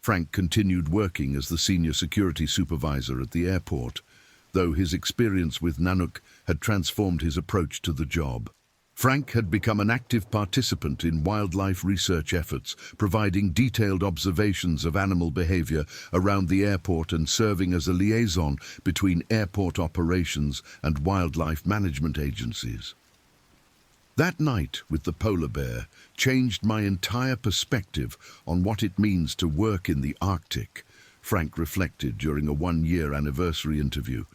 Frank continued working as the senior security supervisor at the airport, though his experience with Nanook had transformed his approach to the job. Frank had become an active participant in wildlife research efforts, providing detailed observations of animal behavior around the airport and serving as a liaison between airport operations and wildlife management agencies. That night with the polar bear changed my entire perspective on what it means to work in the Arctic, Frank reflected during a one-year anniversary interview.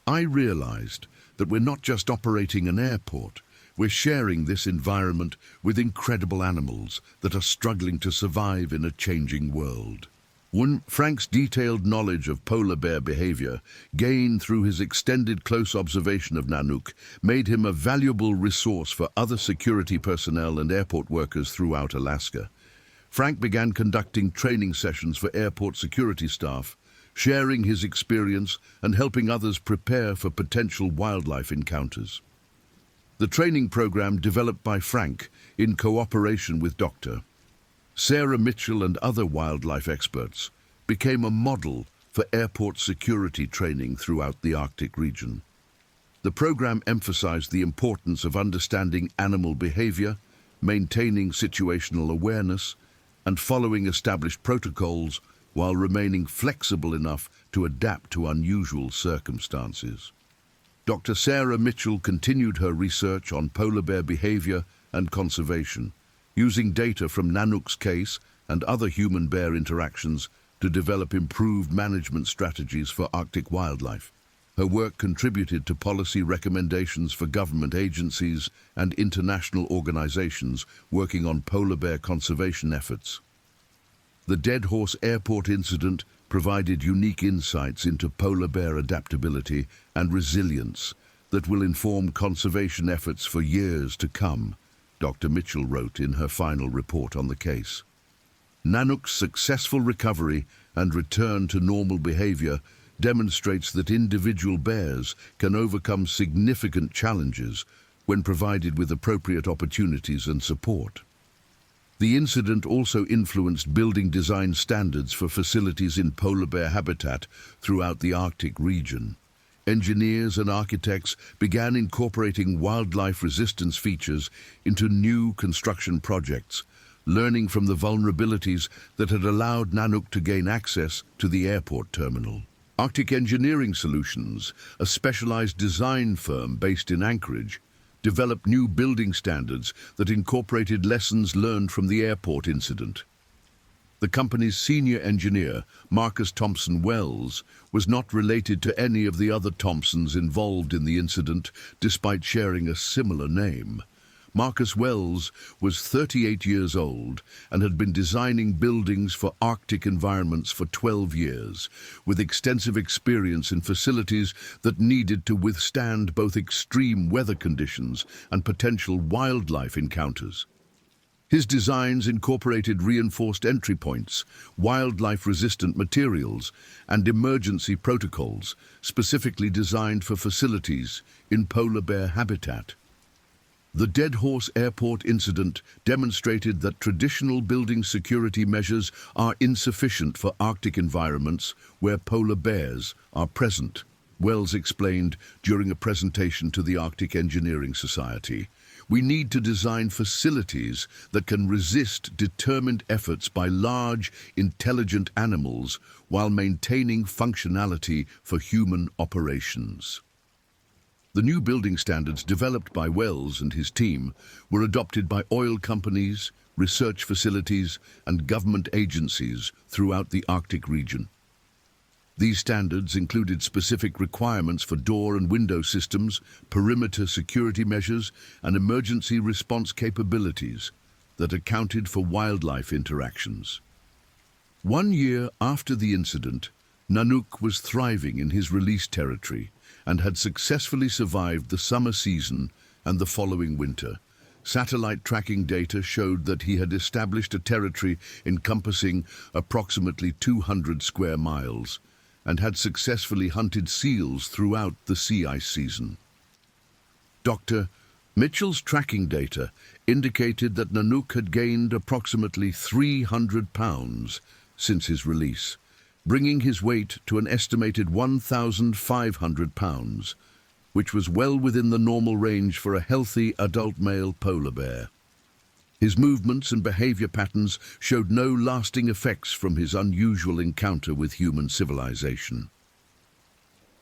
I realized that we're not just operating an airport, we're sharing this environment with incredible animals that are struggling to survive in a changing world. Frank's detailed knowledge of polar bear behavior, gained through his extended close observation of Nanook, made him a valuable resource for other security personnel and airport workers throughout Alaska. Frank began conducting training sessions for airport security staff, sharing his experience and helping others prepare for potential wildlife encounters. The training program developed by Frank in cooperation with Dr. Sarah Mitchell and other wildlife experts became a model for airport security training throughout the Arctic region. The program emphasized the importance of understanding animal behavior, maintaining situational awareness, and following established protocols while remaining flexible enough to adapt to unusual circumstances. Dr. Sarah Mitchell continued her research on polar bear behavior and conservation, using data from Nanook's case and other human-bear interactions to develop improved management strategies for Arctic wildlife. Her work contributed to policy recommendations for government agencies and international organizations working on polar bear conservation efforts. The Deadhorse Airport incident provided unique insights into polar bear adaptability and resilience that will inform conservation efforts for years to come, Dr. Mitchell wrote in her final report on the case. Nanook's successful recovery and return to normal behavior demonstrates that individual bears can overcome significant challenges when provided with appropriate opportunities and support. The incident also influenced building design standards for facilities in polar bear habitat throughout the Arctic region. Engineers and architects began incorporating wildlife resistance features into new construction projects, learning from the vulnerabilities that had allowed Nanook to gain access to the airport terminal. Arctic Engineering Solutions, a specialized design firm based in Anchorage, developed new building standards that incorporated lessons learned from the airport incident. The company's senior engineer, Marcus Thompson Wells, was not related to any of the other Thompsons involved in the incident, despite sharing a similar name. Marcus Wells was 38 years old and had been designing buildings for Arctic environments for 12 years, with extensive experience in facilities that needed to withstand both extreme weather conditions and potential wildlife encounters. His designs incorporated reinforced entry points, wildlife-resistant materials, and emergency protocols specifically designed for facilities in polar bear habitat. The Deadhorse Airport incident demonstrated that traditional building security measures are insufficient for Arctic environments where polar bears are present, Wells explained during a presentation to the Arctic Engineering Society. We need to design facilities that can resist determined efforts by large, intelligent animals while maintaining functionality for human operations. The new building standards developed by Wells and his team were adopted by oil companies, research facilities, and government agencies throughout the Arctic region. These standards included specific requirements for door and window systems, perimeter security measures, and emergency response capabilities that accounted for wildlife interactions. 1 year after the incident, Nanook was thriving in his release territory and had successfully survived the summer season and the following winter. Satellite tracking data showed that he had established a territory encompassing approximately 200 square miles and had successfully hunted seals throughout the sea ice season. Dr. Mitchell's tracking data indicated that Nanook had gained approximately 300 pounds since his release, bringing his weight to an estimated 1,500 pounds, which was well within the normal range for a healthy adult male polar bear. His movements and behavior patterns showed no lasting effects from his unusual encounter with human civilization.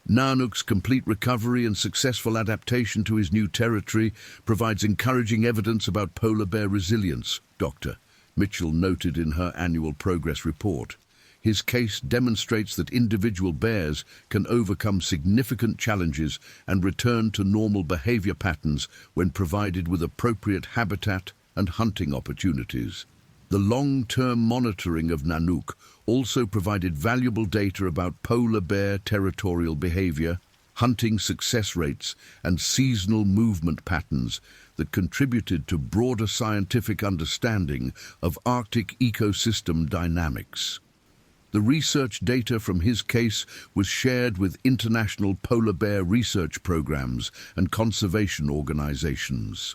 Nanook's complete recovery and successful adaptation to his new territory provides encouraging evidence about polar bear resilience, Dr. Mitchell noted in her annual progress report. His case demonstrates that individual bears can overcome significant challenges and return to normal behavior patterns when provided with appropriate habitat and hunting opportunities. The long-term monitoring of Nanook also provided valuable data about polar bear territorial behavior, hunting success rates, and seasonal movement patterns that contributed to broader scientific understanding of Arctic ecosystem dynamics. The research data from his case was shared with international polar bear research programs and conservation organizations.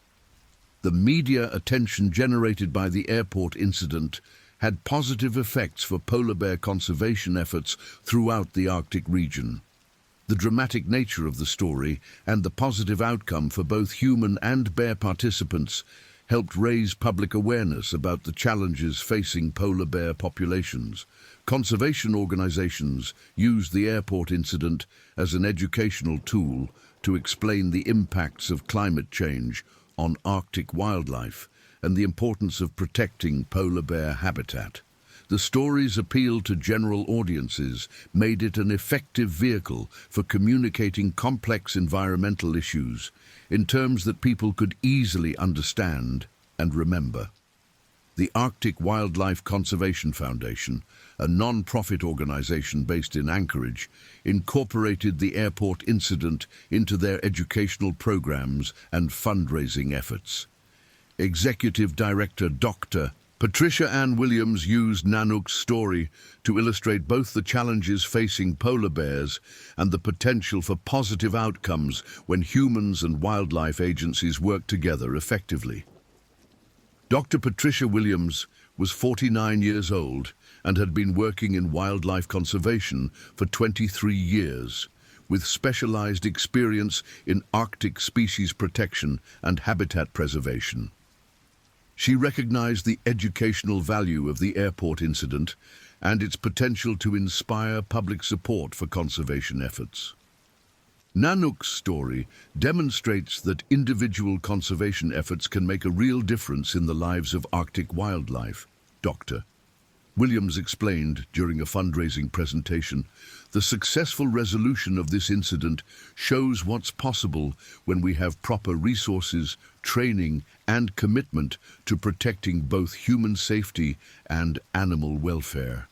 The media attention generated by the airport incident had positive effects for polar bear conservation efforts throughout the Arctic region. The dramatic nature of the story and the positive outcome for both human and bear participants helped raise public awareness about the challenges facing polar bear populations. Conservation organizations used the airport incident as an educational tool to explain the impacts of climate change on Arctic wildlife and the importance of protecting polar bear habitat. The stories appealed to general audiences, made it an effective vehicle for communicating complex environmental issues in terms that people could easily understand and remember. The Arctic Wildlife Conservation Foundation, a non-profit organization based in Anchorage, incorporated the airport incident into their educational programs and fundraising efforts. Executive Director Dr. Patricia Ann Williams used Nanook's story to illustrate both the challenges facing polar bears and the potential for positive outcomes when humans and wildlife agencies work together effectively. Dr. Patricia Williams was 49 years old and had been working in wildlife conservation for 23 years, with specialized experience in Arctic species protection and habitat preservation. She recognized the educational value of the airport incident and its potential to inspire public support for conservation efforts. Nanook's story demonstrates that individual conservation efforts can make a real difference in the lives of Arctic wildlife, Dr. Williams explained during a fundraising presentation. The successful resolution of this incident shows what's possible when we have proper resources, training, and commitment to protecting both human safety and animal welfare.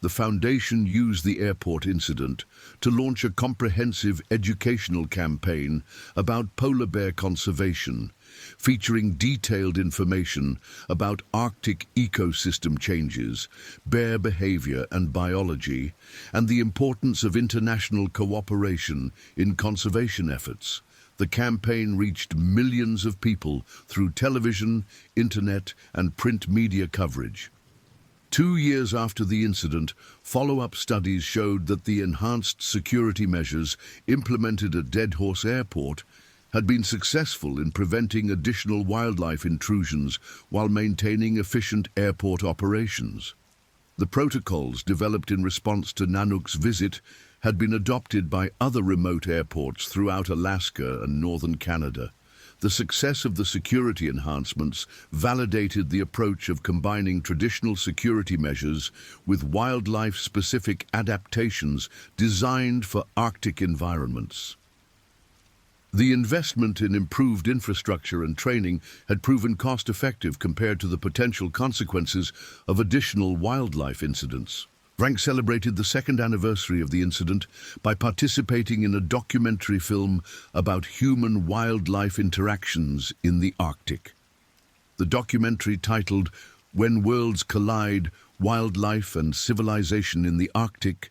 The Foundation used the airport incident to launch a comprehensive educational campaign about polar bear conservation, featuring detailed information about Arctic ecosystem changes, bear behavior and biology, and the importance of international cooperation in conservation efforts. The campaign reached millions of people through television, internet, and print media coverage. 2 years after the incident, follow-up studies showed that the enhanced security measures implemented at Deadhorse Airport had been successful in preventing additional wildlife intrusions while maintaining efficient airport operations. The protocols developed in response to Nanook's visit had been adopted by other remote airports throughout Alaska and northern Canada. The success of the security enhancements validated the approach of combining traditional security measures with wildlife-specific adaptations designed for Arctic environments. The investment in improved infrastructure and training had proven cost-effective compared to the potential consequences of additional wildlife incidents. Frank celebrated the second anniversary of the incident by participating in a documentary film about human-wildlife interactions in the Arctic. The documentary, titled When Worlds Collide: Wildlife and Civilization in the Arctic,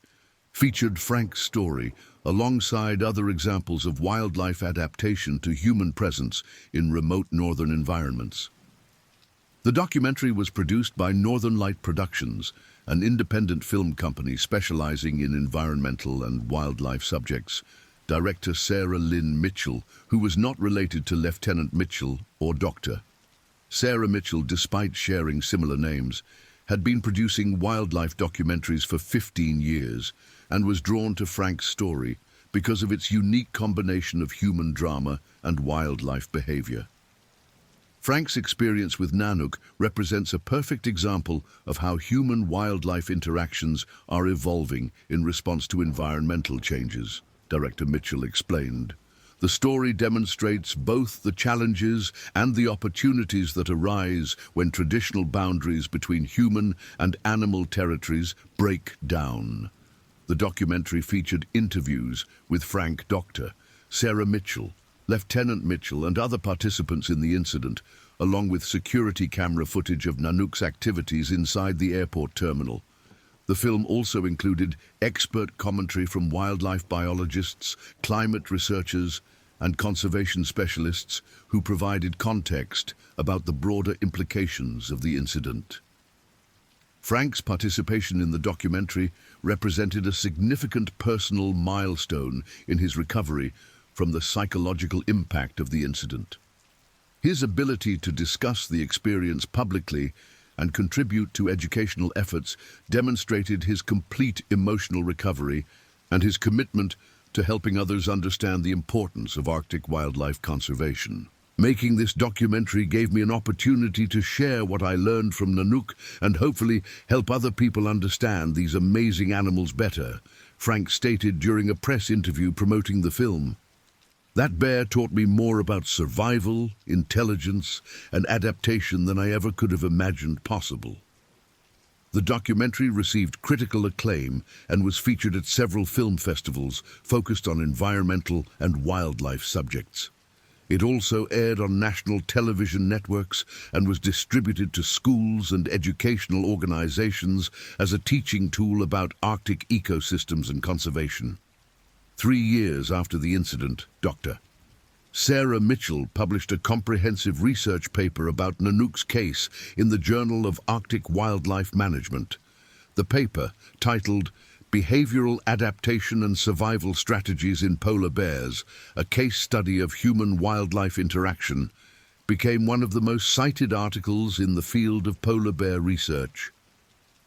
featured Frank's story alongside other examples of wildlife adaptation to human presence in remote northern environments. The documentary was produced by Northern Light Productions, an independent film company specializing in environmental and wildlife subjects. Director Sarah Lynn Mitchell, who was not related to Lieutenant Mitchell or Dr. Sarah Mitchell, despite sharing similar names, had been producing wildlife documentaries for 15 years and was drawn to Frank's story because of its unique combination of human drama and wildlife behavior. Frank's experience with Nanook represents a perfect example of how human-wildlife interactions are evolving in response to environmental changes, Director Mitchell explained. The story demonstrates both the challenges and the opportunities that arise when traditional boundaries between human and animal territories break down. The documentary featured interviews with Frank, Dr. Sarah Mitchell, Lieutenant Mitchell, and other participants in the incident, along with security camera footage of Nanook's activities inside the airport terminal. The film also included expert commentary from wildlife biologists, climate researchers, and conservation specialists who provided context about the broader implications of the incident. Frank's participation in the documentary represented a significant personal milestone in his recovery from the psychological impact of the incident. His ability to discuss the experience publicly and contribute to educational efforts demonstrated his complete emotional recovery and his commitment to helping others understand the importance of Arctic wildlife conservation. Making this documentary gave me an opportunity to share what I learned from Nanook and hopefully help other people understand these amazing animals better, Frank stated during a press interview promoting the film. That bear taught me more about survival, intelligence, and adaptation than I ever could have imagined possible. The documentary received critical acclaim and was featured at several film festivals focused on environmental and wildlife subjects. It also aired on national television networks and was distributed to schools and educational organizations as a teaching tool about Arctic ecosystems and conservation. 3 years after the incident, Dr. Sarah Mitchell published a comprehensive research paper about Nanook's case in the Journal of Arctic Wildlife Management. The paper, titled Behavioral Adaptation and Survival Strategies in Polar Bears, a case study of human-wildlife interaction, became one of the most cited articles in the field of polar bear research.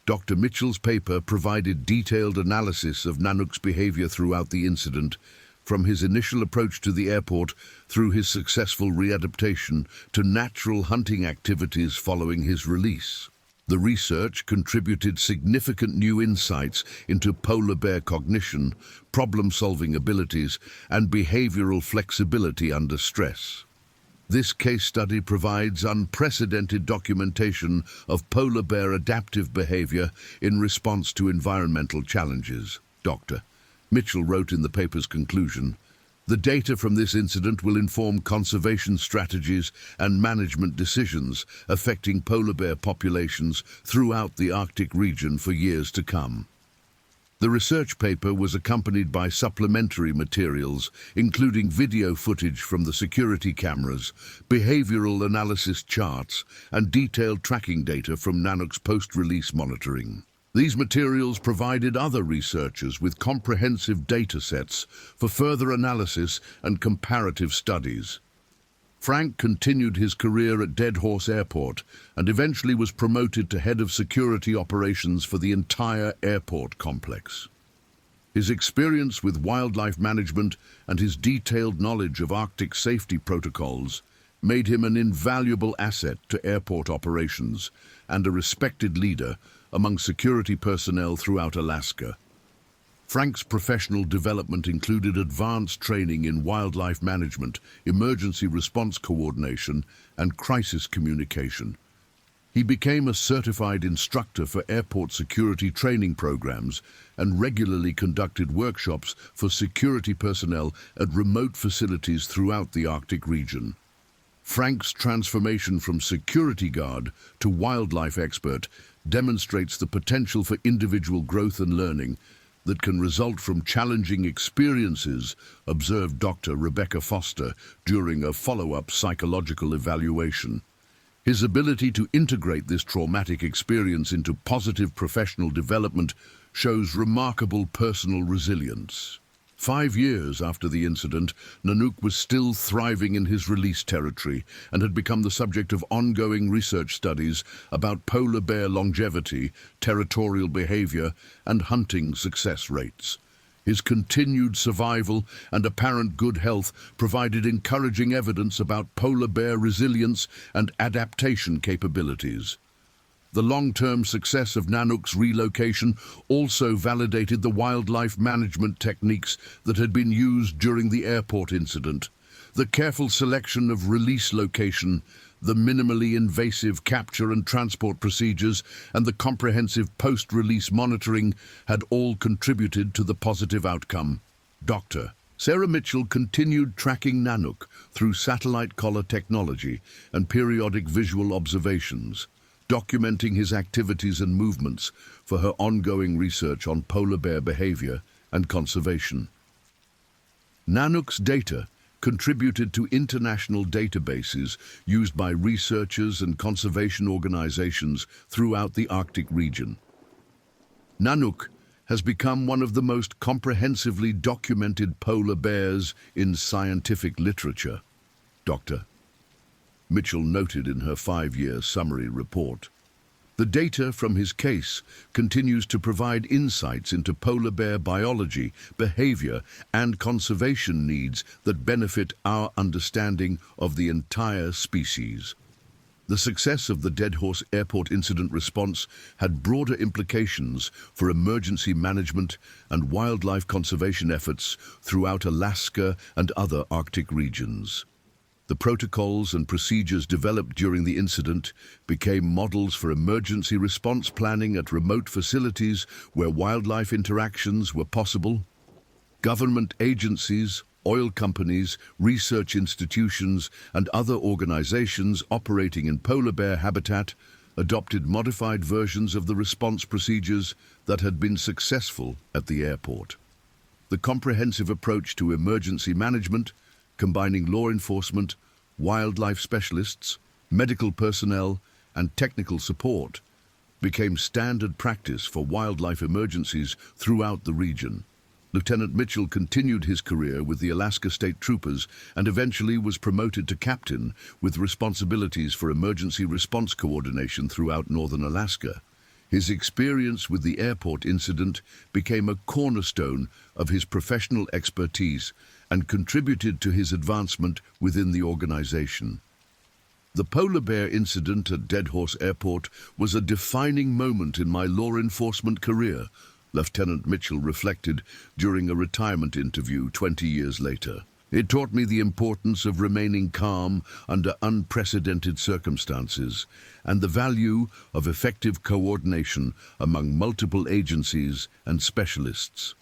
Dr. Mitchell's paper provided detailed analysis of Nanook's behavior throughout the incident, from his initial approach to the airport through his successful readaptation to natural hunting activities following his release. The research contributed significant new insights into polar bear cognition, problem-solving abilities, and behavioral flexibility under stress. This case study provides unprecedented documentation of polar bear adaptive behavior in response to environmental challenges, Dr. Mitchell wrote in the paper's conclusion. The data from this incident will inform conservation strategies and management decisions affecting polar bear populations throughout the Arctic region for years to come. The research paper was accompanied by supplementary materials, including video footage from the security cameras, behavioral analysis charts, and detailed tracking data from Nanook's post-release monitoring. These materials provided other researchers with comprehensive data sets for further analysis and comparative studies. Frank continued his career at Deadhorse Airport and eventually was promoted to head of security operations for the entire airport complex. His experience with wildlife management and his detailed knowledge of Arctic safety protocols made him an invaluable asset to airport operations and a respected leader among security personnel throughout Alaska. Frank's professional development included advanced training in wildlife management, emergency response coordination, and crisis communication. He became a certified instructor for airport security training programs and regularly conducted workshops for security personnel at remote facilities throughout the Arctic region. Frank's transformation from security guard to wildlife expert demonstrates the potential for individual growth and learning that can result from challenging experiences, observed Dr. Rebecca Foster during a follow-up psychological evaluation. His ability to integrate this traumatic experience into positive professional development shows remarkable personal resilience. 5 years after the incident, Nanook was still thriving in his release territory and had become the subject of ongoing research studies about polar bear longevity, territorial behavior, and hunting success rates. His continued survival and apparent good health provided encouraging evidence about polar bear resilience and adaptation capabilities. The long-term success of Nanook's relocation also validated the wildlife management techniques that had been used during the airport incident. The careful selection of release location, the minimally invasive capture and transport procedures, and the comprehensive post-release monitoring had all contributed to the positive outcome. Dr. Sarah Mitchell continued tracking Nanook through satellite collar technology and periodic visual observations, documenting his activities and movements for her ongoing research on polar bear behavior and conservation. Nanook's data contributed to international databases used by researchers and conservation organizations throughout the Arctic region. Nanook has become one of the most comprehensively documented polar bears in scientific literature, Dr. Mitchell noted in her 5-year summary report. The data from his case continues to provide insights into polar bear biology, behavior, and conservation needs that benefit our understanding of the entire species. The success of the Deadhorse Airport incident response had broader implications for emergency management and wildlife conservation efforts throughout Alaska and other Arctic regions. The protocols and procedures developed during the incident became models for emergency response planning at remote facilities where wildlife interactions were possible. Government agencies, oil companies, research institutions, and other organizations operating in polar bear habitat adopted modified versions of the response procedures that had been successful at the airport. The comprehensive approach to emergency management, combining law enforcement, wildlife specialists, medical personnel, and technical support, became standard practice for wildlife emergencies throughout the region. Lieutenant Mitchell continued his career with the Alaska State Troopers and eventually was promoted to captain with responsibilities for emergency response coordination throughout northern Alaska. His experience with the airport incident became a cornerstone of his professional expertise and contributed to his advancement within the organization. The polar bear incident at Deadhorse Airport was a defining moment in my law enforcement career, Lieutenant Mitchell reflected during a retirement interview 20 years later. It taught me the importance of remaining calm under unprecedented circumstances and the value of effective coordination among multiple agencies and specialists.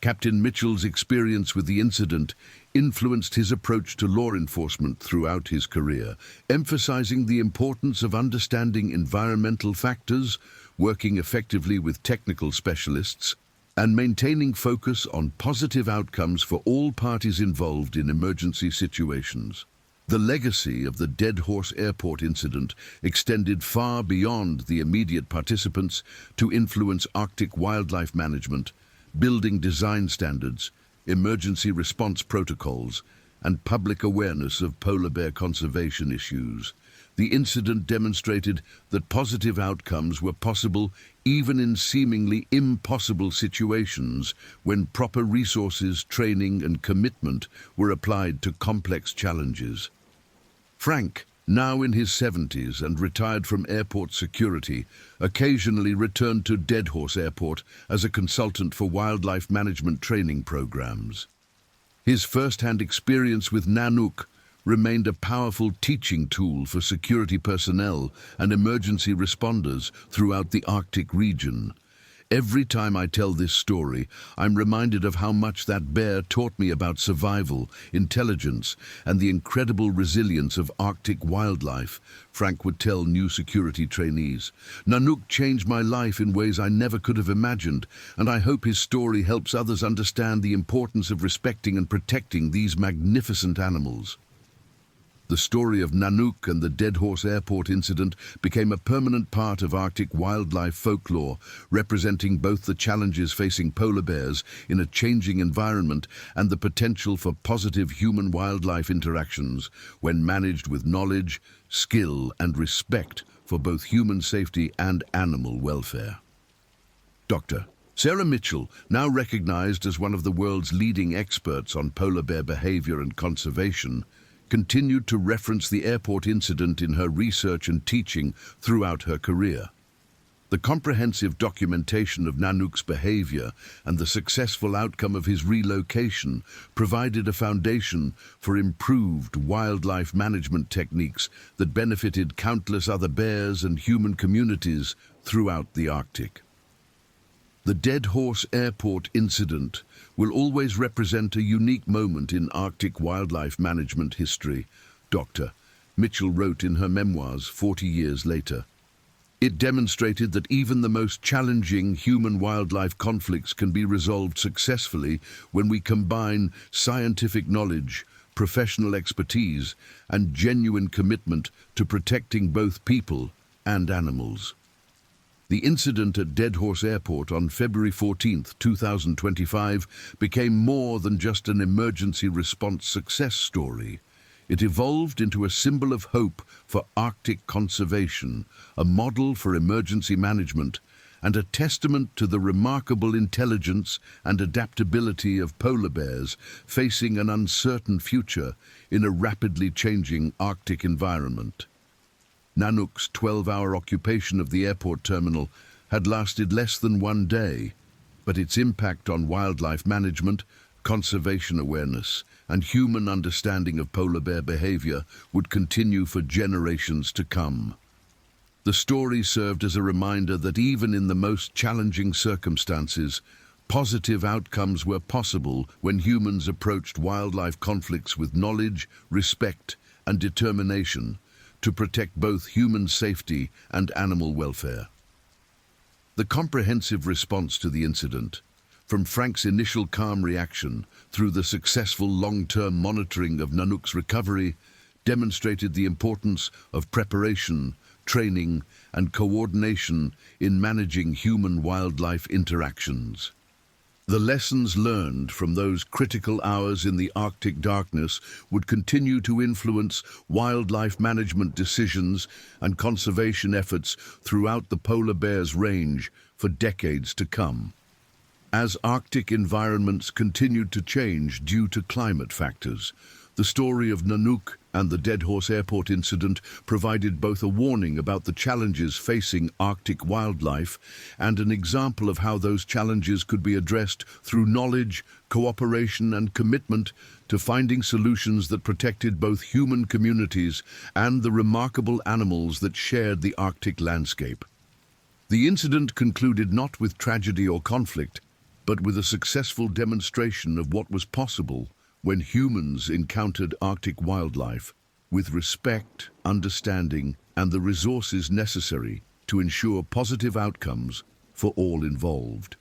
Captain Mitchell's experience with the incident influenced his approach to law enforcement throughout his career, emphasizing the importance of understanding environmental factors, working effectively with technical specialists, and maintaining focus on positive outcomes for all parties involved in emergency situations. The legacy of the Deadhorse Airport incident extended far beyond the immediate participants to influence Arctic wildlife management, building design standards, emergency response protocols, and public awareness of polar bear conservation issues. The incident demonstrated that positive outcomes were possible even in seemingly impossible situations when proper resources, training, and commitment were applied to complex challenges. Frank, now in his 70s and retired from airport security, occasionally returned to Deadhorse Airport as a consultant for wildlife management training programs. His first-hand experience with Nanook remained a powerful teaching tool for security personnel and emergency responders throughout the Arctic region. Every time I tell this story, I'm reminded of how much that bear taught me about survival, intelligence, and the incredible resilience of Arctic wildlife, Frank would tell new security trainees. Nanook changed my life in ways I never could have imagined, and I hope his story helps others understand the importance of respecting and protecting these magnificent animals. The story of Nanook and the Dead Horse Airport incident became a permanent part of Arctic wildlife folklore, representing both the challenges facing polar bears in a changing environment and the potential for positive human-wildlife interactions when managed with knowledge, skill, and respect for both human safety and animal welfare. Dr. Sarah Mitchell, now recognized as one of the world's leading experts on polar bear behavior and conservation, continued to reference the airport incident in her research and teaching throughout her career. The comprehensive documentation of Nanook's behavior and the successful outcome of his relocation provided a foundation for improved wildlife management techniques that benefited countless other bears and human communities throughout the Arctic. The Dead Horse Airport incident will always represent a unique moment in Arctic wildlife management history, Dr. Mitchell wrote in her memoirs 40 years later. It demonstrated that even the most challenging human-wildlife conflicts can be resolved successfully when we combine scientific knowledge, professional expertise, and genuine commitment to protecting both people and animals. The incident at Dead Horse Airport on February 14, 2025, became more than just an emergency response success story. It evolved into a symbol of hope for Arctic conservation, a model for emergency management, and a testament to the remarkable intelligence and adaptability of polar bears facing an uncertain future in a rapidly changing Arctic environment. Nanook's 12-hour occupation of the airport terminal had lasted less than one day, but its impact on wildlife management, conservation awareness, and human understanding of polar bear behavior would continue for generations to come. The story served as a reminder that even in the most challenging circumstances, positive outcomes were possible when humans approached wildlife conflicts with knowledge, respect, and determination to protect both human safety and animal welfare. The comprehensive response to the incident, from Frank's initial calm reaction through the successful long-term monitoring of Nanook's recovery, demonstrated the importance of preparation, training, and coordination in managing human-wildlife interactions. The lessons learned from those critical hours in the Arctic darkness would continue to influence wildlife management decisions and conservation efforts throughout the polar bear's range for decades to come. As Arctic environments continued to change due to climate factors, the story of Nanook and the Dead Horse Airport incident provided both a warning about the challenges facing Arctic wildlife and an example of how those challenges could be addressed through knowledge, cooperation, and commitment to finding solutions that protected both human communities and the remarkable animals that shared the Arctic landscape. The incident concluded not with tragedy or conflict, but with a successful demonstration of what was possible when humans encountered Arctic wildlife with respect, understanding, and the resources necessary to ensure positive outcomes for all involved.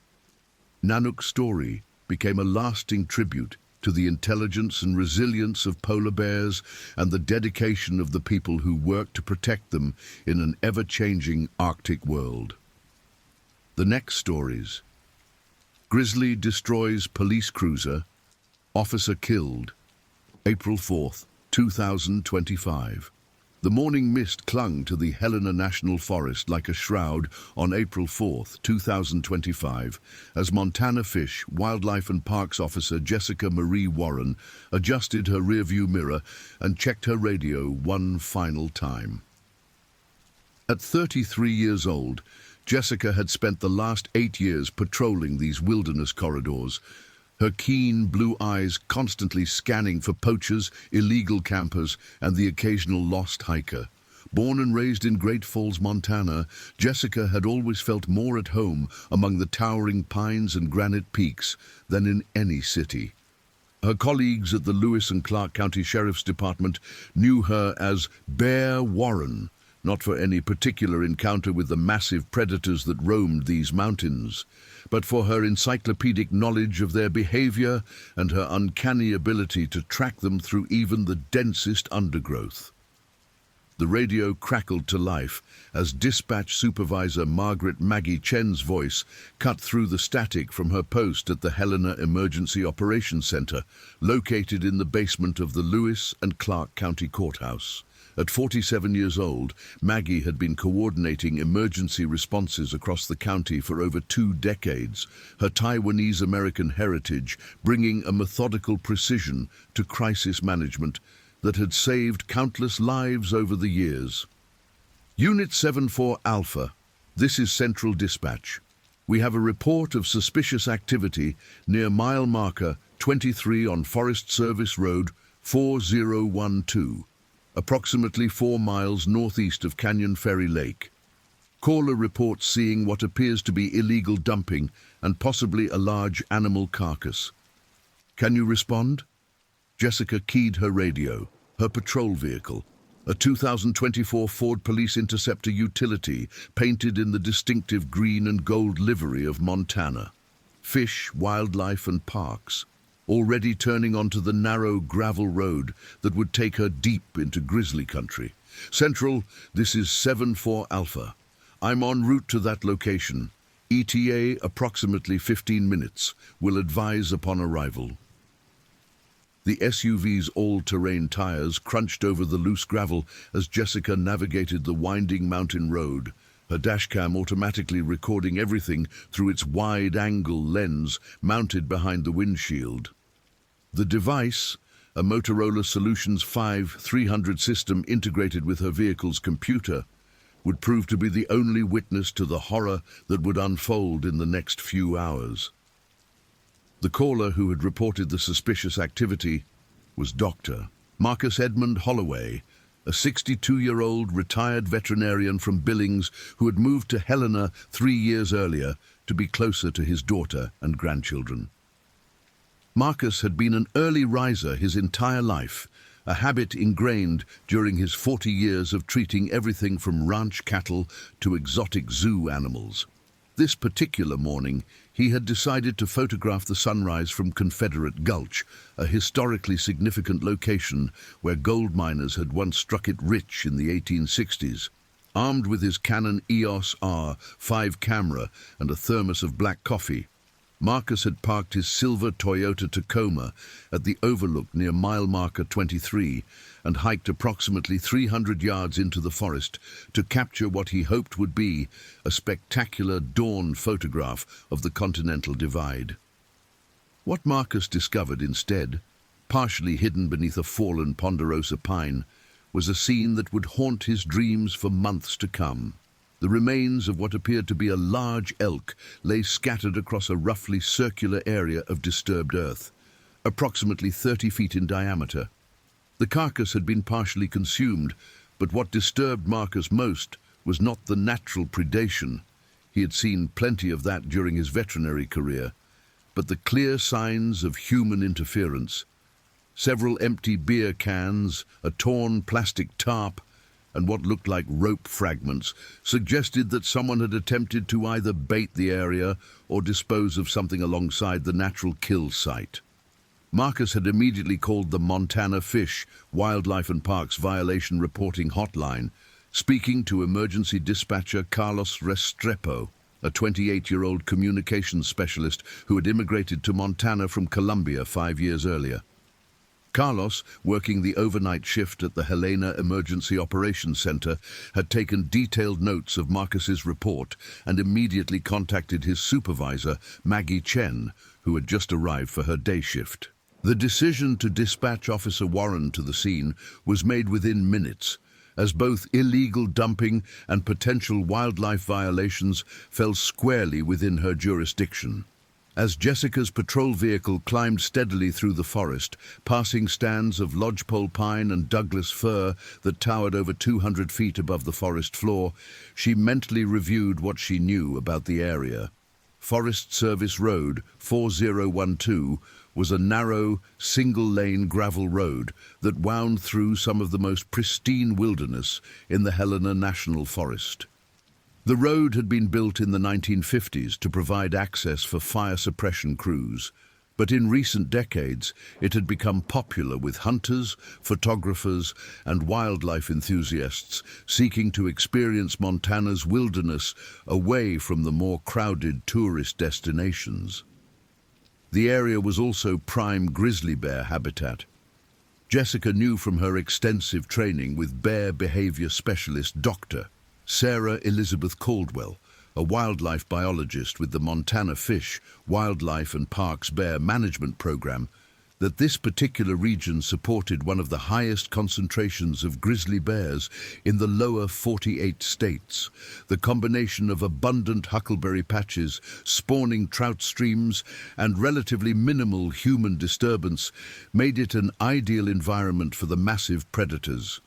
Nanook's story became a lasting tribute to the intelligence and resilience of polar bears and the dedication of the people who work to protect them in an ever-changing Arctic world. The next stories. Grizzly destroys police cruiser, officer killed, April 4th, 2025. The morning mist clung to the Helena National Forest like a shroud on April 4th, 2025, as Montana Fish, Wildlife and Parks Officer Jessica Marie Warren adjusted her rearview mirror and checked her radio one final time. At 33 years old, Jessica had spent the last 8 years patrolling these wilderness corridors, her keen blue eyes constantly scanning for poachers, illegal campers, and the occasional lost hiker. Born and raised in Great Falls, Montana, Jessica had always felt more at home among the towering pines and granite peaks than in any city. Her colleagues at the Lewis and Clark County Sheriff's Department knew her as Bear Warren, not for any particular encounter with the massive predators that roamed these mountains, but for her encyclopedic knowledge of their behavior and her uncanny ability to track them through even the densest undergrowth. The radio crackled to life as dispatch supervisor Margaret Maggie Chen's voice cut through the static from her post at the Helena Emergency Operations Center, located in the basement of the Lewis and Clark County Courthouse. At 47 years old, Maggie had been coordinating emergency responses across the county for over 2 decades, her Taiwanese-American heritage bringing a methodical precision to crisis management that had saved countless lives over the years. Unit 74 Alpha, this is Central Dispatch. We have a report of suspicious activity near mile marker 23 on Forest Service Road 4012, approximately 4 miles northeast of Canyon Ferry Lake. Caller reports seeing what appears to be illegal dumping and possibly a large animal carcass. Can you respond? Jessica keyed her radio. Her patrol vehicle, a 2024 Ford Police Interceptor utility painted in the distinctive green and gold livery of Montana. Fish, Wildlife and Parks, already turning onto the narrow gravel road that would take her deep into grizzly country. Central, this is 74 Alpha. I'm en route to that location. ETA approximately 15 minutes. Will advise upon arrival. The SUV's all-terrain tires crunched over the loose gravel as Jessica navigated the winding mountain road, her dashcam automatically recording everything through its wide-angle lens mounted behind the windshield. The device, a Motorola Solutions 5 300 system integrated with her vehicle's computer, would prove to be the only witness to the horror that would unfold in the next few hours. The caller who had reported the suspicious activity was Dr. Marcus Edmund Holloway, a 62-year-old retired veterinarian from Billings who had moved to Helena 3 years earlier to be closer to his daughter and grandchildren. Marcus had been an early riser his entire life, a habit ingrained during his 40 years of treating everything from ranch cattle to exotic zoo animals. This particular morning, he had decided to photograph the sunrise from Confederate Gulch, a historically significant location where gold miners had once struck it rich in the 1860s. Armed with his Canon EOS R5 camera and a thermos of black coffee, Marcus had parked his silver Toyota Tacoma at the overlook near mile marker 23 and hiked approximately 300 yards into the forest to capture what he hoped would be a spectacular dawn photograph of the Continental Divide. What Marcus discovered instead, partially hidden beneath a fallen ponderosa pine, was a scene that would haunt his dreams for months to come. The remains of what appeared to be a large elk lay scattered across a roughly circular area of disturbed earth, approximately 30 feet in diameter. The carcass had been partially consumed, but what disturbed Marcus most was not the natural predation. He had seen plenty of that during his veterinary career, but the clear signs of human interference. Several empty beer cans, a torn plastic tarp, and what looked like rope fragments suggested that someone had attempted to either bait the area or dispose of something alongside the natural kill site. Marcus had immediately called the Montana Fish, Wildlife and Parks Violation Reporting Hotline, speaking to emergency dispatcher Carlos Restrepo, a 28-year-old communications specialist who had immigrated to Montana from Colombia 5 years earlier. Carlos, working the overnight shift at the Helena Emergency Operations Center, had taken detailed notes of Marcus's report and immediately contacted his supervisor, Maggie Chen, who had just arrived for her day shift. The decision to dispatch Officer Warren to the scene was made within minutes, as both illegal dumping and potential wildlife violations fell squarely within her jurisdiction. As Jessica's patrol vehicle climbed steadily through the forest, passing stands of lodgepole pine and Douglas fir that towered over 200 feet above the forest floor, she mentally reviewed what she knew about the area. Forest Service Road 4012 was a narrow, single-lane gravel road that wound through some of the most pristine wilderness in the Helena National Forest. The road had been built in the 1950s to provide access for fire suppression crews, but in recent decades it had become popular with hunters, photographers, and wildlife enthusiasts seeking to experience Montana's wilderness away from the more crowded tourist destinations. The area was also prime grizzly bear habitat. Jessica knew from her extensive training with bear behavior specialist Dr. Sarah Elizabeth Caldwell, a wildlife biologist with the Montana Fish, Wildlife and Parks Bear Management Program, that this particular region supported one of the highest concentrations of grizzly bears in the lower 48 states. The combination of abundant huckleberry patches, spawning trout streams, and relatively minimal human disturbance made it an ideal environment for the massive predators.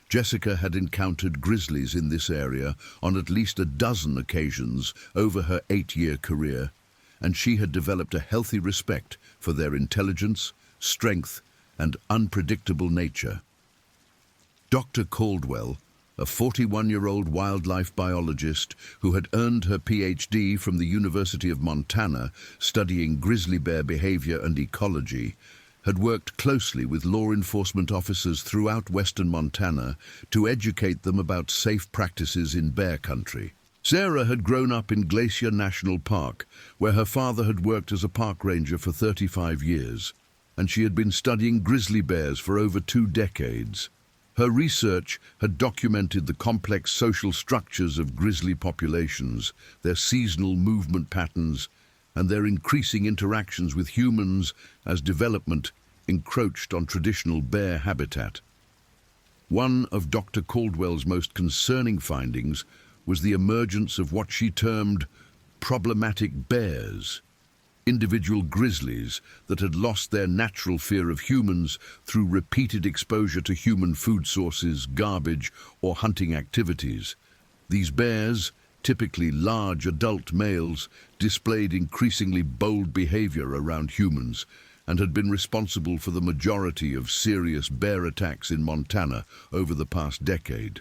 Jessica had encountered grizzlies in this area on at least a dozen occasions over her 8-year career, and she had developed a healthy respect for their intelligence, strength, and unpredictable nature. Dr. Caldwell, a 41-year-old wildlife biologist who had earned her PhD from the University of Montana studying grizzly bear behavior and ecology, had worked closely with law enforcement officers throughout western Montana to educate them about safe practices in bear country. Sarah had grown up in Glacier National Park, where her father had worked as a park ranger for 35 years, and she had been studying grizzly bears for over 2 decades. Her research had documented the complex social structures of grizzly populations, their seasonal movement patterns, and their increasing interactions with humans as development encroached on traditional bear habitat. One of Dr. Caldwell's most concerning findings was the emergence of what she termed problematic bears, individual grizzlies that had lost their natural fear of humans through repeated exposure to human food sources, garbage, or hunting activities. These bears, typically large adult males, displayed increasingly bold behavior around humans and had been responsible for the majority of serious bear attacks in Montana over the past decade.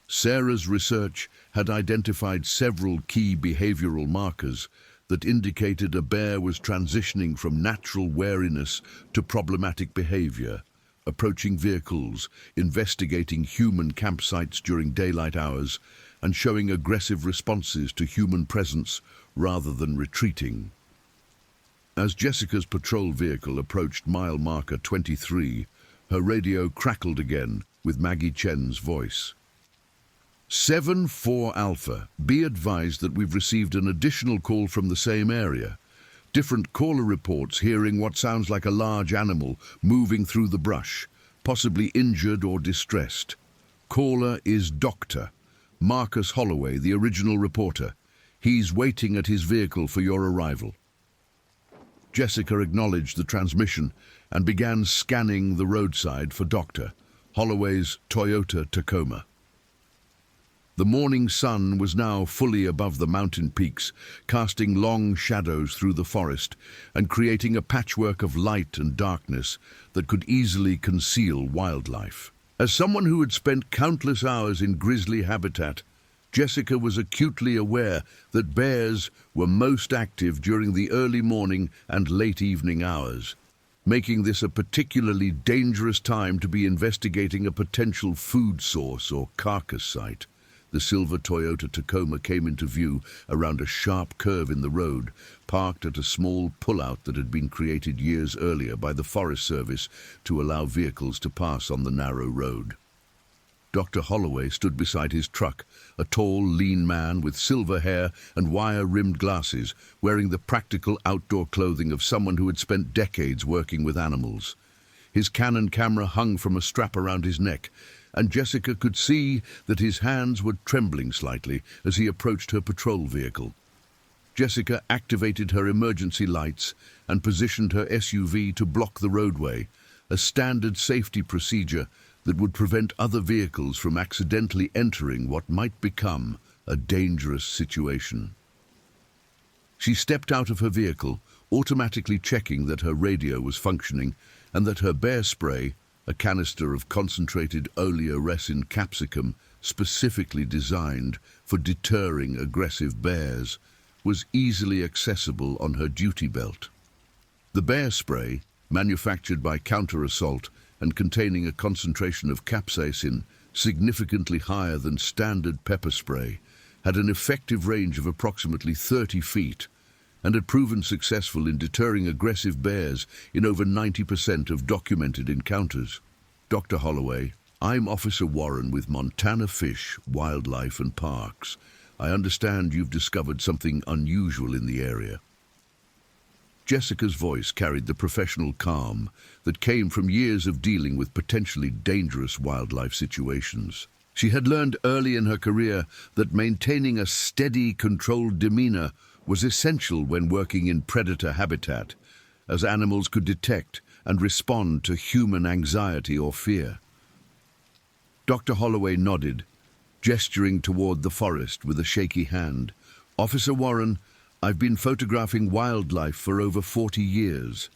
Sarah's research had identified several key behavioral markers that indicated a bear was transitioning from natural wariness to problematic behavior, approaching vehicles, investigating human campsites during daylight hours, and showing aggressive responses to human presence rather than retreating. As Jessica's patrol vehicle approached mile marker 23, her radio crackled again with Maggie Chen's voice. 7-4 Alpha, be advised that we've received an additional call from the same area. Different caller reports hearing what sounds like a large animal moving through the brush, possibly injured or distressed. Caller is Dr. Marcus Holloway, the original reporter. He's waiting at his vehicle for your arrival. Jessica acknowledged the transmission and began scanning the roadside for Dr. Holloway's Toyota Tacoma. The morning sun was now fully above the mountain peaks, casting long shadows through the forest and creating a patchwork of light and darkness that could easily conceal wildlife. As someone who had spent countless hours in grizzly habitat, Jessica was acutely aware that bears were most active during the early morning and late evening hours, making this a particularly dangerous time to be investigating a potential food source or carcass site. The silver Toyota Tacoma came into view around a sharp curve in the road, parked at a small pullout that had been created years earlier by the Forest Service to allow vehicles to pass on the narrow road. Dr. Holloway stood beside his truck, a tall, lean man with silver hair and wire-rimmed glasses, wearing the practical outdoor clothing of someone who had spent decades working with animals. His Canon camera hung from a strap around his neck, and Jessica could see that his hands were trembling slightly as he approached her patrol vehicle. Jessica activated her emergency lights and positioned her SUV to block the roadway, a standard safety procedure that would prevent other vehicles from accidentally entering what might become a dangerous situation. She stepped out of her vehicle, automatically checking that her radio was functioning and that her bear spray, a canister of concentrated oleoresin capsicum specifically designed for deterring aggressive bears, was easily accessible on her duty belt. The bear spray, manufactured by Counter Assault and containing a concentration of capsaicin significantly higher than standard pepper spray, had an effective range of approximately 30 feet and had proven successful in deterring aggressive bears in over 90% of documented encounters. Dr. Holloway, I'm Officer Warren with Montana Fish, Wildlife and Parks. I understand you've discovered something unusual in the area. Jessica's voice carried the professional calm that came from years of dealing with potentially dangerous wildlife situations. She had learned early in her career that maintaining a steady, controlled demeanor was essential when working in predator habitat, as animals could detect and respond to human anxiety or fear. Dr. Holloway nodded, gesturing toward the forest with a shaky hand. Officer Warren, I've been photographing wildlife for over 40 years,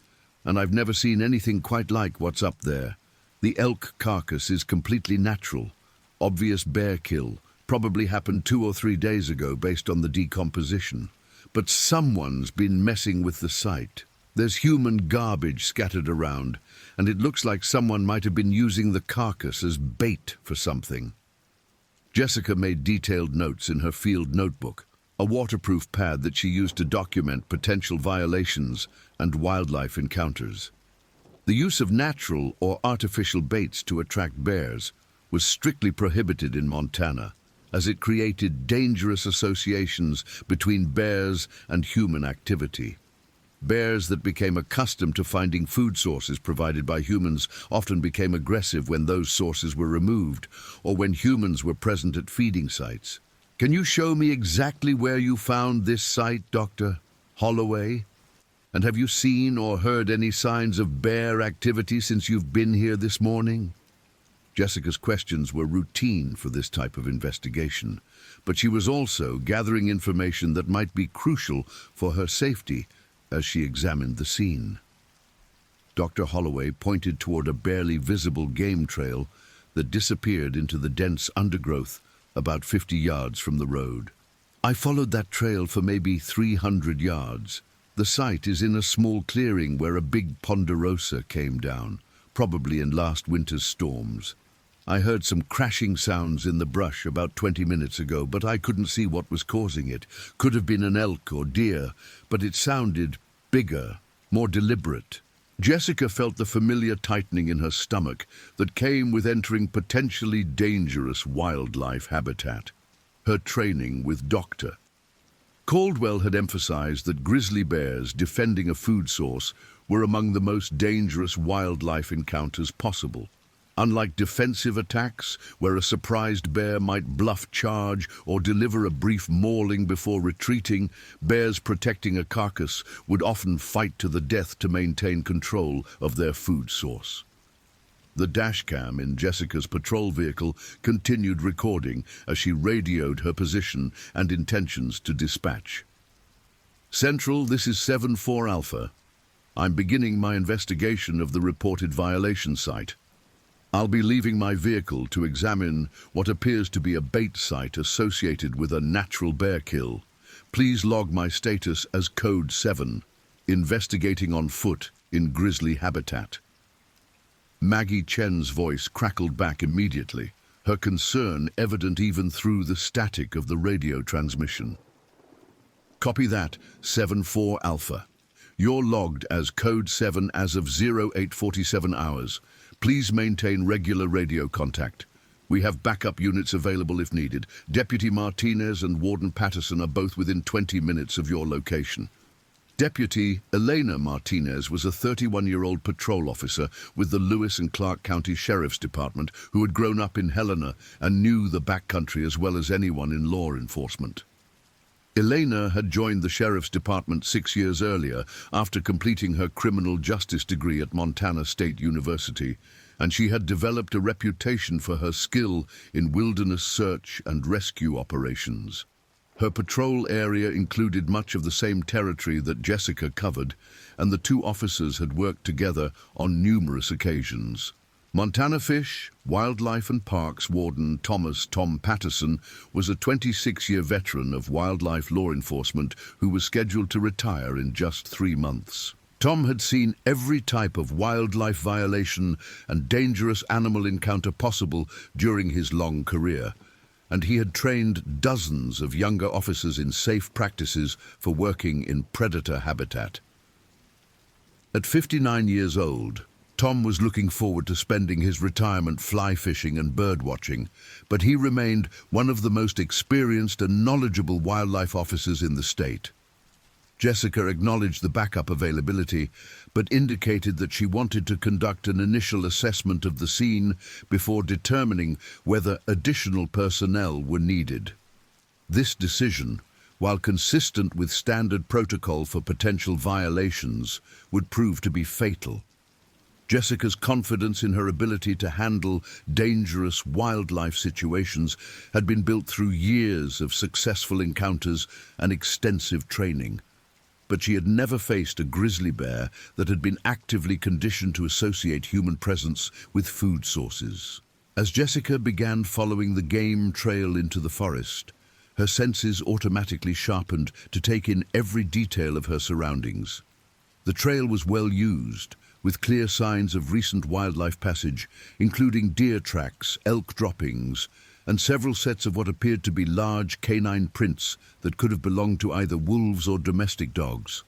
and I've never seen anything quite like what's up there. The elk carcass is completely natural. Obvious bear kill, probably happened 2 or 3 days ago based on the decomposition. But someone's been messing with the site. There's human garbage scattered around, and it looks like someone might have been using the carcass as bait for something. Jessica made detailed notes in her field notebook, a waterproof pad that she used to document potential violations and wildlife encounters. The use of natural or artificial baits to attract bears was strictly prohibited in Montana, as it created dangerous associations between bears and human activity. Bears that became accustomed to finding food sources provided by humans often became aggressive when those sources were removed or when humans were present at feeding sites. Can you show me exactly where you found this site, Dr. Holloway? And have you seen or heard any signs of bear activity since you've been here this morning? Jessica's questions were routine for this type of investigation, but she was also gathering information that might be crucial for her safety as she examined the scene. Dr. Holloway pointed toward a barely visible game trail that disappeared into the dense undergrowth about 50 yards from the road. I followed that trail for maybe 300 yards. The site is in a small clearing where a big ponderosa came down, probably in last winter's storms. I heard some crashing sounds in the brush about 20 minutes ago, but I couldn't see what was causing it. Could have been an elk or deer, but it sounded bigger, more deliberate. Jessica felt the familiar tightening in her stomach that came with entering potentially dangerous wildlife habitat. Her training with Dr. Caldwell had emphasized that grizzly bears defending a food source were among the most dangerous wildlife encounters possible. Unlike defensive attacks, where a surprised bear might bluff charge or deliver a brief mauling before retreating, bears protecting a carcass would often fight to the death to maintain control of their food source. The dashcam in Jessica's patrol vehicle continued recording as she radioed her position and intentions to dispatch. Central, this is 7-4 Alpha. I'm beginning my investigation of the reported violation site. I'll be leaving my vehicle to examine what appears to be a bait site associated with a natural bear kill. Please log my status as Code 7, investigating on foot in grizzly habitat. Maggie Chen's voice crackled back immediately, her concern evident even through the static of the radio transmission. Copy that, 7-4 Alpha. You're logged as Code 7 as of 0847 hours. Please maintain regular radio contact. We have backup units available if needed. Deputy Martinez and Warden Patterson are both within 20 minutes of your location. Deputy Elena Martinez was a 31-year-old patrol officer with the Lewis and Clark County Sheriff's Department who had grown up in Helena and knew the backcountry as well as anyone in law enforcement. Elena had joined the Sheriff's Department 6 years earlier after completing her criminal justice degree at Montana State University, and she had developed a reputation for her skill in wilderness search and rescue operations. Her patrol area included much of the same territory that Jessica covered, and the two officers had worked together on numerous occasions. Montana Fish, Wildlife and Parks Warden Tom Patterson was a 26-year veteran of wildlife law enforcement who was scheduled to retire in just 3 months. Tom had seen every type of wildlife violation and dangerous animal encounter possible during his long career, and he had trained dozens of younger officers in safe practices for working in predator habitat. At 59 years old, Tom was looking forward to spending his retirement fly fishing and bird watching, but he remained one of the most experienced and knowledgeable wildlife officers in the state. Jessica acknowledged the backup availability, but indicated that she wanted to conduct an initial assessment of the scene before determining whether additional personnel were needed. This decision, while consistent with standard protocol for potential violations, would prove to be fatal. Jessica's confidence in her ability to handle dangerous wildlife situations had been built through years of successful encounters and extensive training. But she had never faced a grizzly bear that had been actively conditioned to associate human presence with food sources. As Jessica began following the game trail into the forest, her senses automatically sharpened to take in every detail of her surroundings. The trail was well used, with clear signs of recent wildlife passage, including deer tracks, elk droppings, and several sets of what appeared to be large canine prints that could have belonged to either wolves or domestic dogs.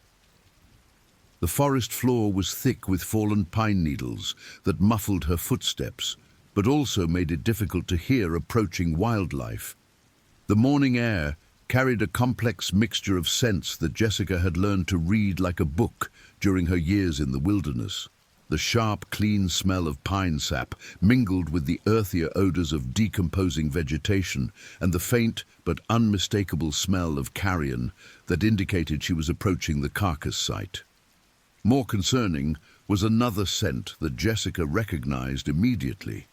The forest floor was thick with fallen pine needles that muffled her footsteps, but also made it difficult to hear approaching wildlife. The morning air carried a complex mixture of scents that Jessica had learned to read like a book during her years in the wilderness. The sharp, clean smell of pine sap mingled with the earthier odors of decomposing vegetation and the faint but unmistakable smell of carrion that indicated she was approaching the carcass site. More concerning was another scent that Jessica recognized immediately,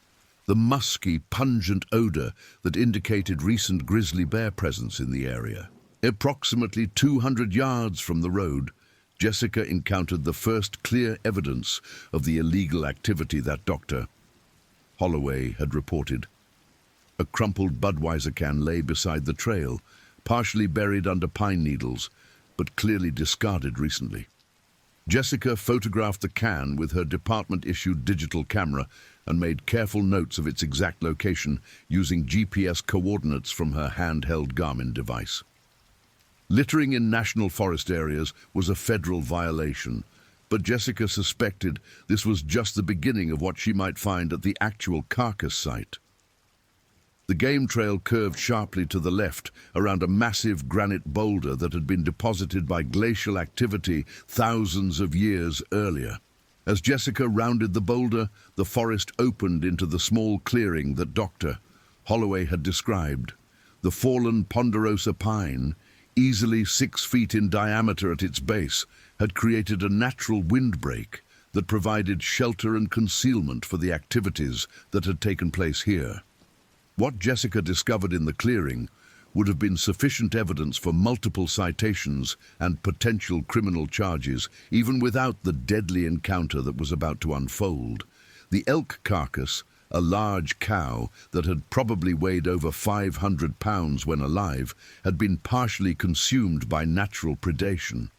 the musky, pungent odor that indicated recent grizzly bear presence in the area. Approximately 200 yards from the road, Jessica encountered the first clear evidence of the illegal activity that Dr. Holloway had reported. A crumpled Budweiser can lay beside the trail, partially buried under pine needles, but clearly discarded recently. Jessica photographed the can with her department-issued digital camera and made careful notes of its exact location using GPS coordinates from her handheld Garmin device. Littering in national forest areas was a federal violation, but Jessica suspected this was just the beginning of what she might find at the actual carcass site. The game trail curved sharply to the left around a massive granite boulder that had been deposited by glacial activity thousands of years earlier. As Jessica rounded the boulder, the forest opened into the small clearing that Dr. Holloway had described. The fallen ponderosa pine, easily 6 feet in diameter at its base, had created a natural windbreak that provided shelter and concealment for the activities that had taken place here. What Jessica discovered in the clearing would have been sufficient evidence for multiple citations and potential criminal charges, even without the deadly encounter that was about to unfold. The elk carcass, a large cow that had probably weighed over 500 pounds when alive, had been partially consumed by natural predation.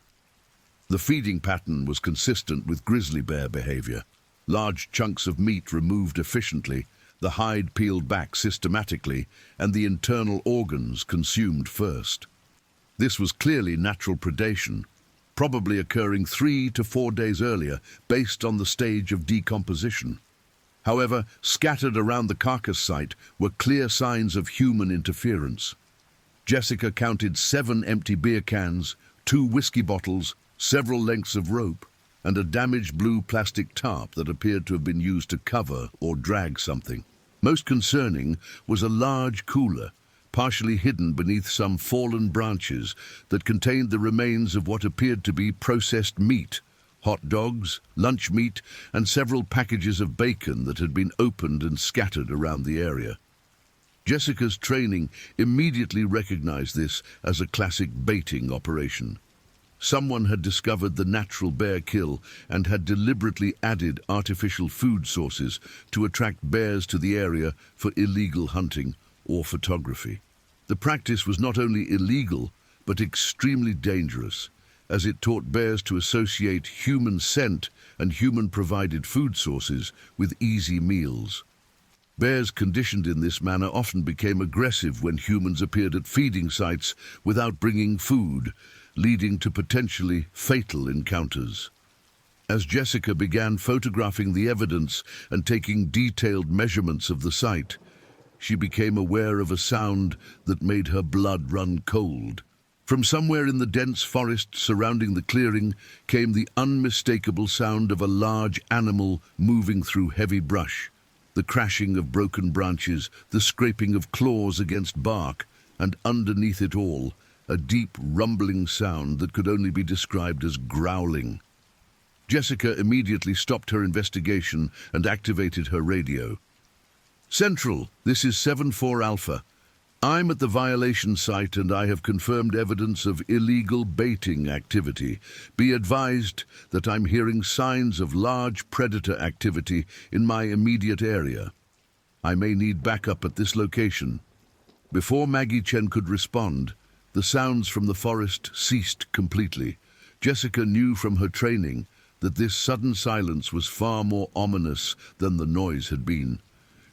The feeding pattern was consistent with grizzly bear behavior. Large chunks of meat removed efficiently, the hide peeled back systematically, and the internal organs consumed first. This was clearly natural predation, probably occurring 3 to 4 days earlier based on the stage of decomposition. However, scattered around the carcass site were clear signs of human interference. Jessica counted 7 empty beer cans, 2 whiskey bottles, several lengths of rope, and a damaged blue plastic tarp that appeared to have been used to cover or drag something. Most concerning was a large cooler, partially hidden beneath some fallen branches, that contained the remains of what appeared to be processed meat, hot dogs, lunch meat, and several packages of bacon that had been opened and scattered around the area. Jessica's training immediately recognized this as a classic baiting operation. Someone had discovered the natural bear kill and had deliberately added artificial food sources to attract bears to the area for illegal hunting or photography. The practice was not only illegal, but extremely dangerous, as it taught bears to associate human scent and human-provided food sources with easy meals. Bears conditioned in this manner often became aggressive when humans appeared at feeding sites without bringing food, leading to potentially fatal encounters. As Jessica began photographing the evidence and taking detailed measurements of the site, she became aware of a sound that made her blood run cold. From somewhere in the dense forest surrounding the clearing came the unmistakable sound of a large animal moving through heavy brush. The crashing of broken branches, the scraping of claws against bark, and underneath it all, a deep rumbling sound that could only be described as growling. Jessica immediately stopped her investigation and activated her radio. "Central, this is 7-4 Alpha. I'm at the violation site and I have confirmed evidence of illegal baiting activity. Be advised that I'm hearing signs of large predator activity in my immediate area. I may need backup at this location." Before Maggie Chen could respond, the sounds from the forest ceased completely. Jessica knew from her training that this sudden silence was far more ominous than the noise had been.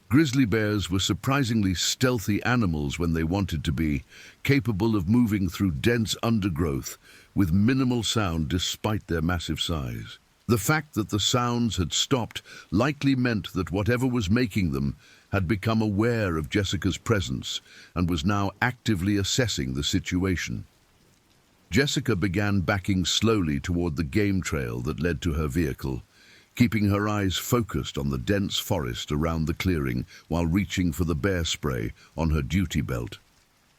Grizzly bears were surprisingly stealthy animals when they wanted to be, capable of moving through dense undergrowth with minimal sound despite their massive size. The fact that the sounds had stopped likely meant that whatever was making them had become aware of Jessica's presence and was now actively assessing the situation. Jessica began backing slowly toward the game trail that led to her vehicle, keeping her eyes focused on the dense forest around the clearing while reaching for the bear spray on her duty belt.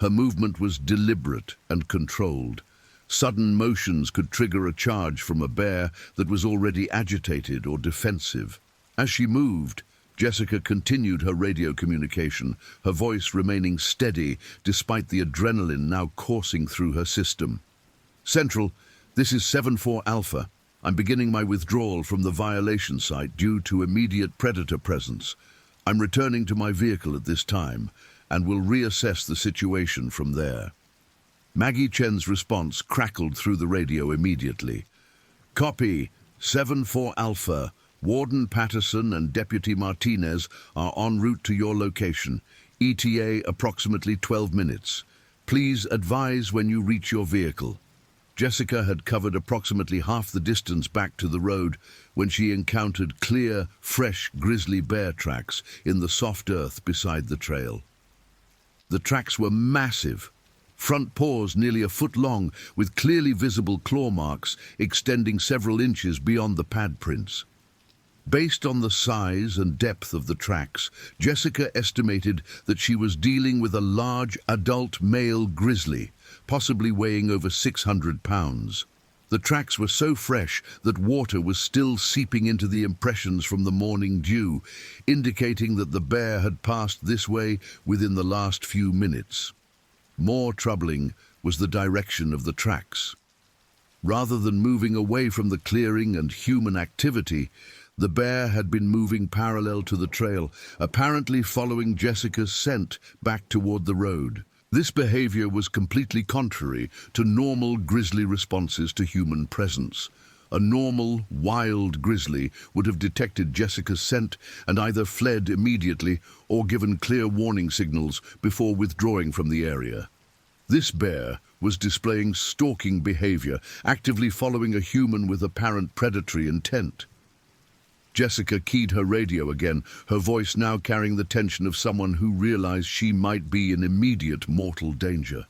Her movement was deliberate and controlled. Sudden motions could trigger a charge from a bear that was already agitated or defensive. As she moved, Jessica continued her radio communication, her voice remaining steady despite the adrenaline now coursing through her system. "Central, this is 7-4 Alpha. I'm beginning my withdrawal from the violation site due to immediate predator presence. I'm returning to my vehicle at this time and will reassess the situation from there." Maggie Chen's response crackled through the radio immediately. "Copy, 7-4 Alpha. Warden Patterson and Deputy Martinez are en route to your location. ETA approximately 12 minutes. Please advise when you reach your vehicle." Jessica had covered approximately half the distance back to the road when she encountered clear, fresh grizzly bear tracks in the soft earth beside the trail. The tracks were massive, front paws nearly a foot long with clearly visible claw marks extending several inches beyond the pad prints. Based on the size and depth of the tracks, Jessica estimated that she was dealing with a large adult male grizzly, possibly weighing over 600 pounds. The tracks were so fresh that water was still seeping into the impressions from the morning dew, indicating that the bear had passed this way within the last few minutes. More troubling was the direction of the tracks. Rather than moving away from the clearing and human activity, the bear had been moving parallel to the trail, apparently following Jessica's scent back toward the road. This behavior was completely contrary to normal grizzly responses to human presence. A normal, wild grizzly would have detected Jessica's scent and either fled immediately or given clear warning signals before withdrawing from the area. This bear was displaying stalking behavior, actively following a human with apparent predatory intent. Jessica keyed her radio again, her voice now carrying the tension of someone who realized she might be in immediate mortal danger.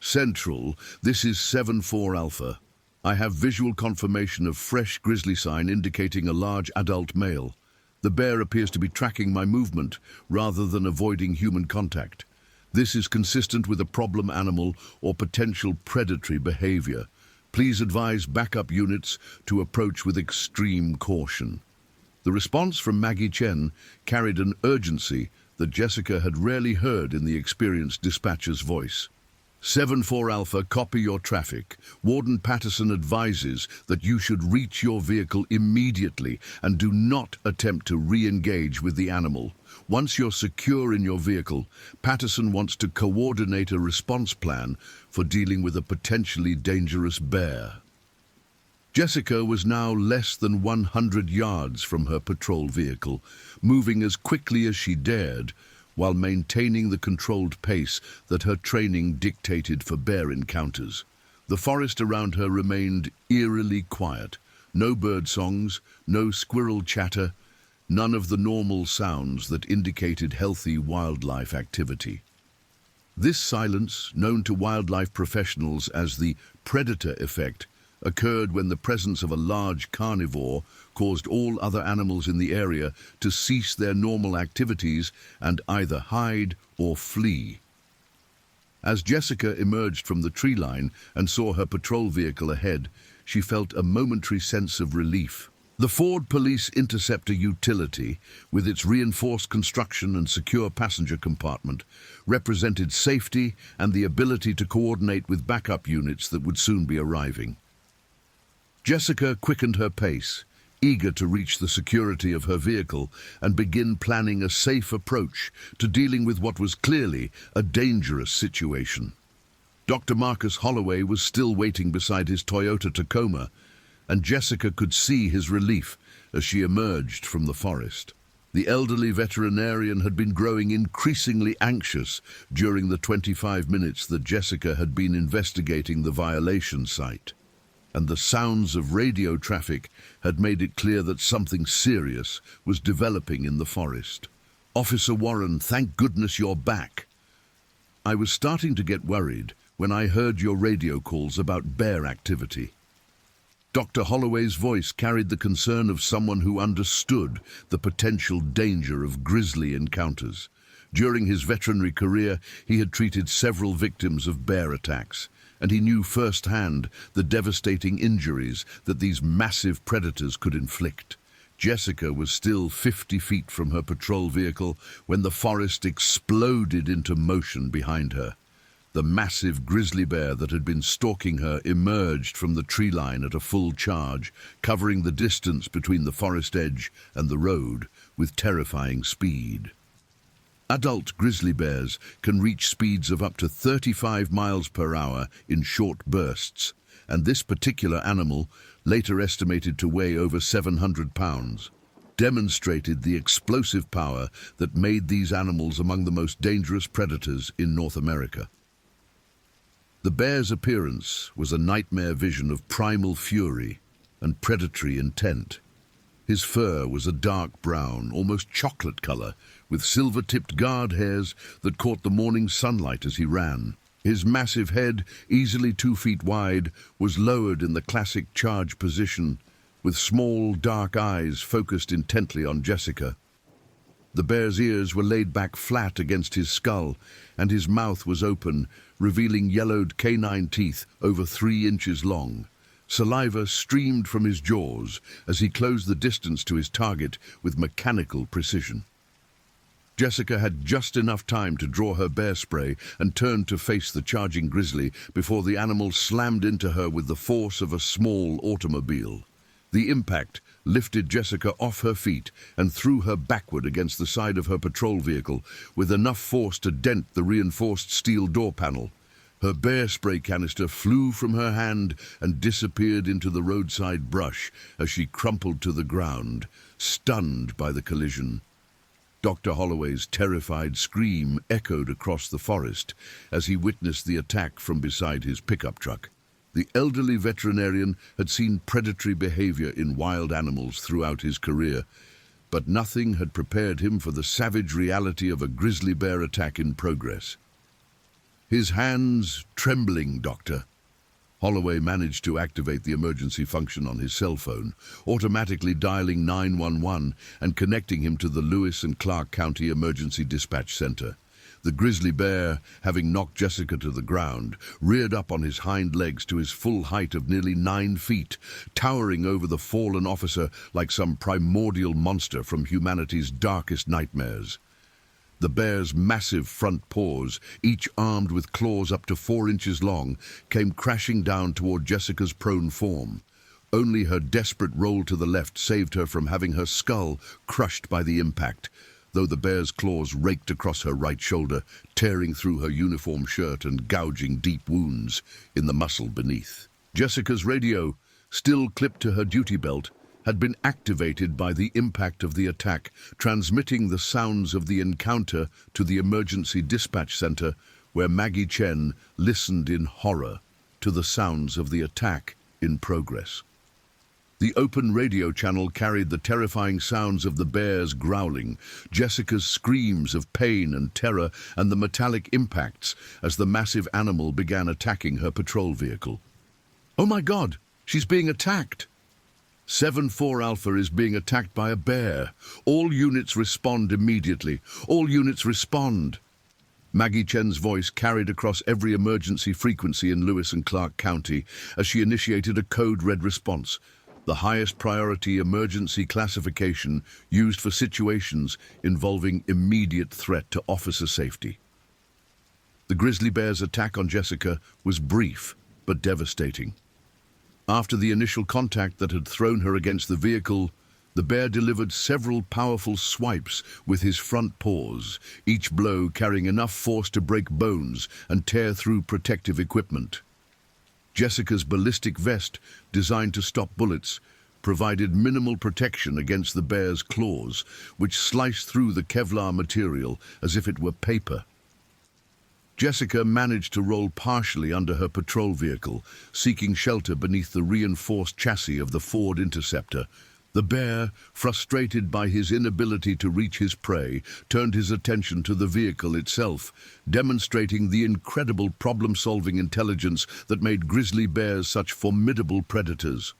"Central, this is 7-4 Alpha. I have visual confirmation of fresh grizzly sign indicating a large adult male. The bear appears to be tracking my movement rather than avoiding human contact. This is consistent with a problem animal or potential predatory behavior. Please advise backup units to approach with extreme caution." The response from Maggie Chen carried an urgency that Jessica had rarely heard in the experienced dispatcher's voice. 7-4 Alpha, copy your traffic. Warden Patterson advises that you should reach your vehicle immediately and do not attempt to re-engage with the animal. Once you're secure in your vehicle, Patterson wants to coordinate a response plan for dealing with a potentially dangerous bear. Jessica was now less than 100 yards from her patrol vehicle, moving as quickly as she dared, while maintaining the controlled pace that her training dictated for bear encounters. The forest around her remained eerily quiet. No bird songs, no squirrel chatter, none of the normal sounds that indicated healthy wildlife activity. This silence, known to wildlife professionals as the predator effect, occurred when the presence of a large carnivore caused all other animals in the area to cease their normal activities and either hide or flee. As Jessica emerged from the tree line and saw her patrol vehicle ahead, she felt a momentary sense of relief. The Ford Police Interceptor utility, with its reinforced construction and secure passenger compartment, represented safety and the ability to coordinate with backup units that would soon be arriving. Jessica quickened her pace, eager to reach the security of her vehicle and begin planning a safe approach to dealing with what was clearly a dangerous situation. Dr. Marcus Holloway was still waiting beside his Toyota Tacoma, and Jessica could see his relief as she emerged from the forest. The elderly veterinarian had been growing increasingly anxious during the 25 minutes that Jessica had been investigating the violation site, and the sounds of radio traffic had made it clear that something serious was developing in the forest. "Officer Warren, thank goodness you're back. I was starting to get worried when I heard your radio calls about bear activity." Dr. Holloway's voice carried the concern of someone who understood the potential danger of grisly encounters. During his veterinary career, he had treated several victims of bear attacks, and he knew firsthand the devastating injuries that these massive predators could inflict. Jessica was still 50 feet from her patrol vehicle when the forest exploded into motion behind her. The massive grizzly bear that had been stalking her emerged from the tree line at a full charge, covering the distance between the forest edge and the road with terrifying speed. Adult grizzly bears can reach speeds of up to 35 miles per hour in short bursts, and this particular animal, later estimated to weigh over 700 pounds, demonstrated the explosive power that made these animals among the most dangerous predators in North America. The bear's appearance was a nightmare vision of primal fury and predatory intent. His fur was a dark brown, almost chocolate color, with silver-tipped guard hairs that caught the morning sunlight as he ran. His massive head, easily 2 feet wide, was lowered in the classic charge position, with small, dark eyes focused intently on Jessica. The bear's ears were laid back flat against his skull, and his mouth was open, revealing yellowed canine teeth over 3 inches long. Saliva streamed from his jaws as he closed the distance to his target with mechanical precision. Jessica had just enough time to draw her bear spray and turn to face the charging grizzly before the animal slammed into her with the force of a small automobile. The impact lifted Jessica off her feet and threw her backward against the side of her patrol vehicle with enough force to dent the reinforced steel door panel. Her bear spray canister flew from her hand and disappeared into the roadside brush as she crumpled to the ground, stunned by the collision. Dr. Holloway's terrified scream echoed across the forest as he witnessed the attack from beside his pickup truck. The elderly veterinarian had seen predatory behavior in wild animals throughout his career, but nothing had prepared him for the savage reality of a grizzly bear attack in progress. His hands trembling, Doctor. Holloway managed to activate the emergency function on his cell phone, automatically dialing 911 and connecting him to the Lewis and Clark County Emergency Dispatch Center. The grizzly bear, having knocked Jessica to the ground, reared up on his hind legs to his full height of nearly 9 feet, towering over the fallen officer like some primordial monster from humanity's darkest nightmares. The The bear's massive front paws, each armed with claws up to 4 inches long, came crashing down toward Jessica's prone form. Only her desperate roll to the left saved her from having her skull crushed by the impact, though the bear's claws raked across her right shoulder, tearing through her uniform shirt and gouging deep wounds in the muscle beneath. Jessica's radio, still clipped to her duty belt, had been activated by the impact of the attack, transmitting the sounds of the encounter to the emergency dispatch center, where Maggie Chen listened in horror to the sounds of the attack in progress. The open radio channel carried the terrifying sounds of the bear's growling, Jessica's screams of pain and terror, and the metallic impacts as the massive animal began attacking her patrol vehicle. "Oh my God, she's being attacked!" 7-4 Alpha is being attacked by a bear. All units respond immediately. All units respond. Maggie Chen's voice carried across every emergency frequency in Lewis and Clark County as she initiated a code red response, the highest priority emergency classification used for situations involving immediate threat to officer safety. The grizzly bear's attack on Jessica was brief but devastating. After the initial contact that had thrown her against the vehicle, the bear delivered several powerful swipes with his front paws, each blow carrying enough force to break bones and tear through protective equipment. Jessica's ballistic vest, designed to stop bullets, provided minimal protection against the bear's claws, which sliced through the Kevlar material as if it were paper. Jessica managed to roll partially under her patrol vehicle, seeking shelter beneath the reinforced chassis of the Ford Interceptor. The bear, frustrated by his inability to reach his prey, turned his attention to the vehicle itself, demonstrating the incredible problem-solving intelligence that made grizzly bears such formidable predators.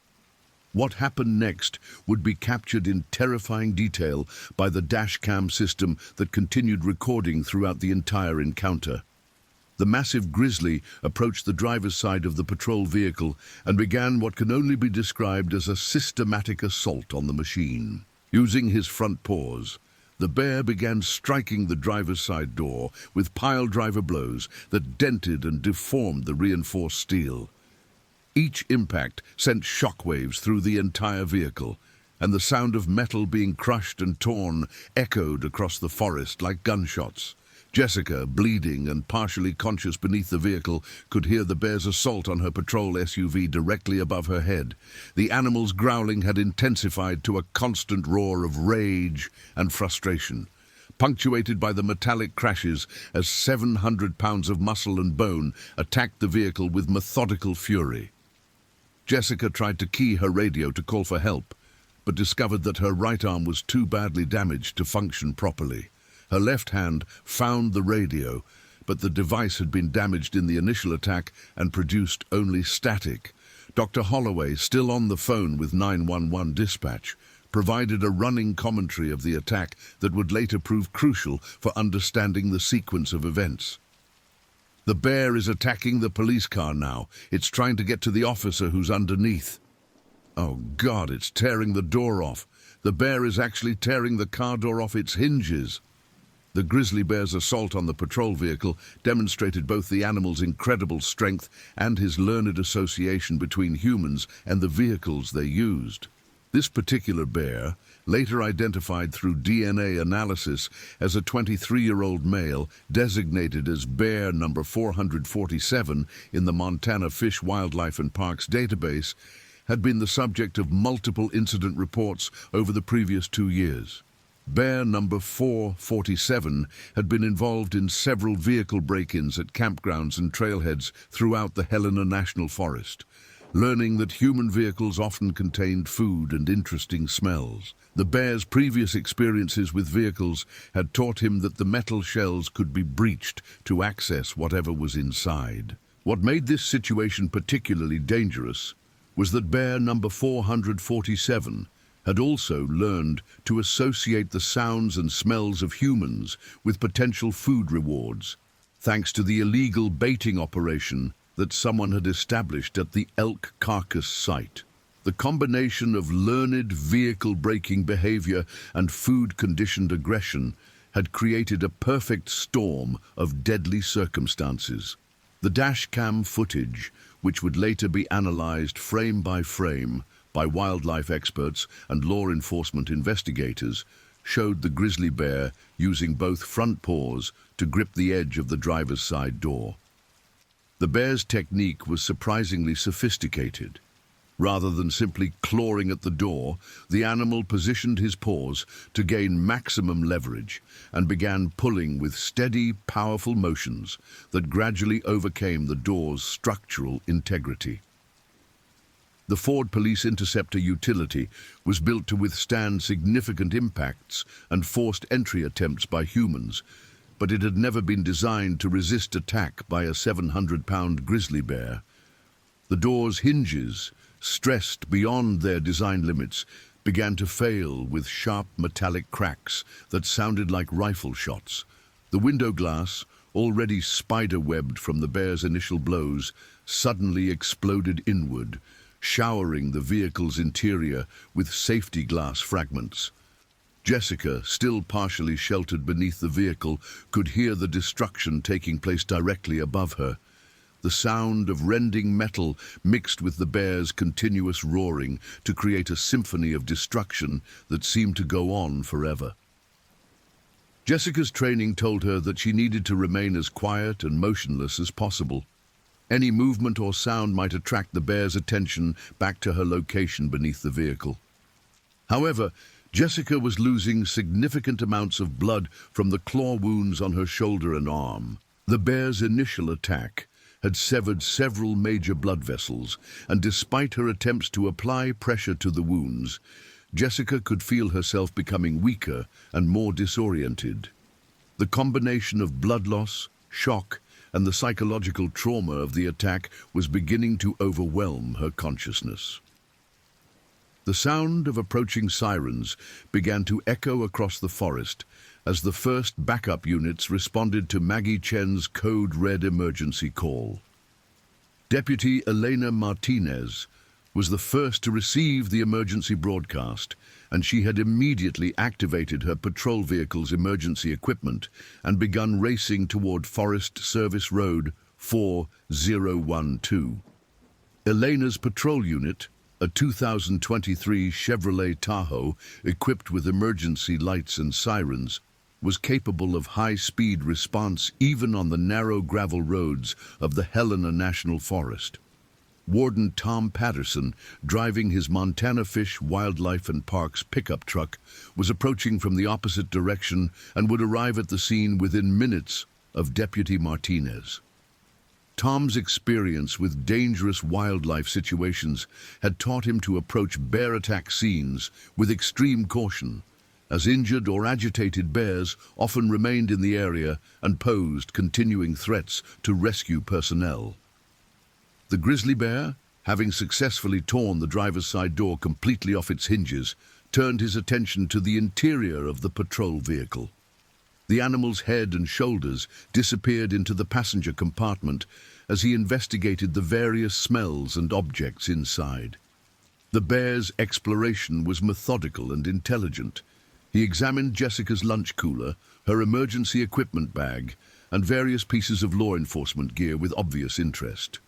What happened next would be captured in terrifying detail by the dashcam system that continued recording throughout the entire encounter. The massive grizzly approached the driver's side of the patrol vehicle and began what can only be described as a systematic assault on the machine. Using his front paws, the bear began striking the driver's side door with pile-driver blows that dented and deformed the reinforced steel. Each impact sent shockwaves through the entire vehicle, and the sound of metal being crushed and torn echoed across the forest like gunshots. Jessica, bleeding and partially conscious beneath the vehicle, could hear the bear's assault on her patrol SUV directly above her head. The animal's growling had intensified to a constant roar of rage and frustration, punctuated by the metallic crashes as 700 pounds of muscle and bone attacked the vehicle with methodical fury. Jessica tried to key her radio to call for help, but discovered that her right arm was too badly damaged to function properly. Her left hand found the radio, but the device had been damaged in the initial attack and produced only static. Dr. Holloway, still on the phone with 911 dispatch, provided a running commentary of the attack that would later prove crucial for understanding the sequence of events. "The bear is attacking the police car now. It's trying to get to the officer who's underneath. Oh God, it's tearing the door off. The bear is actually tearing the car door off its hinges." The grizzly bear's assault on the patrol vehicle demonstrated both the animal's incredible strength and his learned association between humans and the vehicles they used. This particular bear, later identified through DNA analysis as a 23-year-old male designated as bear number 447 in the Montana Fish, Wildlife and Parks database, had been the subject of multiple incident reports over the previous 2 years. Bear number 447 had been involved in several vehicle break-ins at campgrounds and trailheads throughout the Helena National Forest, learning that human vehicles often contained food and interesting smells. The bear's previous experiences with vehicles had taught him that the metal shells could be breached to access whatever was inside. What made this situation particularly dangerous was that bear number 447 had also learned to associate the sounds and smells of humans with potential food rewards, thanks to the illegal baiting operation that someone had established at the elk carcass site. The combination of learned vehicle-breaking behavior and food-conditioned aggression had created a perfect storm of deadly circumstances. The dashcam footage, which would later be analyzed frame by frame by wildlife experts and law enforcement investigators, showed the grizzly bear using both front paws to grip the edge of the driver's side door. The bear's technique was surprisingly sophisticated. Rather than simply clawing at the door, the animal positioned his paws to gain maximum leverage and began pulling with steady, powerful motions that gradually overcame the door's structural integrity. The Ford Police Interceptor utility was built to withstand significant impacts and forced entry attempts by humans, but it had never been designed to resist attack by a 700-pound grizzly bear. The door's hinges, stressed beyond their design limits, began to fail with sharp metallic cracks that sounded like rifle shots. The window glass, already spider-webbed from the bear's initial blows, suddenly exploded inward, showering the vehicle's interior with safety glass fragments. Jessica, still partially sheltered beneath the vehicle, could hear the destruction taking place directly above her. The sound of rending metal mixed with the bear's continuous roaring to create a symphony of destruction that seemed to go on forever. Jessica's training told her that she needed to remain as quiet and motionless as possible. Any movement or sound might attract the bear's attention back to her location beneath the vehicle. However, Jessica was losing significant amounts of blood from the claw wounds on her shoulder and arm. The bear's initial attack had severed several major blood vessels, and despite her attempts to apply pressure to the wounds, Jessica could feel herself becoming weaker and more disoriented. The combination of blood loss, shock, and the psychological trauma of the attack was beginning to overwhelm her consciousness. The sound of approaching sirens began to echo across the forest as the first backup units responded to Maggie Chen's code red emergency call. Deputy Elena Martinez was the first to receive the emergency broadcast, and she had immediately activated her patrol vehicle's emergency equipment and begun racing toward Forest Service Road 4012. Elena's patrol unit, a 2023 Chevrolet Tahoe equipped with emergency lights and sirens, was capable of high-speed response even on the narrow gravel roads of the Helena National Forest. Warden Tom Patterson, driving his Montana Fish, Wildlife and Parks pickup truck, was approaching from the opposite direction and would arrive at the scene within minutes of Deputy Martinez. Tom's experience with dangerous wildlife situations had taught him to approach bear attack scenes with extreme caution, as injured or agitated bears often remained in the area and posed continuing threats to rescue personnel. The grizzly bear, having successfully torn the driver's side door completely off its hinges, turned his attention to the interior of the patrol vehicle. The animal's head and shoulders disappeared into the passenger compartment as he investigated the various smells and objects inside. The bear's exploration was methodical and intelligent. He examined Jessica's lunch cooler, her emergency equipment bag, and various pieces of law enforcement gear with obvious interest.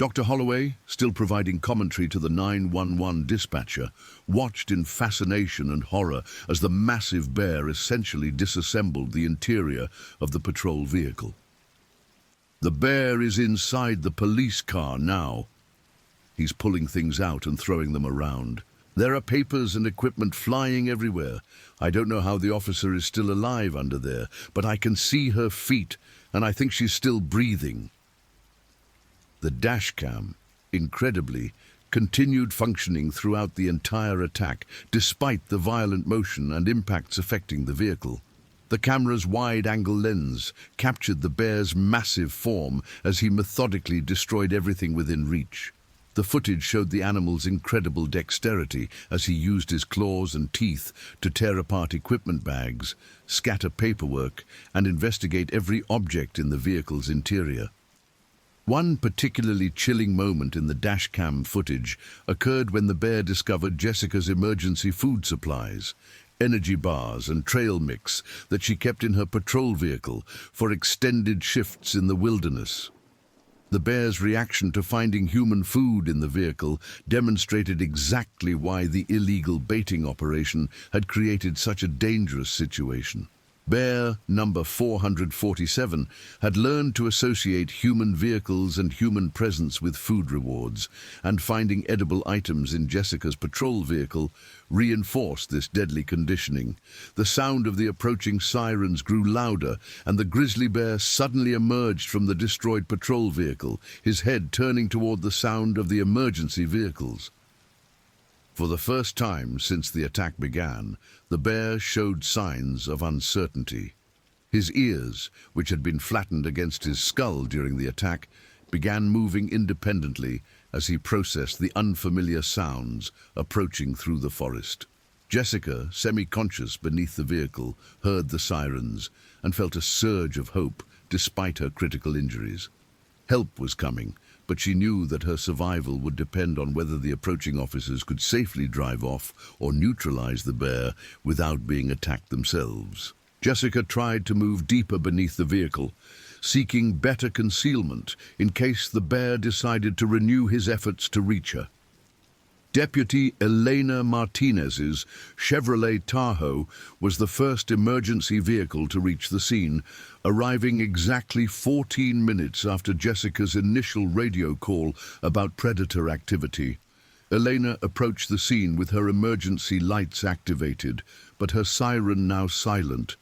Dr. Holloway, still providing commentary to the 911 dispatcher, watched in fascination and horror as the massive bear essentially disassembled the interior of the patrol vehicle. The bear is inside the police car now. He's pulling things out and throwing them around. There are papers and equipment flying everywhere. I don't know how the officer is still alive under there, but I can see her feet, and I think she's still breathing. The dashcam, incredibly, continued functioning throughout the entire attack, despite the violent motion and impacts affecting the vehicle. The camera's wide-angle lens captured the bear's massive form as he methodically destroyed everything within reach. The footage showed the animal's incredible dexterity as he used his claws and teeth to tear apart equipment bags, scatter paperwork, and investigate every object in the vehicle's interior. One particularly chilling moment in the dashcam footage occurred when the bear discovered Jessica's emergency food supplies. energy bars and trail mix that she kept in her patrol vehicle for extended shifts in the wilderness. The bear's reaction to finding human food in the vehicle demonstrated exactly why the illegal baiting operation had created such a dangerous situation. Bear number 447 had learned to associate human vehicles and human presence with food rewards, and finding edible items in Jessica's patrol vehicle reinforced this deadly conditioning. The sound of the approaching sirens grew louder, and the grizzly bear suddenly emerged from the destroyed patrol vehicle, his head turning toward the sound of the emergency vehicles. For the first time since the attack began, the bear showed signs of uncertainty. His ears, which had been flattened against his skull during the attack, began moving independently as he processed the unfamiliar sounds approaching through the forest. Jessica, semi-conscious beneath the vehicle, heard the sirens and felt a surge of hope despite her critical injuries. Help was coming, but she knew that her survival would depend on whether the approaching officers could safely drive off or neutralize the bear without being attacked themselves. Jessica tried to move deeper beneath the vehicle, seeking better concealment in case the bear decided to renew his efforts to reach her. Deputy Elena Martinez's Chevrolet Tahoe was the first emergency vehicle to reach the scene, arriving exactly 14 minutes after Jessica's initial radio call about predator activity. Elena approached the scene with her emergency lights activated, but her siren now silent,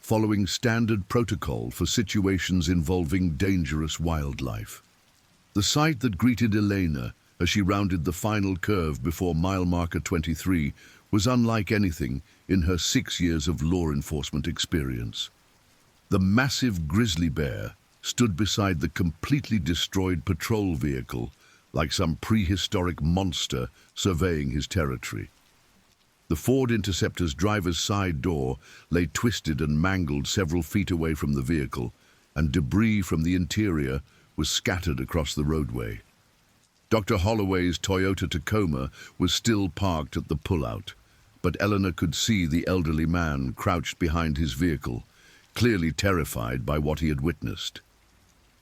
following standard protocol for situations involving dangerous wildlife. The sight that greeted Elena as she rounded the final curve before mile marker 23 was unlike anything in her 6 years of law enforcement experience. The massive grizzly bear stood beside the completely destroyed patrol vehicle like some prehistoric monster surveying his territory. The Ford Interceptor's driver's side door lay twisted and mangled several feet away from the vehicle, and debris from the interior was scattered across the roadway. Dr. Holloway's Toyota Tacoma was still parked at the pullout, but Eleanor could see the elderly man crouched behind his vehicle, clearly terrified by what he had witnessed.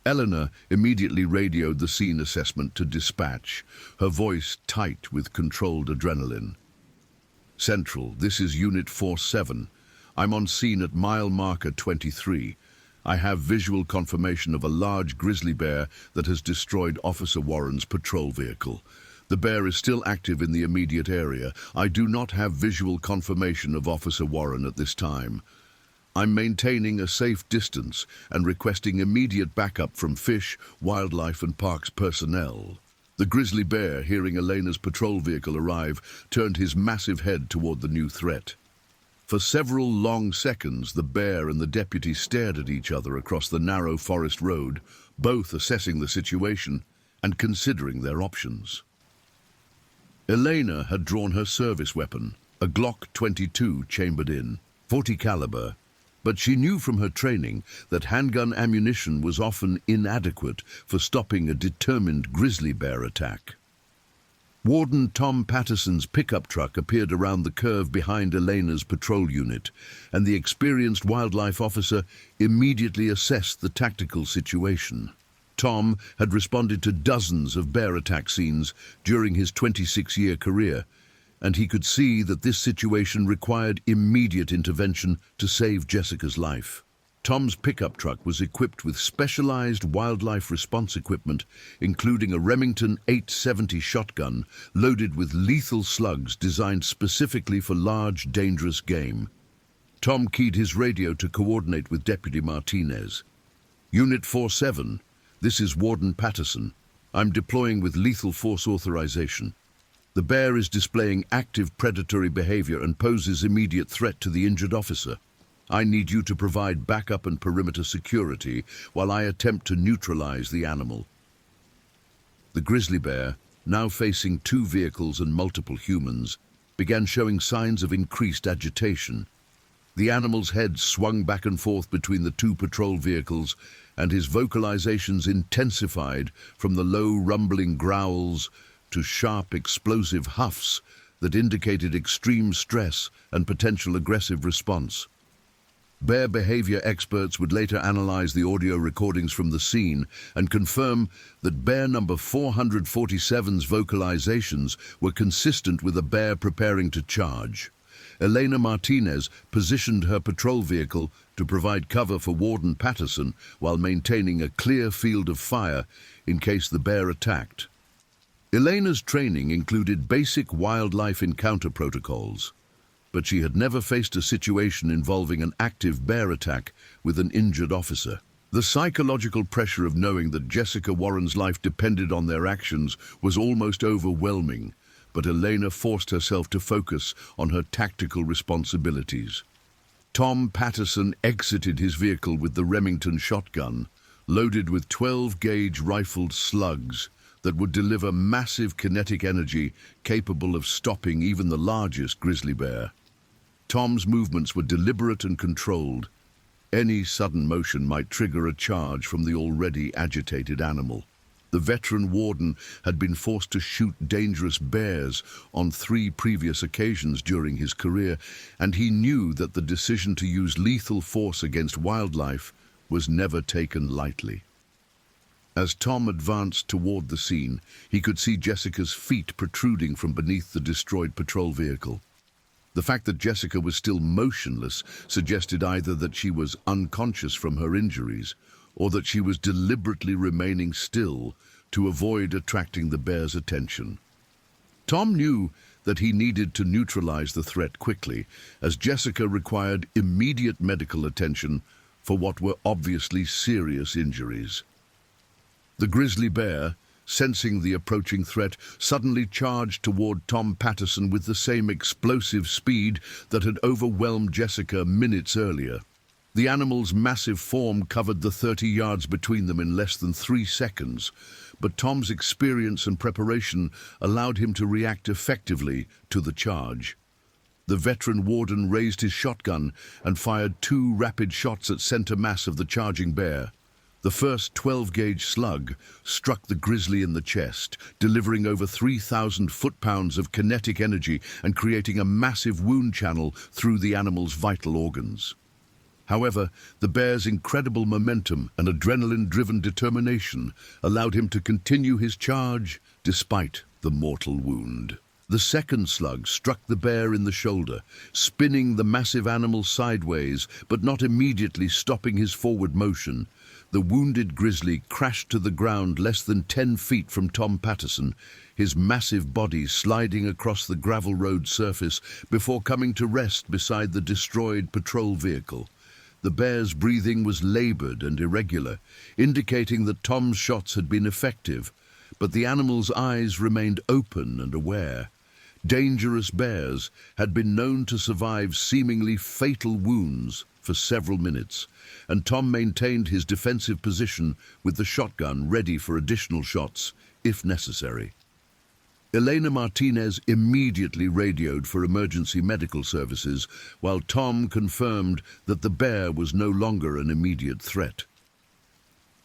Eleanor immediately radioed the scene assessment to dispatch, her voice tight with controlled adrenaline. "Central, this is Unit 47. I'm on scene at mile marker 23. I have visual confirmation of a large grizzly bear that has destroyed Officer Warren's patrol vehicle. The bear is still active in the immediate area. I do not have visual confirmation of Officer Warren at this time. I'm maintaining a safe distance and requesting immediate backup from Fish, Wildlife and Parks personnel." The grizzly bear, hearing Elena's patrol vehicle arrive, turned his massive head toward the new threat. For several long seconds, the bear and the deputy stared at each other across the narrow forest road, both assessing the situation and considering their options. Elena had drawn her service weapon, a Glock 22 chambered in, .40 caliber, but she knew from her training that handgun ammunition was often inadequate for stopping a determined grizzly bear attack. Warden Tom Patterson's pickup truck appeared around the curve behind Elena's patrol unit, and the experienced wildlife officer immediately assessed the tactical situation. Tom had responded to dozens of bear attack scenes during his 26-year career, and he could see that this situation required immediate intervention to save Jessica's life. Tom's pickup truck was equipped with specialized wildlife response equipment, including a Remington 870 shotgun loaded with lethal slugs designed specifically for large, dangerous game. Tom keyed his radio to coordinate with Deputy Martinez. "Unit 47, this is Warden Patterson. I'm deploying with lethal force authorization. The bear is displaying active predatory behavior and poses immediate threat to the injured officer. I need you to provide backup and perimeter security while I attempt to neutralize the animal." The grizzly bear, now facing 2 vehicles and multiple humans, began showing signs of increased agitation. The animal's head swung back and forth between the 2 patrol vehicles, and his vocalizations intensified from the low rumbling growls to sharp explosive huffs that indicated extreme stress and potential aggressive response. Bear behavior experts would later analyze the audio recordings from the scene and confirm that bear number 447's vocalizations were consistent with a bear preparing to charge. Elena Martinez positioned her patrol vehicle to provide cover for Warden Patterson while maintaining a clear field of fire in case the bear attacked. Elena's training included basic wildlife encounter protocols, but she had never faced a situation involving an active bear attack with an injured officer. The psychological pressure of knowing that Jessica Warren's life depended on their actions was almost overwhelming, but Elena forced herself to focus on her tactical responsibilities. Tom Patterson exited his vehicle with the Remington shotgun, loaded with 12-gauge rifled slugs that would deliver massive kinetic energy capable of stopping even the largest grizzly bear. Tom's movements were deliberate and controlled. Any sudden motion might trigger a charge from the already agitated animal. The veteran warden had been forced to shoot dangerous bears on 3 previous occasions during his career, and he knew that the decision to use lethal force against wildlife was never taken lightly. As Tom advanced toward the scene, he could see Jessica's feet protruding from beneath the destroyed patrol vehicle. The fact that Jessica was still motionless suggested either that she was unconscious from her injuries or that she was deliberately remaining still to avoid attracting the bear's attention. Tom knew that he needed to neutralize the threat quickly, as Jessica required immediate medical attention for what were obviously serious injuries. The grizzly bear, sensing the approaching threat, suddenly charged toward Tom Patterson with the same explosive speed that had overwhelmed Jessica minutes earlier. The animal's massive form covered the 30 yards between them in less than 3 seconds, but Tom's experience and preparation allowed him to react effectively to the charge. The veteran warden raised his shotgun and fired 2 rapid shots at center mass of the charging bear. The first 12-gauge slug struck the grizzly in the chest, delivering over 3,000 foot-pounds of kinetic energy and creating a massive wound channel through the animal's vital organs. However, the bear's incredible momentum and adrenaline-driven determination allowed him to continue his charge despite the mortal wound. The second slug struck the bear in the shoulder, spinning the massive animal sideways, but not immediately stopping his forward motion. The wounded grizzly crashed to the ground less than 10 feet from Tom Patterson, his massive body sliding across the gravel road surface before coming to rest beside the destroyed patrol vehicle. The bear's breathing was labored and irregular, indicating that Tom's shots had been effective, but the animal's eyes remained open and aware. Dangerous bears had been known to survive seemingly fatal wounds for several minutes, and Tom maintained his defensive position with the shotgun ready for additional shots if necessary. Elena Martinez immediately radioed for emergency medical services, while Tom confirmed that the bear was no longer an immediate threat.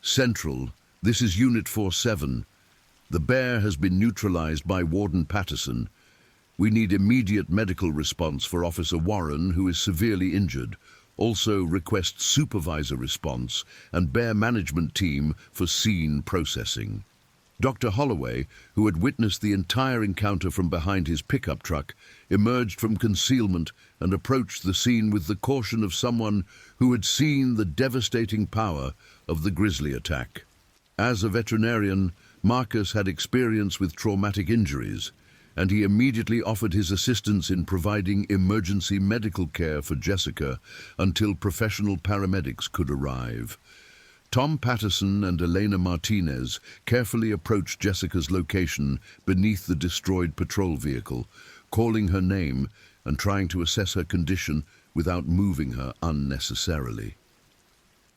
Central, this is Unit 47. The bear has been neutralized by Warden Patterson. We need immediate medical response for Officer Warren, who is severely injured. Also request supervisor response and bear management team for scene processing. Dr. Holloway, who had witnessed the entire encounter from behind his pickup truck, emerged from concealment and approached the scene with the caution of someone who had seen the devastating power of the grizzly attack. As a veterinarian, Marcus had experience with traumatic injuries, and he immediately offered his assistance in providing emergency medical care for Jessica until professional paramedics could arrive. Tom Patterson and Elena Martinez carefully approached Jessica's location beneath the destroyed patrol vehicle, calling her name and trying to assess her condition without moving her unnecessarily.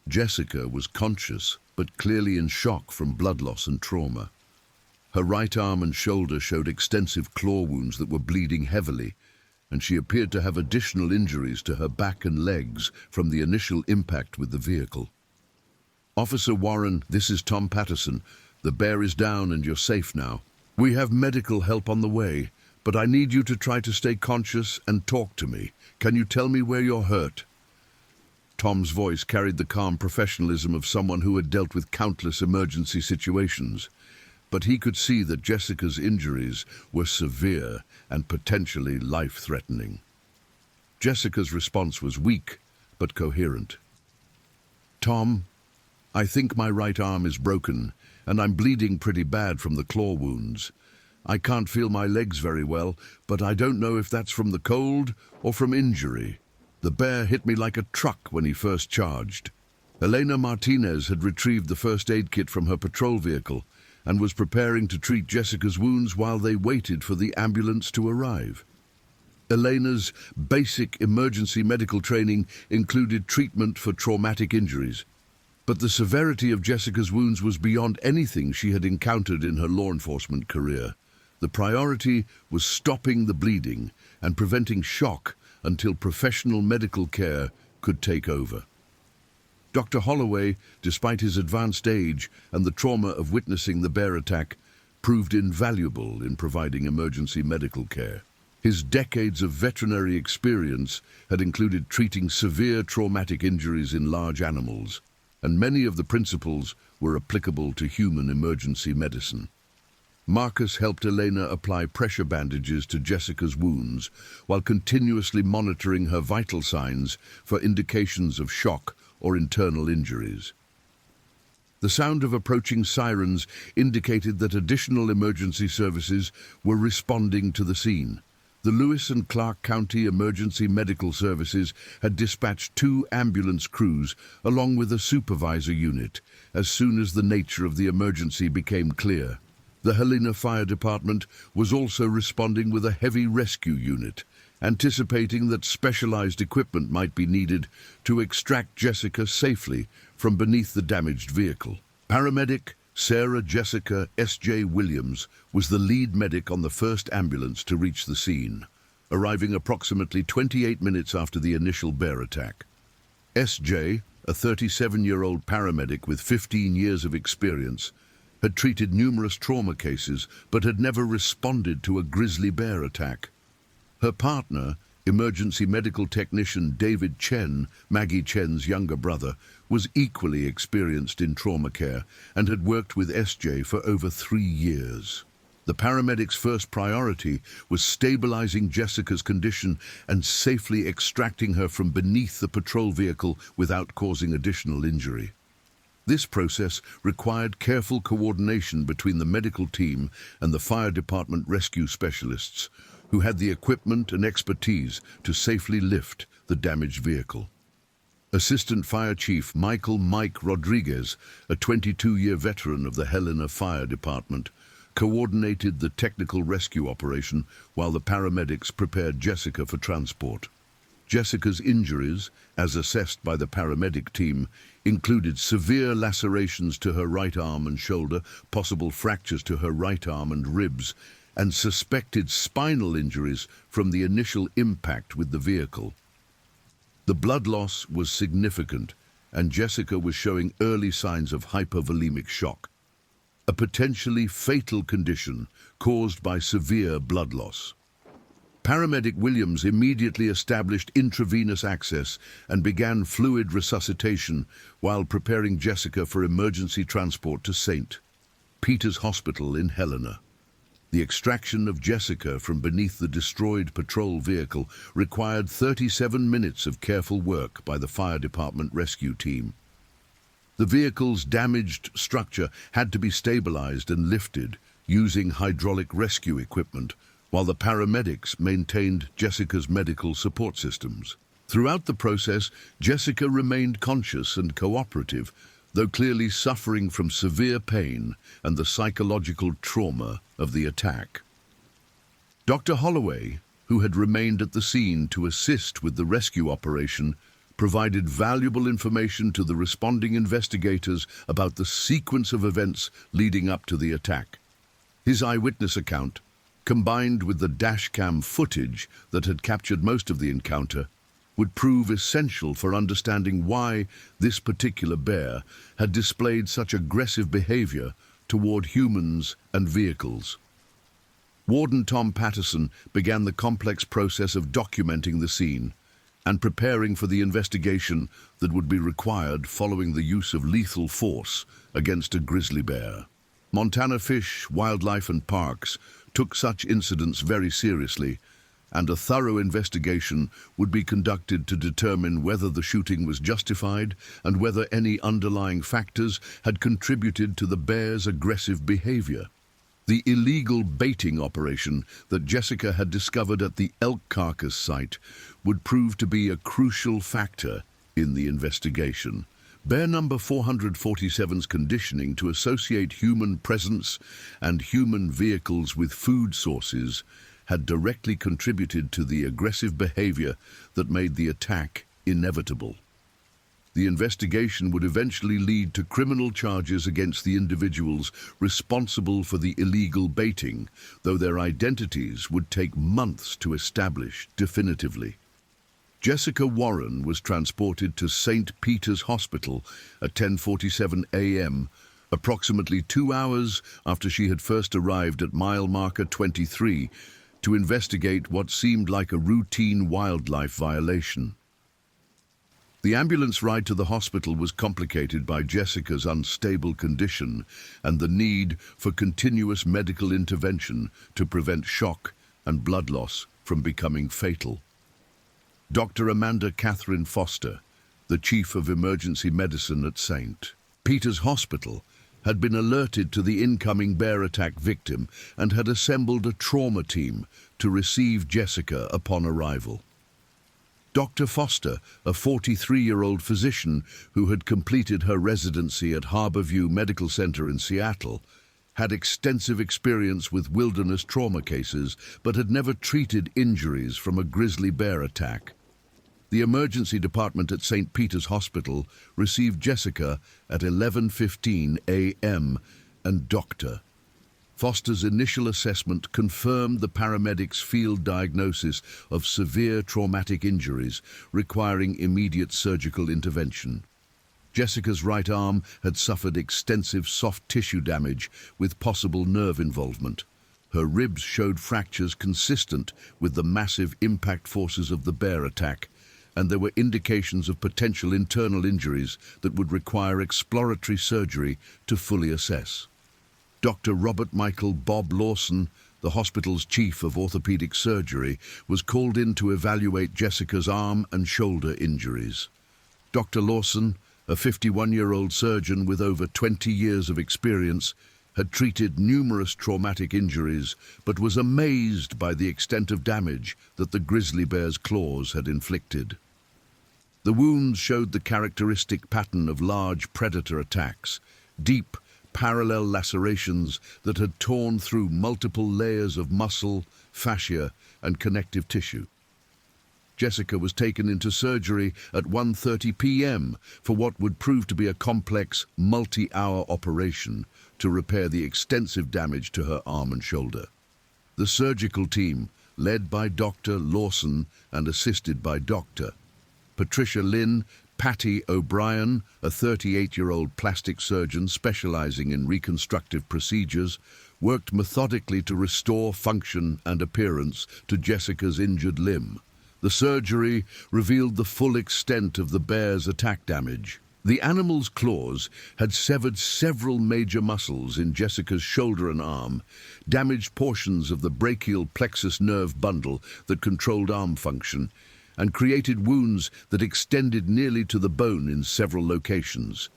Jessica was conscious, but clearly in shock from blood loss and trauma. Her right arm and shoulder showed extensive claw wounds that were bleeding heavily, and she appeared to have additional injuries to her back and legs from the initial impact with the vehicle. Officer Warren, this is Tom Patterson. The bear is down and you're safe now. We have medical help on the way, but I need you to try to stay conscious and talk to me. Can you tell me where you're hurt?" Tom's voice carried the calm professionalism of someone who had dealt with countless emergency situations, but he could see that Jessica's injuries were severe and potentially life-threatening. Jessica's response was weak, but coherent. "Tom, I think my right arm is broken, and I'm bleeding pretty bad from the claw wounds. I can't feel my legs very well, but I don't know if that's from the cold or from injury. The bear hit me like a truck when he first charged." Elena Martinez had retrieved the first aid kit from her patrol vehicle and was preparing to treat Jessica's wounds while they waited for the ambulance to arrive. Elena's basic emergency medical training included treatment for traumatic injuries, but the severity of Jessica's wounds was beyond anything she had encountered in her law enforcement career. The priority was stopping the bleeding and preventing shock until professional medical care could take over. Dr. Holloway, despite his advanced age and the trauma of witnessing the bear attack, proved invaluable in providing emergency medical care. His decades of veterinary experience had included treating severe traumatic injuries in large animals, and many of the principles were applicable to human emergency medicine. Marcus helped Elena apply pressure bandages to Jessica's wounds while continuously monitoring her vital signs for indications of shock or internal injuries. The sound of approaching sirens indicated that additional emergency services were responding to the scene. The Lewis and Clark County Emergency Medical Services had dispatched 2 ambulance crews along with a supervisor unit as soon as the nature of the emergency became clear. The Helena Fire Department was also responding with a heavy rescue unit, anticipating that specialized equipment might be needed to extract Jessica safely from beneath the damaged vehicle. Paramedic Sarah Jessica S.J. Williams was the lead medic on the first ambulance to reach the scene, arriving approximately 28 minutes after the initial bear attack. S.J., a 37-year-old paramedic with 15 years of experience, had treated numerous trauma cases but had never responded to a grizzly bear attack. Her partner, emergency medical technician David Chen, Maggie Chen's younger brother, was equally experienced in trauma care and had worked with SJ for over 3 years. The paramedics' first priority was stabilizing Jessica's condition and safely extracting her from beneath the patrol vehicle without causing additional injury. This process required careful coordination between the medical team and the fire department rescue specialists, who had the equipment and expertise to safely lift the damaged vehicle. Assistant Fire Chief Michael "Mike" Rodriguez, a 22-year veteran of the Helena Fire Department, coordinated the technical rescue operation while the paramedics prepared Jessica for transport. Jessica's injuries, as assessed by the paramedic team, included severe lacerations to her right arm and shoulder, possible fractures to her right arm and ribs, and suspected spinal injuries from the initial impact with the vehicle. The blood loss was significant, and Jessica was showing early signs of hypovolemic shock, a potentially fatal condition caused by severe blood loss. Paramedic Williams immediately established intravenous access and began fluid resuscitation while preparing Jessica for emergency transport to St. Peter's Hospital in Helena. The extraction of Jessica from beneath the destroyed patrol vehicle required 37 minutes of careful work by the fire department rescue team. The vehicle's damaged structure had to be stabilized and lifted using hydraulic rescue equipment, while the paramedics maintained Jessica's medical support systems. Throughout the process, Jessica remained conscious and cooperative, though clearly suffering from severe pain and the psychological trauma of the attack. Dr. Holloway, who had remained at the scene to assist with the rescue operation, provided valuable information to the responding investigators about the sequence of events leading up to the attack. His eyewitness account, combined with the dashcam footage that had captured most of the encounter, would prove essential for understanding why this particular bear had displayed such aggressive behavior toward humans and vehicles. Warden Tom Patterson began the complex process of documenting the scene and preparing for the investigation that would be required following the use of lethal force against a grizzly bear. Montana Fish, Wildlife and Parks took such incidents very seriously, and a thorough investigation would be conducted to determine whether the shooting was justified and whether any underlying factors had contributed to the bear's aggressive behavior. The illegal baiting operation that Jessica had discovered at the elk carcass site would prove to be a crucial factor in the investigation. Bear number 447's conditioning to associate human presence and human vehicles with food sources had directly contributed to the aggressive behavior that made the attack inevitable. The investigation would eventually lead to criminal charges against the individuals responsible for the illegal baiting, though their identities would take months to establish definitively. Jessica Warren was transported to St. Peter's Hospital at 10:47 a.m., approximately 2 hours after she had first arrived at mile marker 23, to investigate what seemed like a routine wildlife violation. The ambulance ride to the hospital was complicated by Jessica's unstable condition and the need for continuous medical intervention to prevent shock and blood loss from becoming fatal. Dr. Amanda Catherine Foster, the Chief of Emergency Medicine at St. Peter's Hospital, had been alerted to the incoming bear attack victim and had assembled a trauma team to receive Jessica upon arrival. Dr. Foster, a 43-year-old physician who had completed her residency at Harborview Medical Center in Seattle, had extensive experience with wilderness trauma cases but had never treated injuries from a grizzly bear attack. The emergency department at St. Peter's Hospital received Jessica at 11:15 a.m. and Dr. Foster's initial assessment confirmed the paramedics' field diagnosis of severe traumatic injuries requiring immediate surgical intervention. Jessica's right arm had suffered extensive soft tissue damage with possible nerve involvement. Her ribs showed fractures consistent with the massive impact forces of the bear attack, and there were indications of potential internal injuries that would require exploratory surgery to fully assess. Dr. Robert Michael Bob Lawson, the hospital's chief of orthopedic surgery, was called in to evaluate Jessica's arm and shoulder injuries. Dr. Lawson, a 51-year-old surgeon with over 20 years of experience, had treated numerous traumatic injuries, but was amazed by the extent of damage that the grizzly bear's claws had inflicted. The wounds showed the characteristic pattern of large predator attacks, deep, parallel lacerations that had torn through multiple layers of muscle, fascia, and connective tissue. Jessica was taken into surgery at 1:30 p.m. for what would prove to be a complex, multi-hour operation to repair the extensive damage to her arm and shoulder. The surgical team, led by Dr. Lawson and assisted by Dr. Patricia Lynn Patty O'Brien, a 38-year-old plastic surgeon specializing in reconstructive procedures, worked methodically to restore function and appearance to Jessica's injured limb. The surgery revealed the full extent of the bear's attack damage. The animal's claws had severed several major muscles in Jessica's shoulder and arm, damaged portions of the brachial plexus nerve bundle that controlled arm function, and created wounds that extended nearly to the bone in several locations.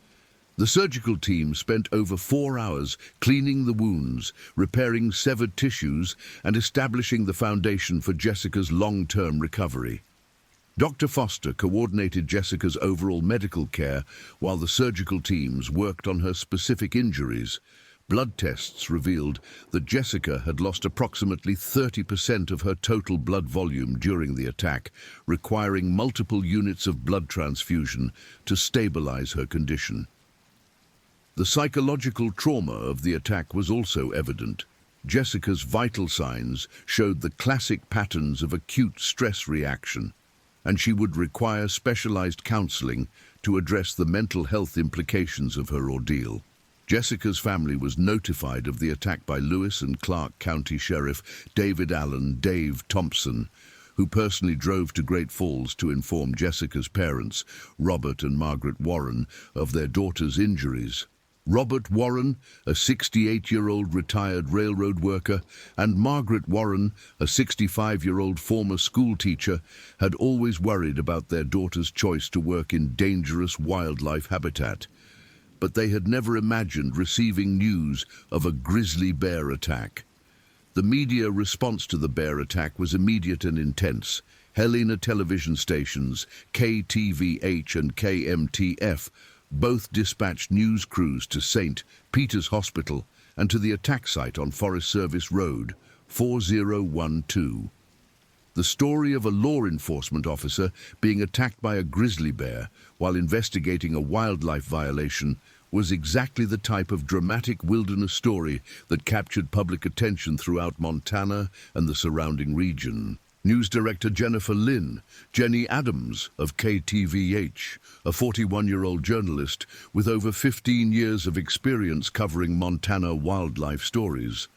The surgical team spent over 4 hours cleaning the wounds, repairing severed tissues, and establishing the foundation for Jessica's long-term recovery. Dr. Foster coordinated Jessica's overall medical care while the surgical teams worked on her specific injuries. Blood tests revealed that Jessica had lost approximately 30% of her total blood volume during the attack, requiring multiple units of blood transfusion to stabilize her condition. The psychological trauma of the attack was also evident. Jessica's vital signs showed the classic patterns of acute stress reaction, and she would require specialized counseling to address the mental health implications of her ordeal. Jessica's family was notified of the attack by Lewis and Clark County Sheriff David Allen "Dave" Thompson, who personally drove to Great Falls to inform Jessica's parents, Robert and Margaret Warren, of their daughter's injuries. Robert Warren, a 68-year-old retired railroad worker, and Margaret Warren, a 65-year-old former schoolteacher, had always worried about their daughter's choice to work in dangerous wildlife habitat. But they had never imagined receiving news of a grizzly bear attack. The media response to the bear attack was immediate and intense. Helena television stations, KTVH and KMTF, both dispatched news crews to St. Peter's Hospital and to the attack site on Forest Service Road, 4012. The story of a law enforcement officer being attacked by a grizzly bear while investigating a wildlife violation was exactly the type of dramatic wilderness story that captured public attention throughout Montana and the surrounding region. News director Jennifer Lynn, Jenny Adams of KTVH, a 41-year-old journalist with over 15 years of experience covering Montana wildlife stories,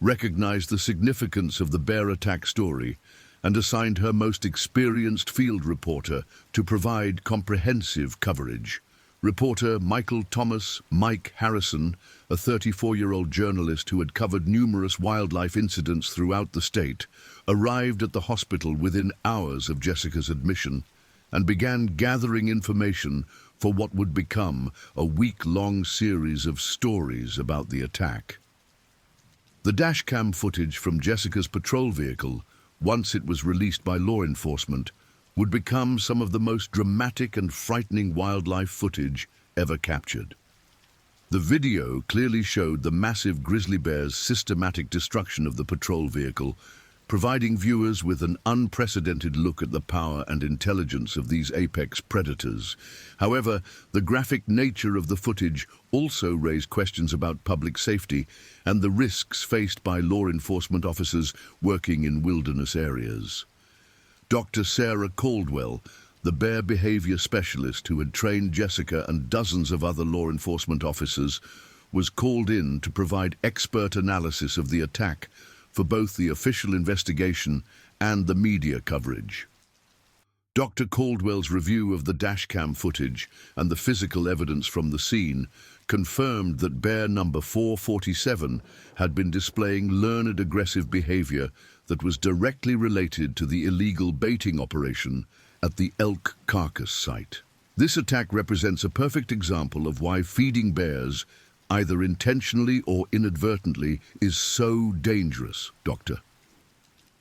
recognized the significance of the bear attack story and assigned her most experienced field reporter to provide comprehensive coverage. Reporter Michael Thomas "Mike" Harrison, a 34-year-old journalist who had covered numerous wildlife incidents throughout the state, arrived at the hospital within hours of Jessica's admission and began gathering information for what would become a week-long series of stories about the attack. The dashcam footage from Jessica's patrol vehicle, once it was released by law enforcement, would become some of the most dramatic and frightening wildlife footage ever captured. The video clearly showed the massive grizzly bear's systematic destruction of the patrol vehicle, providing viewers with an unprecedented look at the power and intelligence of these apex predators. However, the graphic nature of the footage also raised questions about public safety and the risks faced by law enforcement officers working in wilderness areas. Dr. Sarah Caldwell, the bear behavior specialist who had trained Jessica and dozens of other law enforcement officers, was called in to provide expert analysis of the attack for both the official investigation and the media coverage. Dr. Caldwell's review of the dashcam footage and the physical evidence from the scene confirmed that bear number 447 had been displaying learned aggressive behavior that was directly related to the illegal baiting operation at the elk carcass site. This attack represents a perfect example of why feeding bears, either intentionally or inadvertently, is so dangerous, Dr.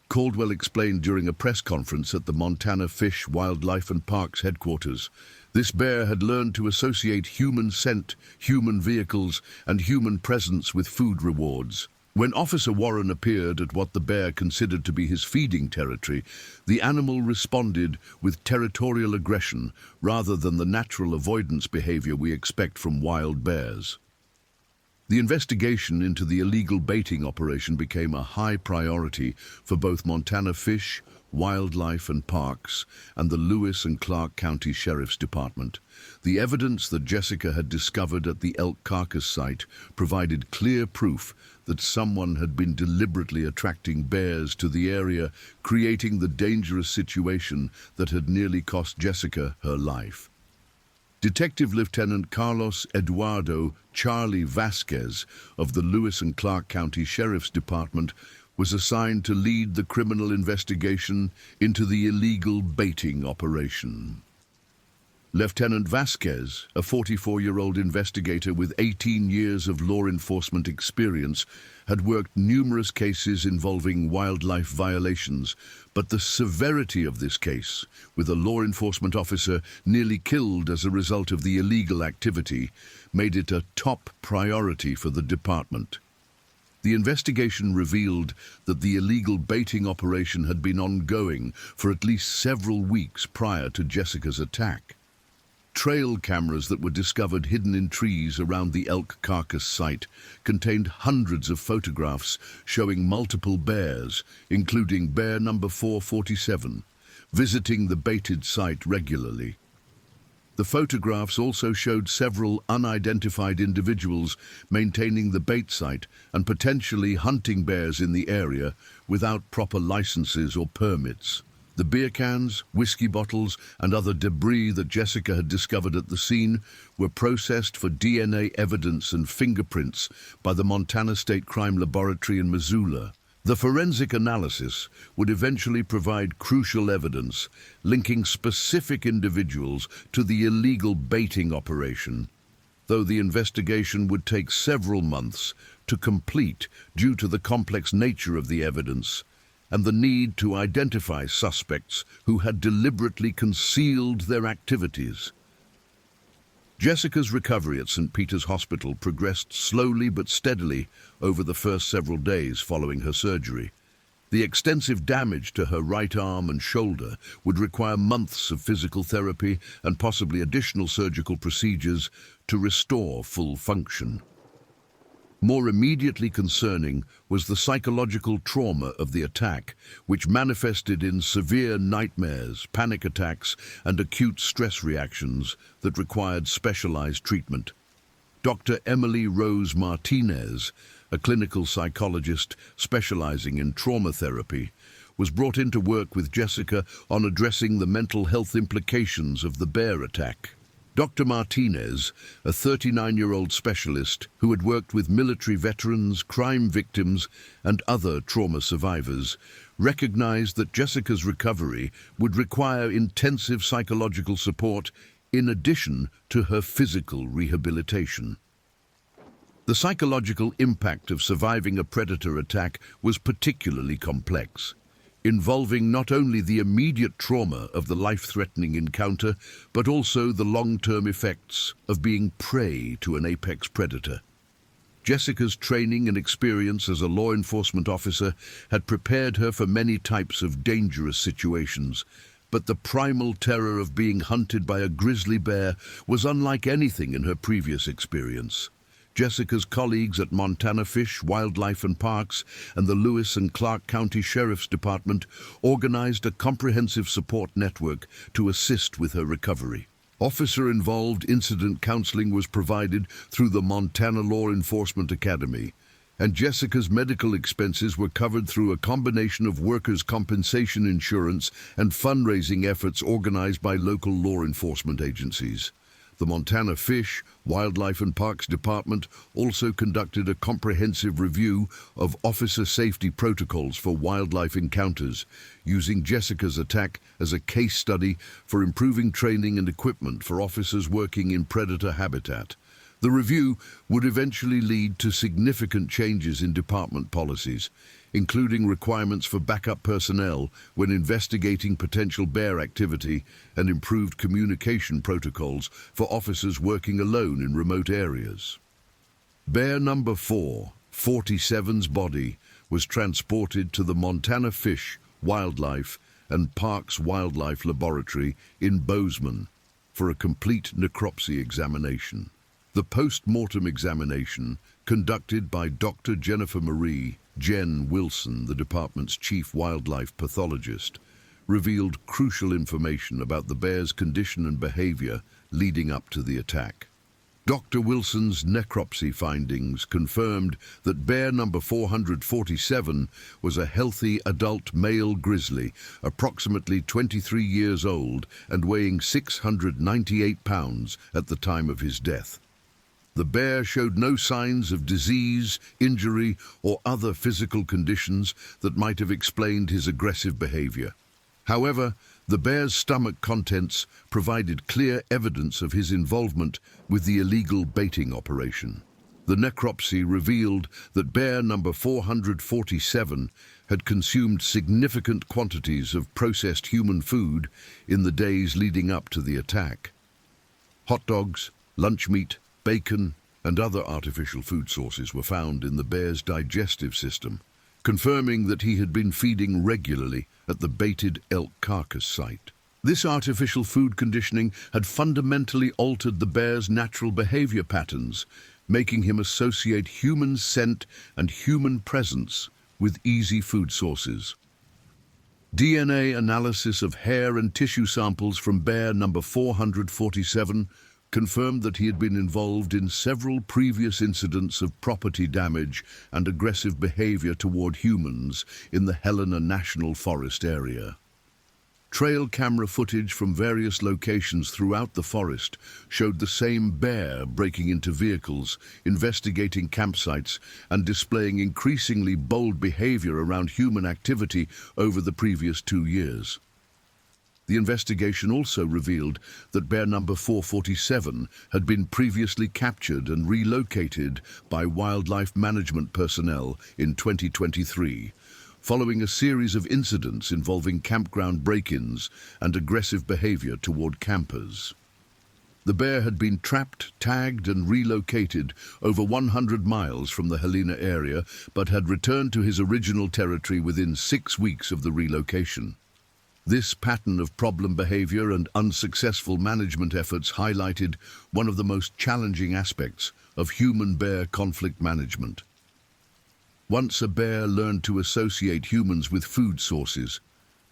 Caldwell explained during a press conference at the Montana Fish, Wildlife and Parks headquarters. This bear had learned to associate human scent, human vehicles, and human presence with food rewards. When Officer Warren appeared at what the bear considered to be his feeding territory, the animal responded with territorial aggression rather than the natural avoidance behavior we expect from wild bears. The investigation into the illegal baiting operation became a high priority for both Montana Fish, Wildlife and Parks and the Lewis and Clark County Sheriff's Department. The evidence that Jessica had discovered at the elk carcass site provided clear proof that someone had been deliberately attracting bears to the area, creating the dangerous situation that had nearly cost Jessica her life. Detective Lieutenant Carlos Eduardo "Charlie" Vasquez of the Lewis and Clark County Sheriff's Department was assigned to lead the criminal investigation into the illegal baiting operation. Lieutenant Vasquez, a 44-year-old investigator with 18 years of law enforcement experience, had worked numerous cases involving wildlife violations, but the severity of this case, with a law enforcement officer nearly killed as a result of the illegal activity, made it a top priority for the department. The investigation revealed that the illegal baiting operation had been ongoing for at least several weeks prior to Jessica's attack. Trail cameras that were discovered hidden in trees around the elk carcass site contained hundreds of photographs showing multiple bears, including bear number 447, visiting the baited site regularly. The photographs also showed several unidentified individuals maintaining the bait site and potentially hunting bears in the area without proper licenses or permits. The beer cans, whiskey bottles, and other debris that Jessica had discovered at the scene were processed for DNA evidence and fingerprints by the Montana State Crime Laboratory in Missoula. The forensic analysis would eventually provide crucial evidence linking specific individuals to the illegal baiting operation, though the investigation would take several months to complete due to the complex nature of the evidence and the need to identify suspects who had deliberately concealed their activities. Jessica's recovery at St. Peter's Hospital progressed slowly but steadily over the first several days following her surgery. The extensive damage to her right arm and shoulder would require months of physical therapy and possibly additional surgical procedures to restore full function. More immediately concerning was the psychological trauma of the attack, which manifested in severe nightmares, panic attacks, and acute stress reactions that required specialized treatment. Dr. Emily Rose Martinez, a clinical psychologist specializing in trauma therapy, was brought in to work with Jessica on addressing the mental health implications of the bear attack. Dr. Martinez, a 39-year-old specialist who had worked with military veterans, crime victims, and other trauma survivors, recognized that Jessica's recovery would require intensive psychological support in addition to her physical rehabilitation. The psychological impact of surviving a predator attack was particularly complex, involving not only the immediate trauma of the life-threatening encounter, but also the long-term effects of being prey to an apex predator. Jessica's training and experience as a law enforcement officer had prepared her for many types of dangerous situations, but the primal terror of being hunted by a grizzly bear was unlike anything in her previous experience. Jessica's colleagues at Montana Fish, Wildlife and Parks and the Lewis and Clark County Sheriff's Department organized a comprehensive support network to assist with her recovery. Officer-involved incident counseling was provided through the Montana Law Enforcement Academy, and Jessica's medical expenses were covered through a combination of workers' compensation insurance and fundraising efforts organized by local law enforcement agencies. The Montana Fish, Wildlife and Parks Department also conducted a comprehensive review of officer safety protocols for wildlife encounters, using Jessica's attack as a case study for improving training and equipment for officers working in predator habitat. The review would eventually lead to significant changes in department policies, including requirements for backup personnel when investigating potential bear activity and improved communication protocols for officers working alone in remote areas. Bear number 447's body was transported to the Montana Fish, Wildlife and Parks Wildlife Laboratory in Bozeman for a complete necropsy examination. The post-mortem examination, conducted by Dr. Jennifer Marie Jen Wilson, the department's chief wildlife pathologist, revealed crucial information about the bear's condition and behavior leading up to the attack. Dr. Wilson's necropsy findings confirmed that bear number 447 was a healthy adult male grizzly, approximately 23 years old and weighing 698 pounds at the time of his death. The bear showed no signs of disease, injury, or other physical conditions that might have explained his aggressive behavior. However, the bear's stomach contents provided clear evidence of his involvement with the illegal baiting operation. The necropsy revealed that bear number 447 had consumed significant quantities of processed human food in the days leading up to the attack. Hot dogs, lunch meat, bacon, and other artificial food sources were found in the bear's digestive system, confirming that he had been feeding regularly at the baited elk carcass site. This artificial food conditioning had fundamentally altered the bear's natural behavior patterns, making him associate human scent and human presence with easy food sources. DNA analysis of hair and tissue samples from bear number 447 confirmed that he had been involved in several previous incidents of property damage and aggressive behavior toward humans in the Helena National Forest area. Trail camera footage from various locations throughout the forest showed the same bear breaking into vehicles, investigating campsites, and displaying increasingly bold behavior around human activity over the previous 2 years. The investigation also revealed that bear number 447 had been previously captured and relocated by wildlife management personnel in 2023, following a series of incidents involving campground break-ins and aggressive behavior toward campers. The bear had been trapped, tagged, and relocated over 100 miles from the Helena area, but had returned to his original territory within 6 weeks of the relocation. This pattern of problem behavior and unsuccessful management efforts highlighted one of the most challenging aspects of human-bear conflict management. Once a bear learned to associate humans with food sources,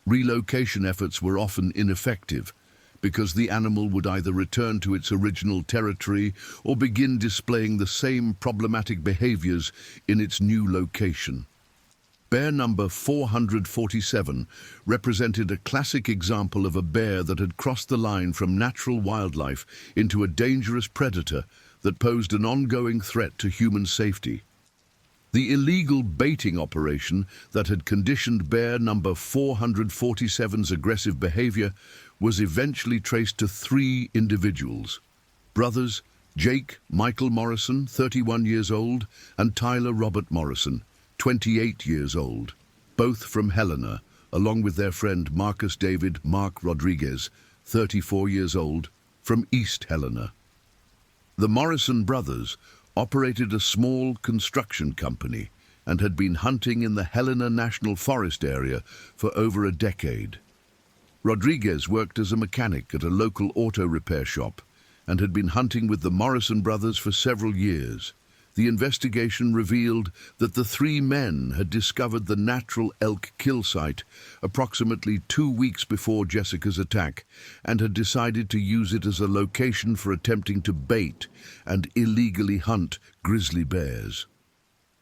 relocation efforts were often ineffective because the animal would either return to its original territory or begin displaying the same problematic behaviors in its new location. Bear number 447 represented a classic example of a bear that had crossed the line from natural wildlife into a dangerous predator that posed an ongoing threat to human safety. The illegal baiting operation that had conditioned bear number 447's aggressive behavior was eventually traced to 3 individuals: brothers Jake Michael Morrison, 31 years old, and Tyler Robert Morrison, 28 years old, both from Helena, along with their friend Marcus David Mark Rodriguez, 34 years old, from East Helena. The Morrison brothers operated a small construction company and had been hunting in the Helena National Forest area for over a decade. Rodriguez worked as a mechanic at a local auto repair shop and had been hunting with the Morrison brothers for several years. The investigation revealed that the 3 men had discovered the natural elk kill site approximately 2 weeks before Jessica's attack and had decided to use it as a location for attempting to bait and illegally hunt grizzly bears.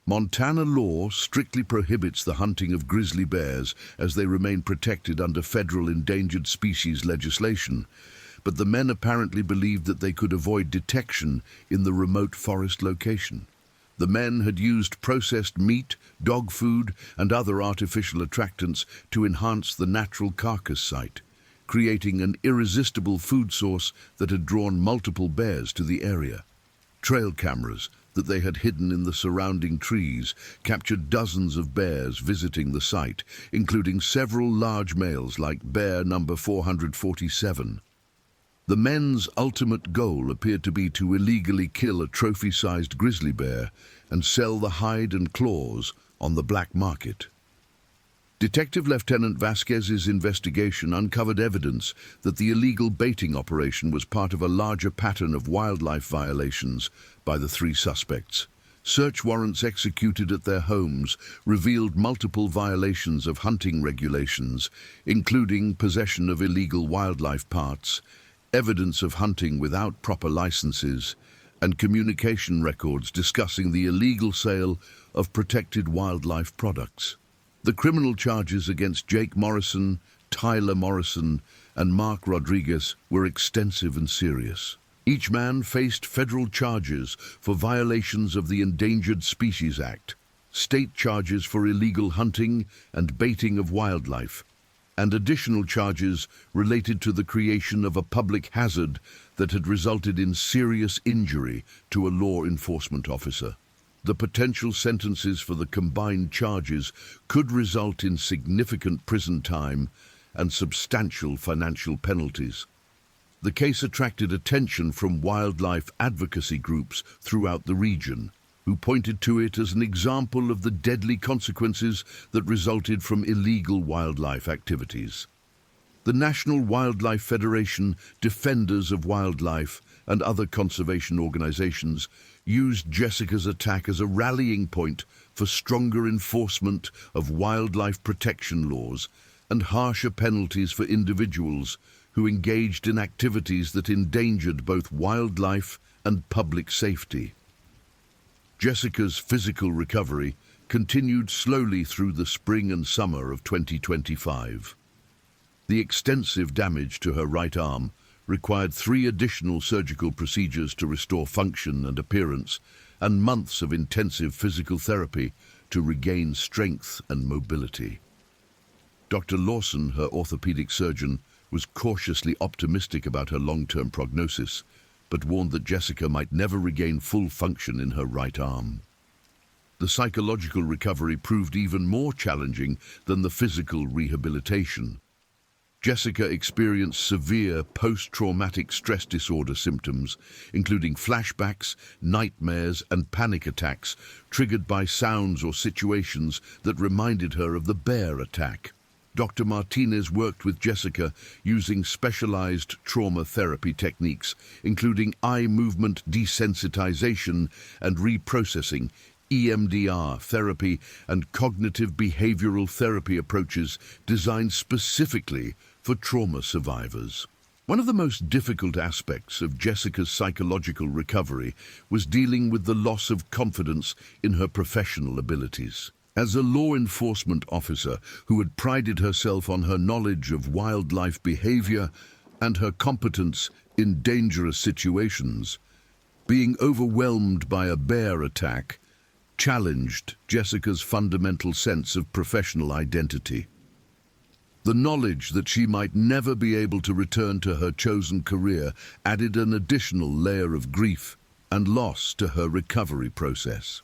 Montana law strictly prohibits the hunting of grizzly bears as they remain protected under federal endangered species legislation, but the men apparently believed that they could avoid detection in the remote forest location. The men had used processed meat, dog food, and other artificial attractants to enhance the natural carcass site, creating an irresistible food source that had drawn multiple bears to the area. Trail cameras that they had hidden in the surrounding trees captured dozens of bears visiting the site, including several large males like bear number 447. The men's ultimate goal appeared to be to illegally kill a trophy-sized grizzly bear and sell the hide and claws on the black market. Detective Lieutenant Vasquez's investigation uncovered evidence that the illegal baiting operation was part of a larger pattern of wildlife violations by the 3 suspects. Search warrants executed at their homes revealed multiple violations of hunting regulations, including possession of illegal wildlife parts, evidence of hunting without proper licenses, and communication records discussing the illegal sale of protected wildlife products. The criminal charges against Jake Morrison, Tyler Morrison, and Mark Rodriguez were extensive and serious. Each man faced federal charges for violations of the Endangered Species Act, state charges for illegal hunting and baiting of wildlife, and additional charges related to the creation of a public hazard that had resulted in serious injury to a law enforcement officer. The potential sentences for the combined charges could result in significant prison time and substantial financial penalties. The case attracted attention from wildlife advocacy groups throughout the region, who pointed to it as an example of the deadly consequences that resulted from illegal wildlife activities. The National Wildlife Federation, Defenders of Wildlife, and other conservation organizations used Jessica's attack as a rallying point for stronger enforcement of wildlife protection laws and harsher penalties for individuals who engaged in activities that endangered both wildlife and public safety. Jessica's physical recovery continued slowly through the spring and summer of 2025. The extensive damage to her right arm required 3 additional surgical procedures to restore function and appearance, and months of intensive physical therapy to regain strength and mobility. Dr. Lawson, her orthopedic surgeon, was cautiously optimistic about her long-term prognosis, but warned that Jessica might never regain full function in her right arm. The psychological recovery proved even more challenging than the physical rehabilitation. Jessica experienced severe post-traumatic stress disorder symptoms, including flashbacks, nightmares, and panic attacks triggered by sounds or situations that reminded her of the bear attack. Dr. Martinez worked with Jessica using specialized trauma therapy techniques, including eye movement desensitization and reprocessing, EMDR therapy, and cognitive behavioral therapy approaches designed specifically for trauma survivors. One of the most difficult aspects of Jessica's psychological recovery was dealing with the loss of confidence in her professional abilities. As a law enforcement officer who had prided herself on her knowledge of wildlife behavior and her competence in dangerous situations, being overwhelmed by a bear attack challenged Jessica's fundamental sense of professional identity. The knowledge that she might never be able to return to her chosen career added an additional layer of grief and loss to her recovery process.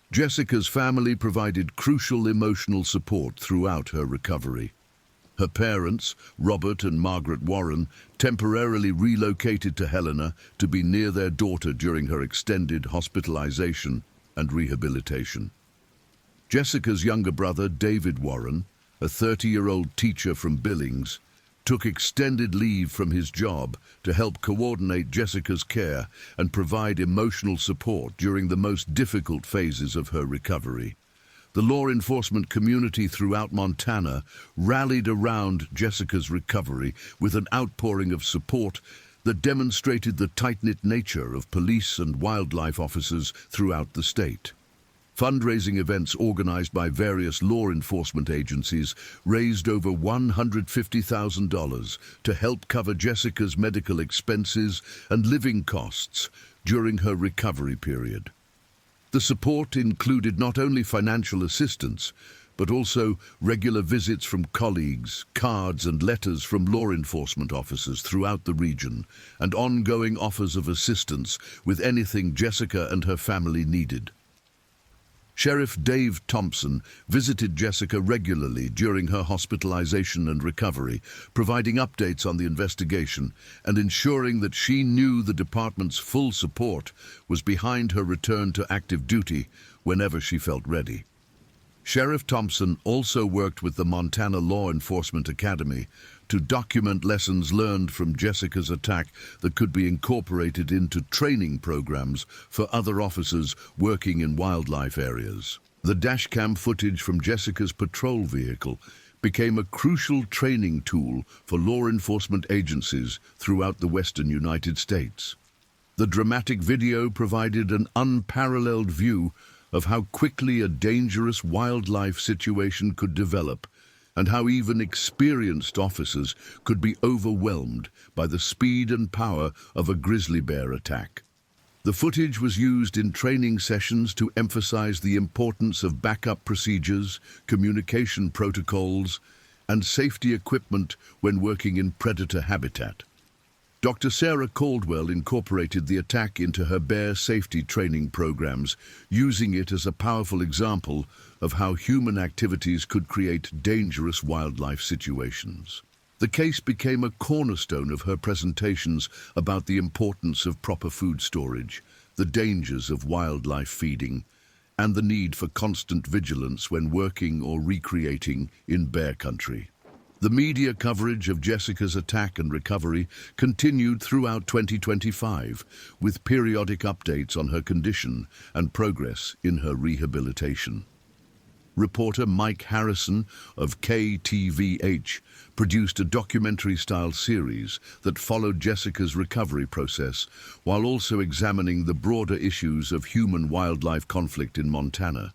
Jessica's family provided crucial emotional support throughout her recovery. Her parents, Robert and Margaret Warren, temporarily relocated to Helena to be near their daughter during her extended hospitalization and rehabilitation. Jessica's younger brother, David Warren, a 30-year-old teacher from Billings, took extended leave from his job to help coordinate Jessica's care and provide emotional support during the most difficult phases of her recovery. The law enforcement community throughout Montana rallied around Jessica's recovery with an outpouring of support that demonstrated the tight-knit nature of police and wildlife officers throughout the state. Fundraising events organized by various law enforcement agencies raised over $150,000 to help cover Jessica's medical expenses and living costs during her recovery period. The support included not only financial assistance, but also regular visits from colleagues, cards and letters from law enforcement officers throughout the region, and ongoing offers of assistance with anything Jessica and her family needed. Sheriff Dave Thompson visited Jessica regularly during her hospitalization and recovery, providing updates on the investigation and ensuring that she knew the department's full support was behind her return to active duty whenever she felt ready. Sheriff Thompson also worked with the Montana Law Enforcement Academy to document lessons learned from Jessica's attack that could be incorporated into training programs for other officers working in wildlife areas. The dashcam footage from Jessica's patrol vehicle became a crucial training tool for law enforcement agencies throughout the western United States. The dramatic video provided an unparalleled view of how quickly a dangerous wildlife situation could develop, and how even experienced officers could be overwhelmed by the speed and power of a grizzly bear attack. The footage was used in training sessions to emphasize the importance of backup procedures, communication protocols, and safety equipment when working in predator habitat. Dr. Sarah Caldwell incorporated the attack into her bear safety training programs, using it as a powerful example of how human activities could create dangerous wildlife situations. The case became a cornerstone of her presentations about the importance of proper food storage, the dangers of wildlife feeding, and the need for constant vigilance when working or recreating in bear country. The media coverage of Jessica's attack and recovery continued throughout 2025, with periodic updates on her condition and progress in her rehabilitation. reporter Mike Harrison of KTVH produced a documentary-style series that followed Jessica's recovery process while also examining the broader issues of human-wildlife conflict in Montana.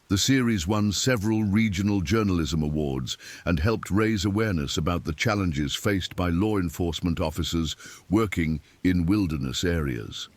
The series won several regional journalism awards and helped raise awareness about the challenges faced by law enforcement officers working in wilderness areas.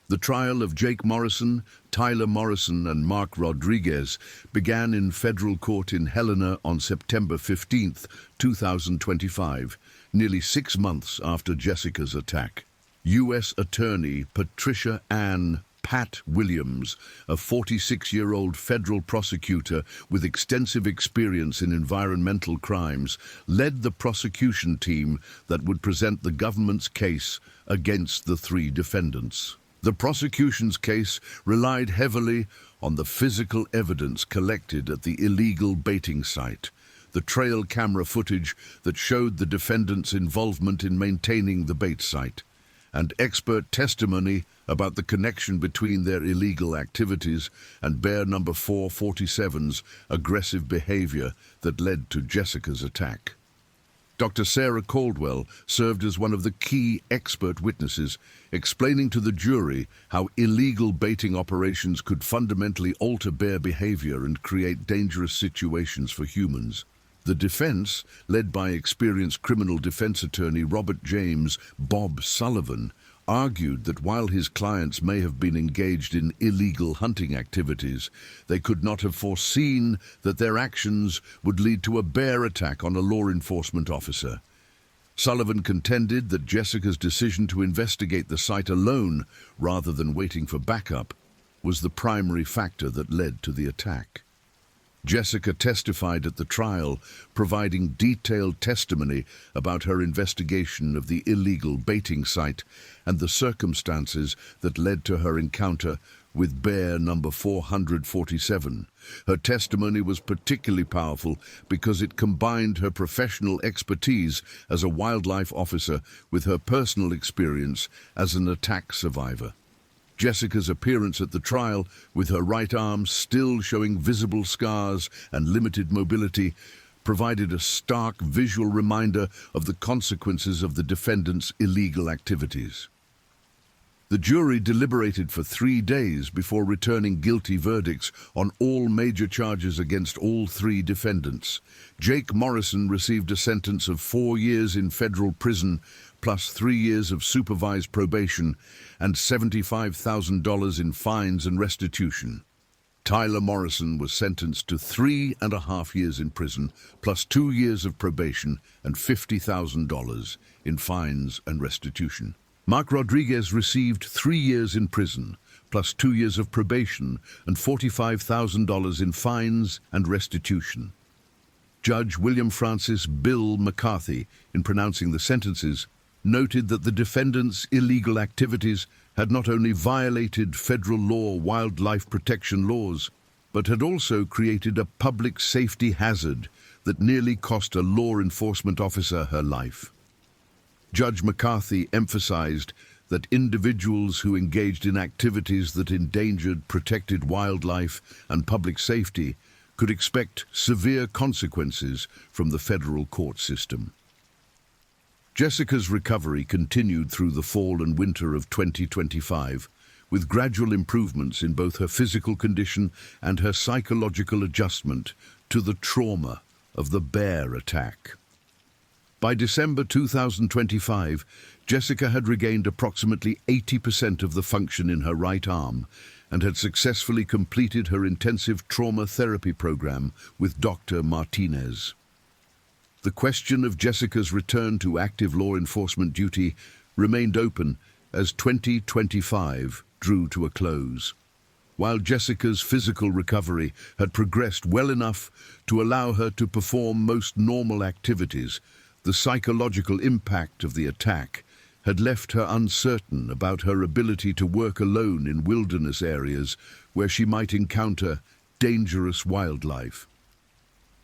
The trial of Jake Morrison, Tyler Morrison, and Mark Rodriguez began in federal court in Helena on September 15, 2025, nearly 6 months after Jessica's attack. U.S. Attorney Patricia Ann Pat Williams, a 46-year-old federal prosecutor with extensive experience in environmental crimes, led the prosecution team that would present the government's case against the 3 defendants. The prosecution's case relied heavily on the physical evidence collected at the illegal baiting site, the trail camera footage that showed the defendants' involvement in maintaining the bait site, and expert testimony about the connection between their illegal activities and Bear No. 447's aggressive behavior that led to Jessica's attack. Dr. Sarah Caldwell served as one of the key expert witnesses, explaining to the jury how illegal baiting operations could fundamentally alter bear behavior and create dangerous situations for humans. The defense, led by experienced criminal defense attorney Robert James "Bob" Sullivan, argued that while his clients may have been engaged in illegal hunting activities, they could not have foreseen that their actions would lead to a bear attack on a law enforcement officer. Sullivan contended that Jessica's decision to investigate the site alone, rather than waiting for backup, was the primary factor that led to the attack. Jessica testified at the trial, providing detailed testimony about her investigation of the illegal baiting site and the circumstances that led to her encounter with Bear No. 447. Her testimony was particularly powerful because it combined her professional expertise as a wildlife officer with her personal experience as an attack survivor. Jessica's appearance at the trial, with her right arm still showing visible scars and limited mobility, provided a stark visual reminder of the consequences of the defendant's illegal activities. The jury deliberated for 3 days before returning guilty verdicts on all major charges against all 3 defendants. Jake Morrison received a sentence of 4 years in federal prison, plus 3 years of supervised probation and $75,000 in fines and restitution. Tyler Morrison was sentenced to 3.5 years in prison, plus 2 years of probation and $50,000 in fines and restitution. Mark Rodriguez received 3 years in prison, plus 2 years of probation and $45,000 in fines and restitution. Judge William Francis "Bill" McCarthy, in pronouncing the sentences, noted that the defendants' illegal activities had not only violated federal law wildlife protection laws, but had also created a public safety hazard that nearly cost a law enforcement officer her life. Judge McCarthy emphasized that individuals who engaged in activities that endangered protected wildlife and public safety could expect severe consequences from the federal court system. Jessica's recovery continued through the fall and winter of 2025, with gradual improvements in both her physical condition and her psychological adjustment to the trauma of the bear attack. By December 2025, Jessica had regained approximately 80% of the function in her right arm and had successfully completed her intensive trauma therapy program with Dr. Martinez. The question of Jessica's return to active law enforcement duty remained open as 2025 drew to a close. While Jessica's physical recovery had progressed well enough to allow her to perform most normal activities, the psychological impact of the attack had left her uncertain about her ability to work alone in wilderness areas where she might encounter dangerous wildlife.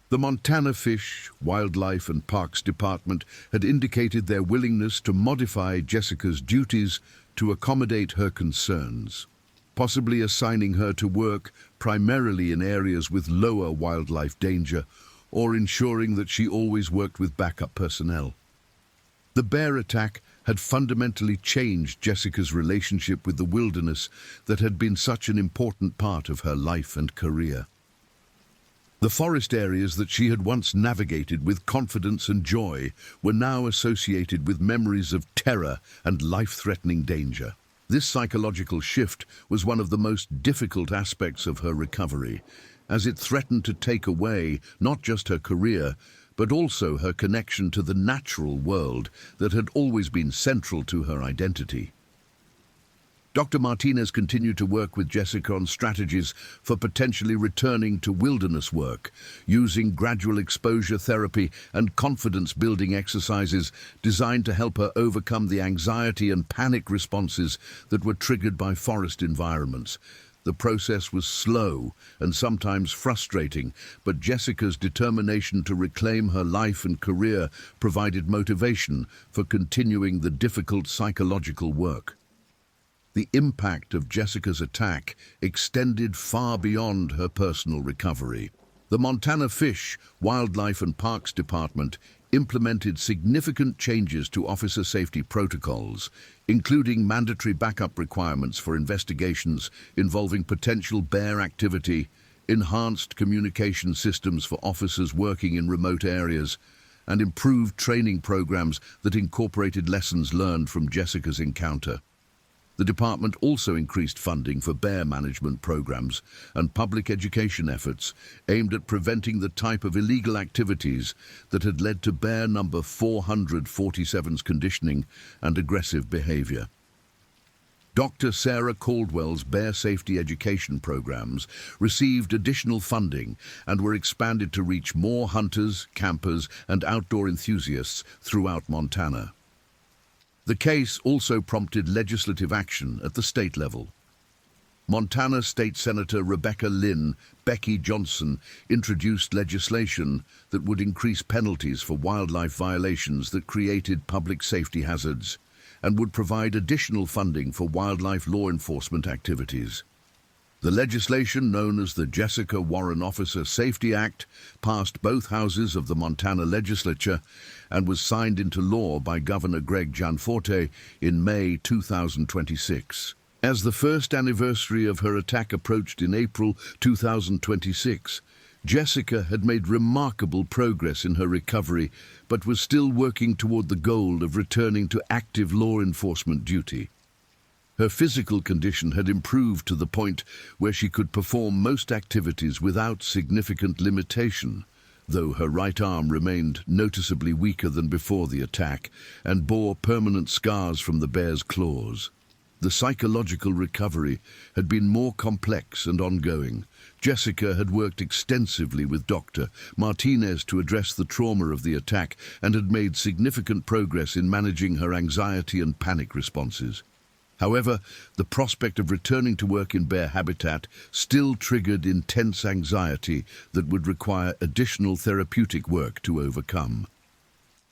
The Montana Fish, Wildlife and Parks Department had indicated their willingness to modify Jessica's duties to accommodate her concerns. possibly assigning her to work primarily in areas with lower wildlife danger, or ensuring that she always worked with backup personnel. The bear attack had fundamentally changed Jessica's relationship with the wilderness that had been such an important part of her life and career. The forest areas that she had once navigated with confidence and joy were now associated with memories of terror and life-threatening danger. This psychological shift was one of the most difficult aspects of her recovery, as it threatened to take away not just her career, but also her connection to the natural world that had always been central to her identity. Dr. Martinez continued to work with Jessica on strategies for potentially returning to wilderness work, using gradual exposure therapy and confidence-building exercises designed to help her overcome the anxiety and panic responses that were triggered by forest environments. The process was slow and sometimes frustrating, but Jessica's determination to reclaim her life and career provided motivation for continuing the difficult psychological work. The impact of Jessica's attack extended far beyond her personal recovery. The Montana Fish, Wildlife and Parks Department implemented significant changes to officer safety protocols, including mandatory backup requirements for investigations involving potential bear activity, enhanced communication systems for officers working in remote areas, and improved training programs that incorporated lessons learned from Jessica's encounter. The department also increased funding for bear management programs and public education efforts aimed at preventing the type of illegal activities that had led to bear number 447's conditioning and aggressive behavior. Dr. Sarah Caldwell's bear safety education programs received additional funding and were expanded to reach more hunters, campers, and outdoor enthusiasts throughout Montana. The case also prompted legislative action at the state level. Montana State Senator Rebecca Lynn Becky Johnson introduced legislation that would increase penalties for wildlife violations that created public safety hazards and would provide additional funding for wildlife law enforcement activities. The legislation, known as the Jessica Warren Officer Safety Act, passed both houses of the Montana legislature and was signed into law by Governor Greg Gianforte in May 2026. As the first anniversary of her attack approached in April 2026, Jessica had made remarkable progress in her recovery, but was still working toward the goal of returning to active law enforcement duty. Her physical condition had improved to the point where she could perform most activities without significant limitation, though her right arm remained noticeably weaker than before the attack and bore permanent scars from the bear's claws. The psychological recovery had been more complex and ongoing. Jessica had worked extensively with Dr. Martinez to address the trauma of the attack and had made significant progress in managing her anxiety and panic responses. However, the prospect of returning to work in bear habitat still triggered intense anxiety that would require additional therapeutic work to overcome.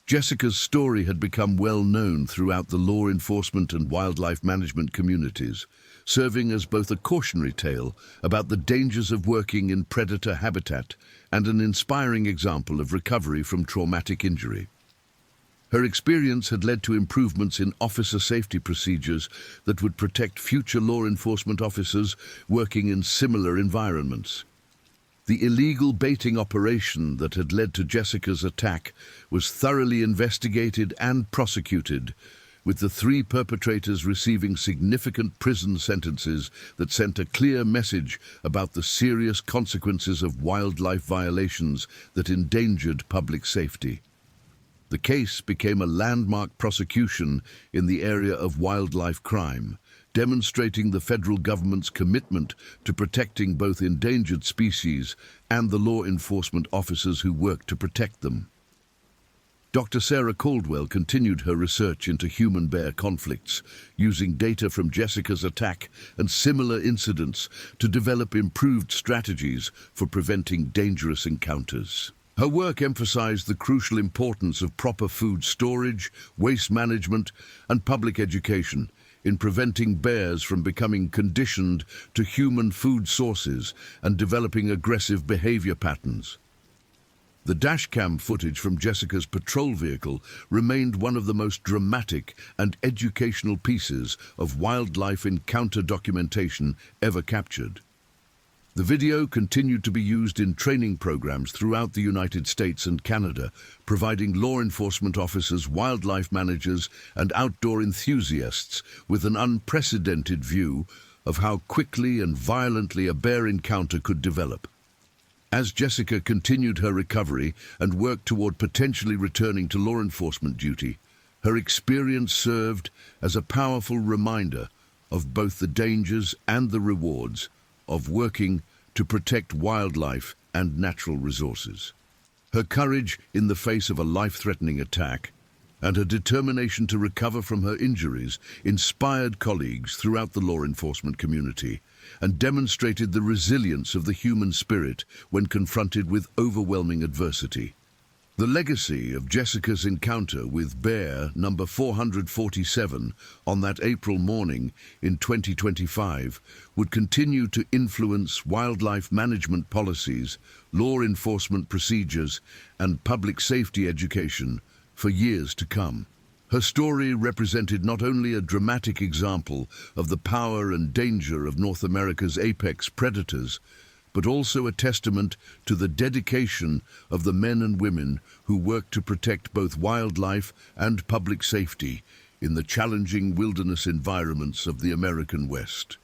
Jessica's story had become well known throughout the law enforcement and wildlife management communities, serving as both a cautionary tale about the dangers of working in predator habitat and an inspiring example of recovery from traumatic injury. Her experience had led to improvements in officer safety procedures that would protect future law enforcement officers working in similar environments. The illegal baiting operation that had led to Jessica's attack was thoroughly investigated and prosecuted, with the 3 perpetrators receiving significant prison sentences that sent a clear message about the serious consequences of wildlife violations that endangered public safety. The case became a landmark prosecution in the area of wildlife crime, demonstrating the federal government's commitment to protecting both endangered species and the law enforcement officers who work to protect them. Dr. Sarah Caldwell continued her research into human-bear conflicts, using data from Jessica's attack and similar incidents to develop improved strategies for preventing dangerous encounters. Her work emphasized the crucial importance of proper food storage, waste management, and public education, in preventing bears from becoming conditioned to human food sources and developing aggressive behavior patterns. The dashcam footage from Jessica's patrol vehicle remained one of the most dramatic and educational pieces of wildlife encounter documentation ever captured. The video continued to be used in training programs throughout the United States and Canada, providing law enforcement officers, wildlife managers, and outdoor enthusiasts with an unprecedented view of how quickly and violently a bear encounter could develop. As Jessica continued her recovery and worked toward potentially returning to law enforcement duty, her experience served as a powerful reminder of both the dangers and the rewards of working to protect wildlife and natural resources. Her courage in the face of a life-threatening attack and her determination to recover from her injuries inspired colleagues throughout the law enforcement community and demonstrated the resilience of the human spirit when confronted with overwhelming adversity. The legacy of Jessica's encounter with bear number 447 on that April morning in 2025 would continue to influence wildlife management policies, law enforcement procedures, and public safety education for years to come. Her story represented not only a dramatic example of the power and danger of North America's apex predators, but also a testament to the dedication of the men and women who work to protect both wildlife and public safety in the challenging wilderness environments of the American West.